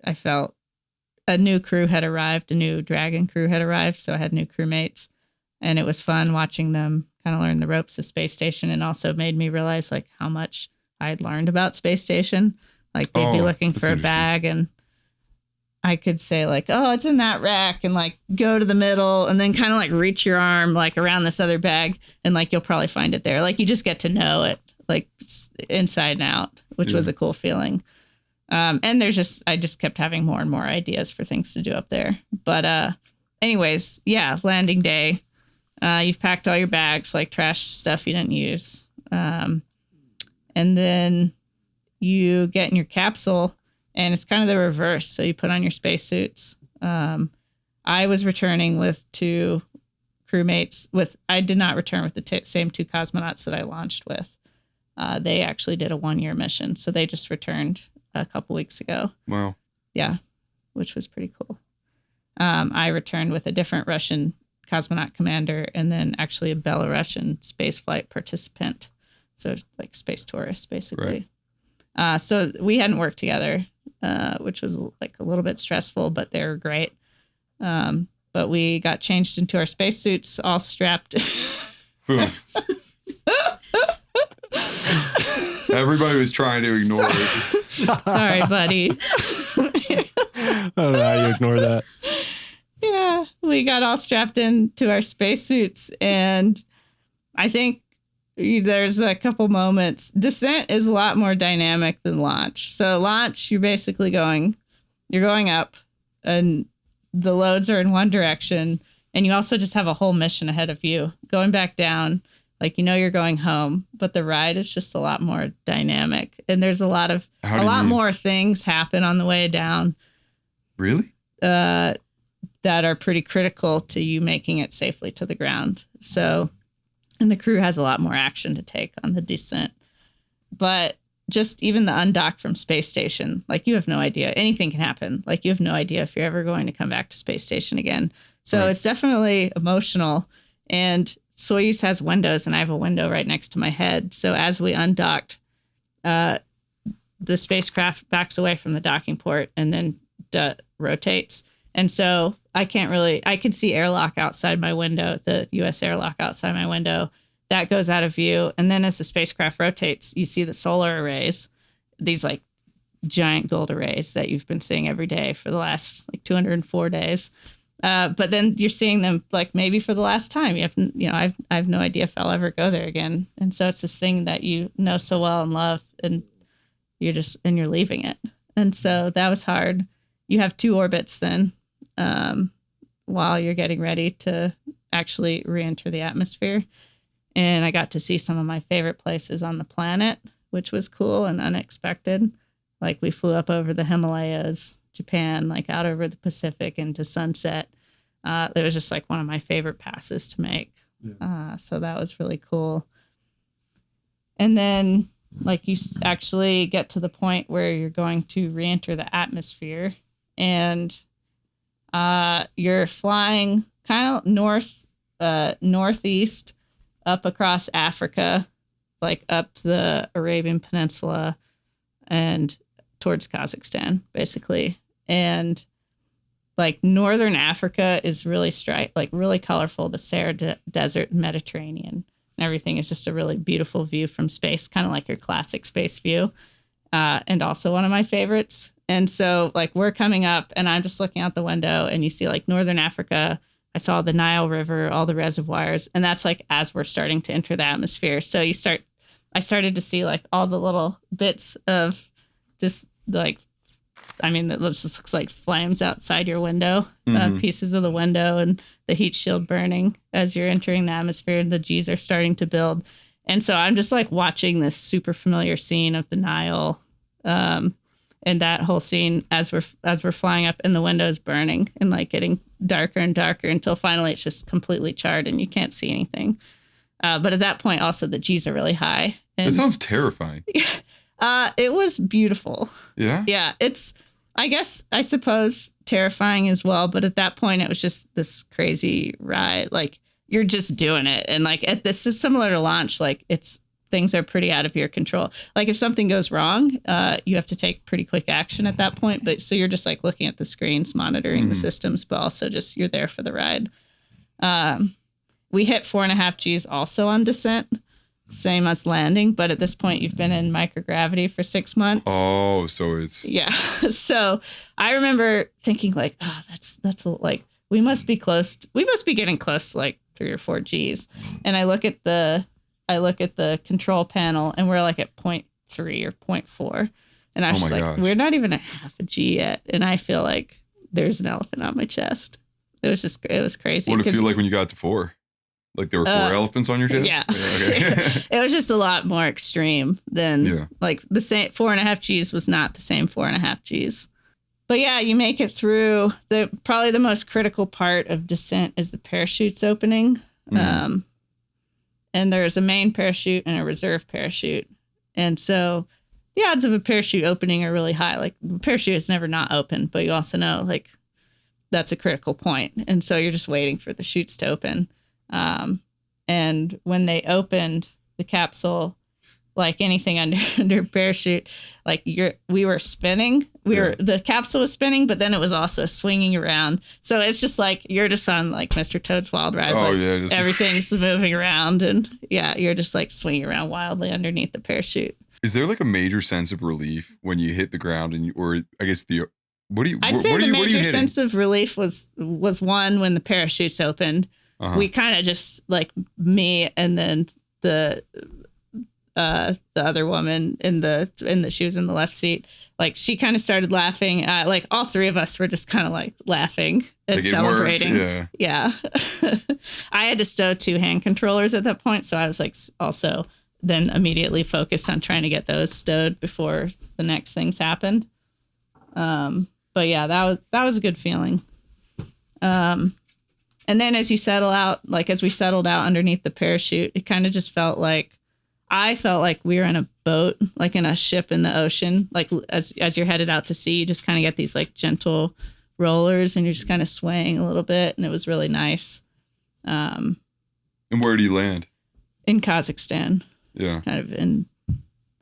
I felt a new crew had arrived, a new Dragon crew had arrived. So I had new crewmates and it was fun watching them kind of learn the ropes of space station, and also made me realize like how much I had learned about space station. Like they'd be looking for a bag and I could say like, oh, it's in that rack, and like go to the middle and then kind of like reach your arm like around this other bag and like you'll probably find it there. Like you just get to know it like inside and out, which was a cool feeling. And I just kept having more and more ideas for things to do up there. But anyways, yeah, landing day. You've packed all your bags, like trash stuff you didn't use. And then you get in your capsule. And it's kind of the reverse. So you put on your spacesuits. I was returning with 2 crewmates. I did not return with the same 2 cosmonauts that I launched with. They actually did a 1-year mission. So they just returned a couple weeks ago. Wow. Yeah, which was pretty cool. I returned with a different Russian cosmonaut commander and then actually a Belarusian spaceflight participant. So like space tourists, basically. Right. So we hadn't worked together. Which was like a little bit stressful, but they were great. But we got changed into our spacesuits, all strapped. Everybody was trying to ignore it. Sorry, buddy. I don't know how you ignore that. Yeah, we got all strapped into our spacesuits, and I think there's a couple moments. Descent is a lot more dynamic than launch. So launch, you're basically going up and the loads are in one direction. And you also just have a whole mission ahead of you. Going back down, like, you're going home, but the ride is just a lot more dynamic. And there's a lot more things happen on the way down. Really? That are pretty critical to you making it safely to the ground. So, and the crew has a lot more action to take on the descent. But just even the undock from space station, like you have no idea. Anything can happen. Like you have no idea if you're ever going to come back to space station again. So It's definitely emotional. And Soyuz has windows and I have a window right next to my head. So as we undocked, the spacecraft backs away from the docking port and then rotates. And so I can see airlock outside my window, the US airlock outside my window. That goes out of view. And then as the spacecraft rotates, you see the solar arrays, these like giant gold arrays that you've been seeing every day for the last like 204 days. But then you're seeing them like maybe for the last time. I have no idea if I'll ever go there again. And so it's this thing that you know so well and love, and you're leaving it. And so that was hard. You have 2 orbits then while you're getting ready to actually re-enter the atmosphere. And I got to see some of my favorite places on the planet, which was cool and unexpected. Like we flew up over the Himalayas, Japan, like out over the Pacific into sunset. It was just like one of my favorite passes to make. Yeah. So that was really cool. And then like you actually get to the point where you're going to re-enter the atmosphere, and you're flying kind of northeast up across Africa, like up the Arabian Peninsula and towards Kazakhstan, basically. And like northern Africa is really really colorful. The Sahara Desert, Mediterranean, and everything is just a really beautiful view from space, kind of like your classic space view. And also one of my favorites. And so like we're coming up and I'm just looking out the window and you see like northern Africa. I saw the Nile River, all the reservoirs, and that's like as we're starting to enter the atmosphere. So I started to see like all the little bits of just like, I mean, that just looks like flames outside your window, pieces of the window and the heat shield burning as you're entering the atmosphere, and the G's are starting to build. And so I'm just like watching this super familiar scene of the Nile, and that whole scene as we're flying up and the window's burning and like getting darker and darker until finally it's just completely charred and you can't see anything. But at that point also the G's are really high. And, that sounds terrifying. It was beautiful. Yeah. Yeah. It's, I suppose terrifying as well. But at that point it was just this crazy ride. Like you're just doing it. And like this is similar to launch. Like things are pretty out of your control. Like if something goes wrong, you have to take pretty quick action at that point. But so you're just like looking at the screens, monitoring the systems, but also just you're there for the ride. We hit 4.5 Gs also on descent, same as landing. But at this point, you've been in microgravity for 6 months. Oh, so it's yeah. So I remember thinking like, oh, that's like we must be getting close to like 3 or 4 Gs. And I look at the control panel and we're like at 0.3 or 0.4. And I was like, we're not even at half a G yet. And I feel like there's an elephant on my chest. It was crazy. What did it feel like when you got to 4? Like there were 4 elephants on your chest? Yeah. Okay. It was just a lot more extreme than like the same 4.5 Gs was not the same 4.5 Gs. But yeah, you make it through. Probably the most critical part of descent is the parachutes opening. And there's a main parachute and a reserve parachute. And so the odds of a parachute opening are really high. Like the parachute is never not open, but you also know like that's a critical point. And so you're just waiting for the chutes to open. And when they opened the capsule, like anything under parachute, like we were spinning. The capsule was spinning, but then it was also swinging around. So it's just like you're just on like Mr. Toad's Wild Ride. Oh, like, everything's moving around, and you're just like swinging around wildly underneath the parachute. Is there like a major sense of relief when you hit the ground, I'd say the major sense of relief was one when the parachutes opened. Uh-huh. We kind of just like me and then the other woman she was in the left seat. Like she kind of started laughing. Like all 3 of us were just kind of like laughing and like celebrating. Yeah. I had to stow 2 hand controllers at that point, so I was like also then immediately focused on trying to get those stowed before the next things happened. But yeah, that was a good feeling. And then as we settled out underneath the parachute, it kind of just felt like we were in a boat, like in a ship in the ocean. Like as you're headed out to sea, you just kind of get these like gentle rollers and you're just kind of swaying a little bit. And it was really nice. And where do you land? In Kazakhstan. Yeah. Kind of in.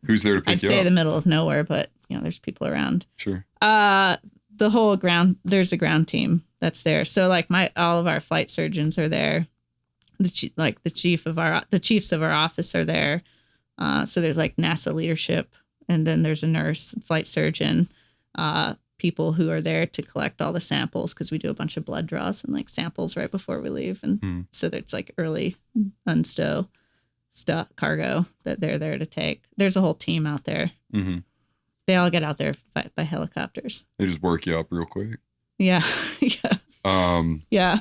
Who's there to pick you up? I'd say the middle of nowhere, but there's people around. Sure. The whole ground, there's a ground team that's there. So like all of our flight surgeons are there. The chiefs of our office are there. So there's like NASA leadership, and then there's a nurse, flight surgeon, people who are there to collect all the samples because we do a bunch of blood draws and like samples right before we leave, and so there's like early unstow stuff, cargo that they're there to take. There's a whole team out there. Mm-hmm. They all get out there by helicopters. They just work you up real quick. Yeah. Yeah. Yeah.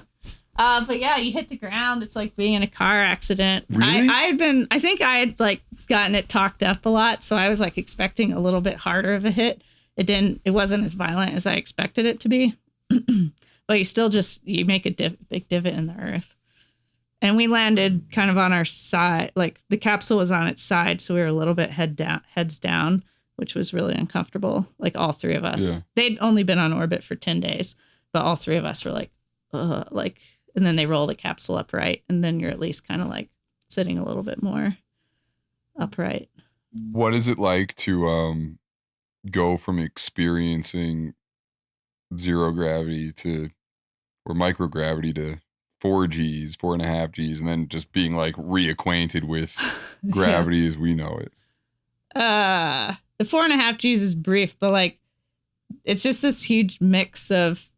But yeah, you hit the ground. It's like being in a car accident. Really? I think I had like gotten it talked up a lot. So I was like expecting a little bit harder of a hit. It wasn't as violent as I expected it to be. But you still you make a big divot in the earth. And we landed kind of on our side, like the capsule was on its side. So we were a little bit heads down, which was really uncomfortable. Like all three of us. Yeah. They'd only been on orbit for 10 days, but all three of us were like, and then they roll the capsule upright, and then you're at least kind of like sitting a little bit more upright. What is it like to go from experiencing zero gravity or microgravity to 4Gs, 4.5 Gs, and then just being like reacquainted with gravity as we know it? The 4.5 Gs is brief, but like it's just this huge mix of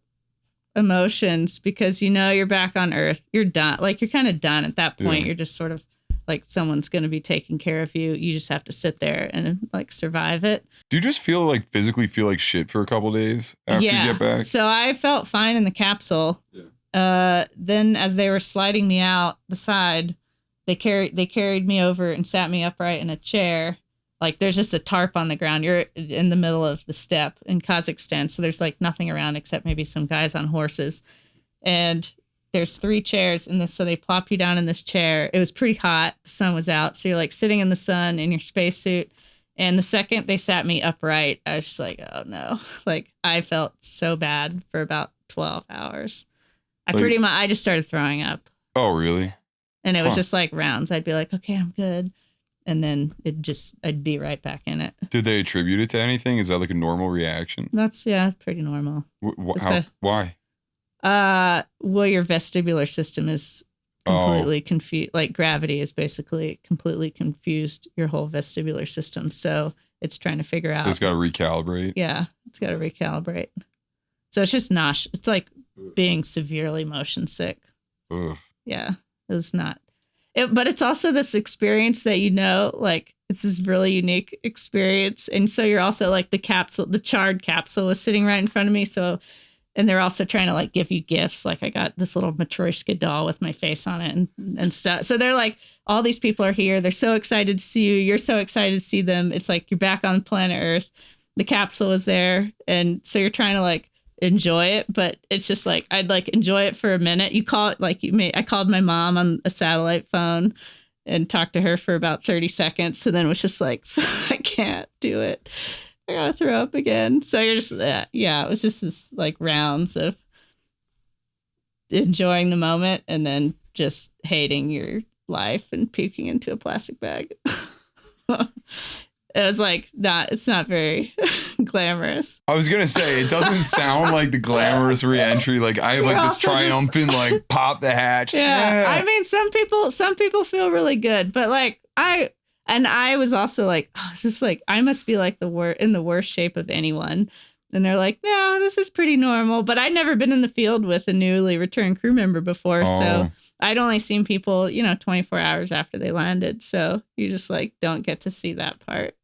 emotions because you're back on Earth. You're done. Like you're kind of done at that point. Yeah. You're just sort of like someone's going to be taking care of you. You just have to sit there and like survive it. Do you just physically feel like shit for a couple days after you get back? So I felt fine in the capsule. Yeah. Then as they were sliding me out the side, they carried me over and sat me upright in a chair. Like there's just a tarp on the ground. You're in the middle of the steppe in Kazakhstan. So there's like nothing around except maybe some guys on horses. And there's 3 chairs in this. So they plop you down in this chair. It was pretty hot. The sun was out. So you're like sitting in the sun in your spacesuit. And the second they sat me upright, I was just like, oh no. Like I felt so bad for about 12 hours. I just started throwing up. Oh, really? And it was just like rounds. I'd be like, okay, I'm good. And then I'd be right back in it. Did they attribute it to anything? Is that like a normal reaction? That's pretty normal. Why? Well, your vestibular system is completely confused. Like gravity is basically completely confused your whole vestibular system. So it's trying to figure out. It's got to recalibrate. Yeah, it's got to recalibrate. So it's just nauseous. It's like being severely motion sick. Ugh. Yeah, it was not. But it's also this experience that like it's this really unique experience. And so you're also like the charred capsule was sitting right in front of me. So, and they're also trying to like give you gifts. Like I got this little Matryoshka doll with my face on it and stuff. So they're like, all these people are here. They're so excited to see you. You're so excited to see them. It's like you're back on planet Earth. The capsule is there. And so you're trying to like enjoy it, but it's just like I'd like enjoy it for a minute. You call it like I called my mom on a satellite phone and talked to her for about 30 seconds, and then was just like, so I can't do it. I gotta throw up again. So you're just it was just this like rounds of enjoying the moment and then just hating your life and puking into a plastic bag. It was like it's not very glamorous. I was gonna say it doesn't sound like the glamorous reentry. Like I have like this triumphant like pop the hatch. Yeah. I mean, some people feel really good, but like I was also like, oh, it's just like I must be like in the worst shape of anyone. And they're like, no, this is pretty normal. But I'd never been in the field with a newly returned crew member before, so I'd only seen people, 24 hours after they landed. So you just like don't get to see that part.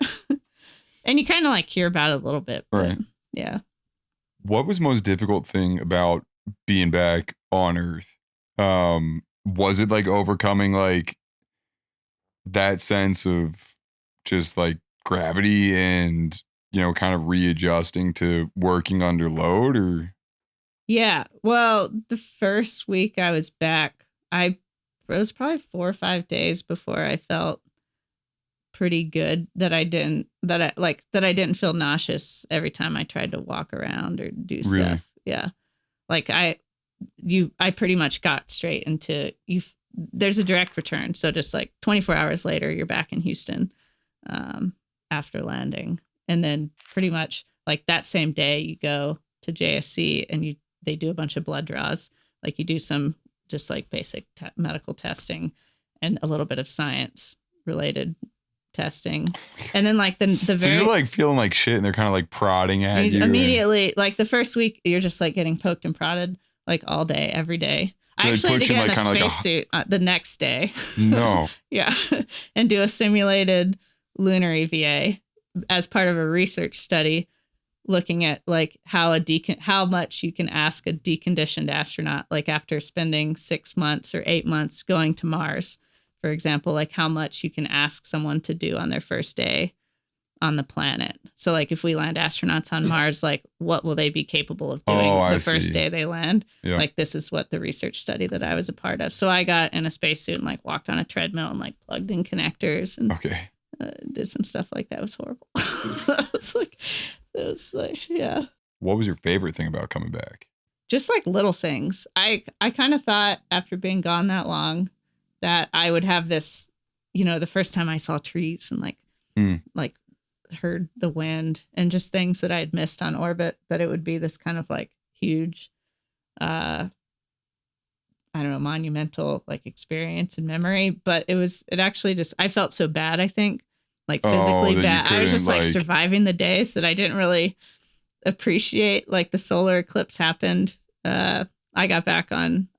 And you kind of like hear about it a little bit. But, right. Yeah. What was most difficult thing about being back on Earth? Was it like overcoming like that sense of just like gravity and, kind of readjusting to working under load or? Yeah. Well, the first week I was back, it was probably 4 or 5 days before I felt pretty good that I didn't feel nauseous every time I tried to walk around or do stuff. Really? Yeah. Like I pretty much got straight into there's a direct return. So just like 24 hours later, you're back in Houston, after landing. And then pretty much like that same day you go to JSC and they do a bunch of blood draws. Like you do some just like basic medical testing and a little bit of science related testing. And then like the so very, you're like feeling like shit and they're kind of like prodding at you immediately. Like the first week you're just like getting poked and prodded like all day, every day. I actually had to get in a spacesuit the next day. No. Yeah. And do a simulated lunar EVA as part of a research study looking at like how much you can ask a deconditioned astronaut, like after spending 6 months or 8 months going to Mars, for example, like how much you can ask someone to do on their first day on the planet. So like if we land astronauts on Mars, like what will they be capable of doing the first day they land? Yeah. Like this is what the research study that I was a part of. So I got in a spacesuit and like walked on a treadmill and like plugged in connectors and did some stuff like that. It was horrible. It was like, yeah. What was your favorite thing about coming back? Just like little things. I kind of thought after being gone that long that I would have this, you know, the first time I saw trees and like heard the wind and just things that I had missed on orbit, that it would be this kind of like huge, I don't know, monumental like experience and memory. But it actually just, I felt so bad, I think, like physically bad. I was just like surviving the days that I didn't really appreciate. Like the solar eclipse happened. I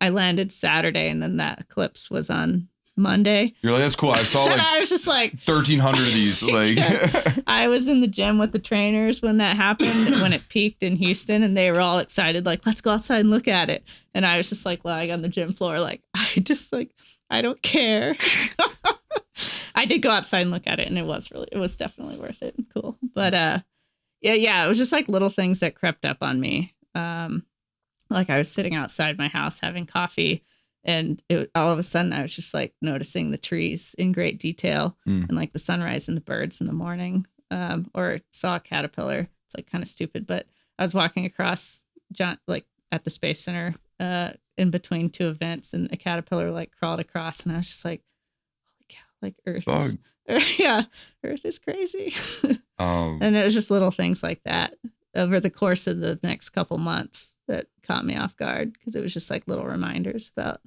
landed Saturday and then that eclipse was on Monday. You're like, that's cool. I saw like I was just like 1,300 of these. Like I was in the gym with the trainers when that happened, when it peaked in Houston, and they were all excited, like, let's go outside and look at it. And I was just like lying on the gym floor, like, I don't care. I did go outside and look at it, and it was definitely worth it and cool. But yeah, it was just like little things that crept up on me. Like I was sitting outside my house having coffee, and all of a sudden I was just like noticing the trees in great detail and like the sunrise and the birds in the morning, or saw a caterpillar. It's like kind of stupid, but I was walking across like at the Space Center in between two events, and a caterpillar like crawled across, and I was just like, holy cow, like Earth is crazy. And it was just little things like that over the course of the next couple months that caught me off guard, because it was just like little reminders about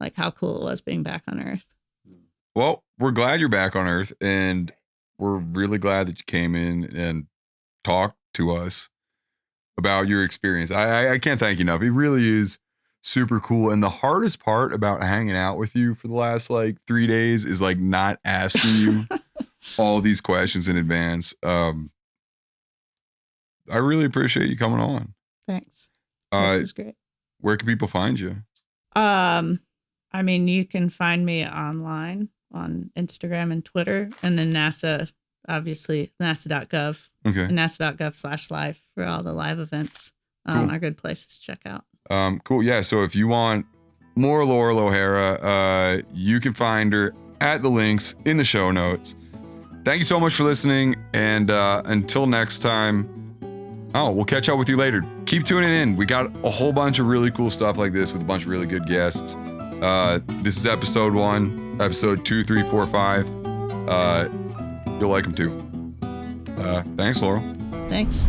like how cool it was being back on Earth. Well, we're glad you're back on Earth, and we're really glad that you came in and talked to us about your experience. I can't thank you enough. It really is super cool. And the hardest part about hanging out with you for the last like 3 days is like not asking you all these questions in advance. I really appreciate you coming on. Thanks. This is great. Where can people find you? I mean, you can find me online on Instagram and Twitter, and then NASA, obviously, nasa.gov. Okay. And nasa.gov/live for all the live events. Cool. Are good places to check out. Cool. Yeah. So if you want more Loral O'Hara, you can find her at the links in the show notes. Thank you so much for listening. And until next time, we'll catch up with you later. Keep tuning in. We got a whole bunch of really cool stuff like this with a bunch of really good guests. This is episode 1, episode 2, 3, 4, 5. You'll like them too. Thanks, Laurel. Thanks.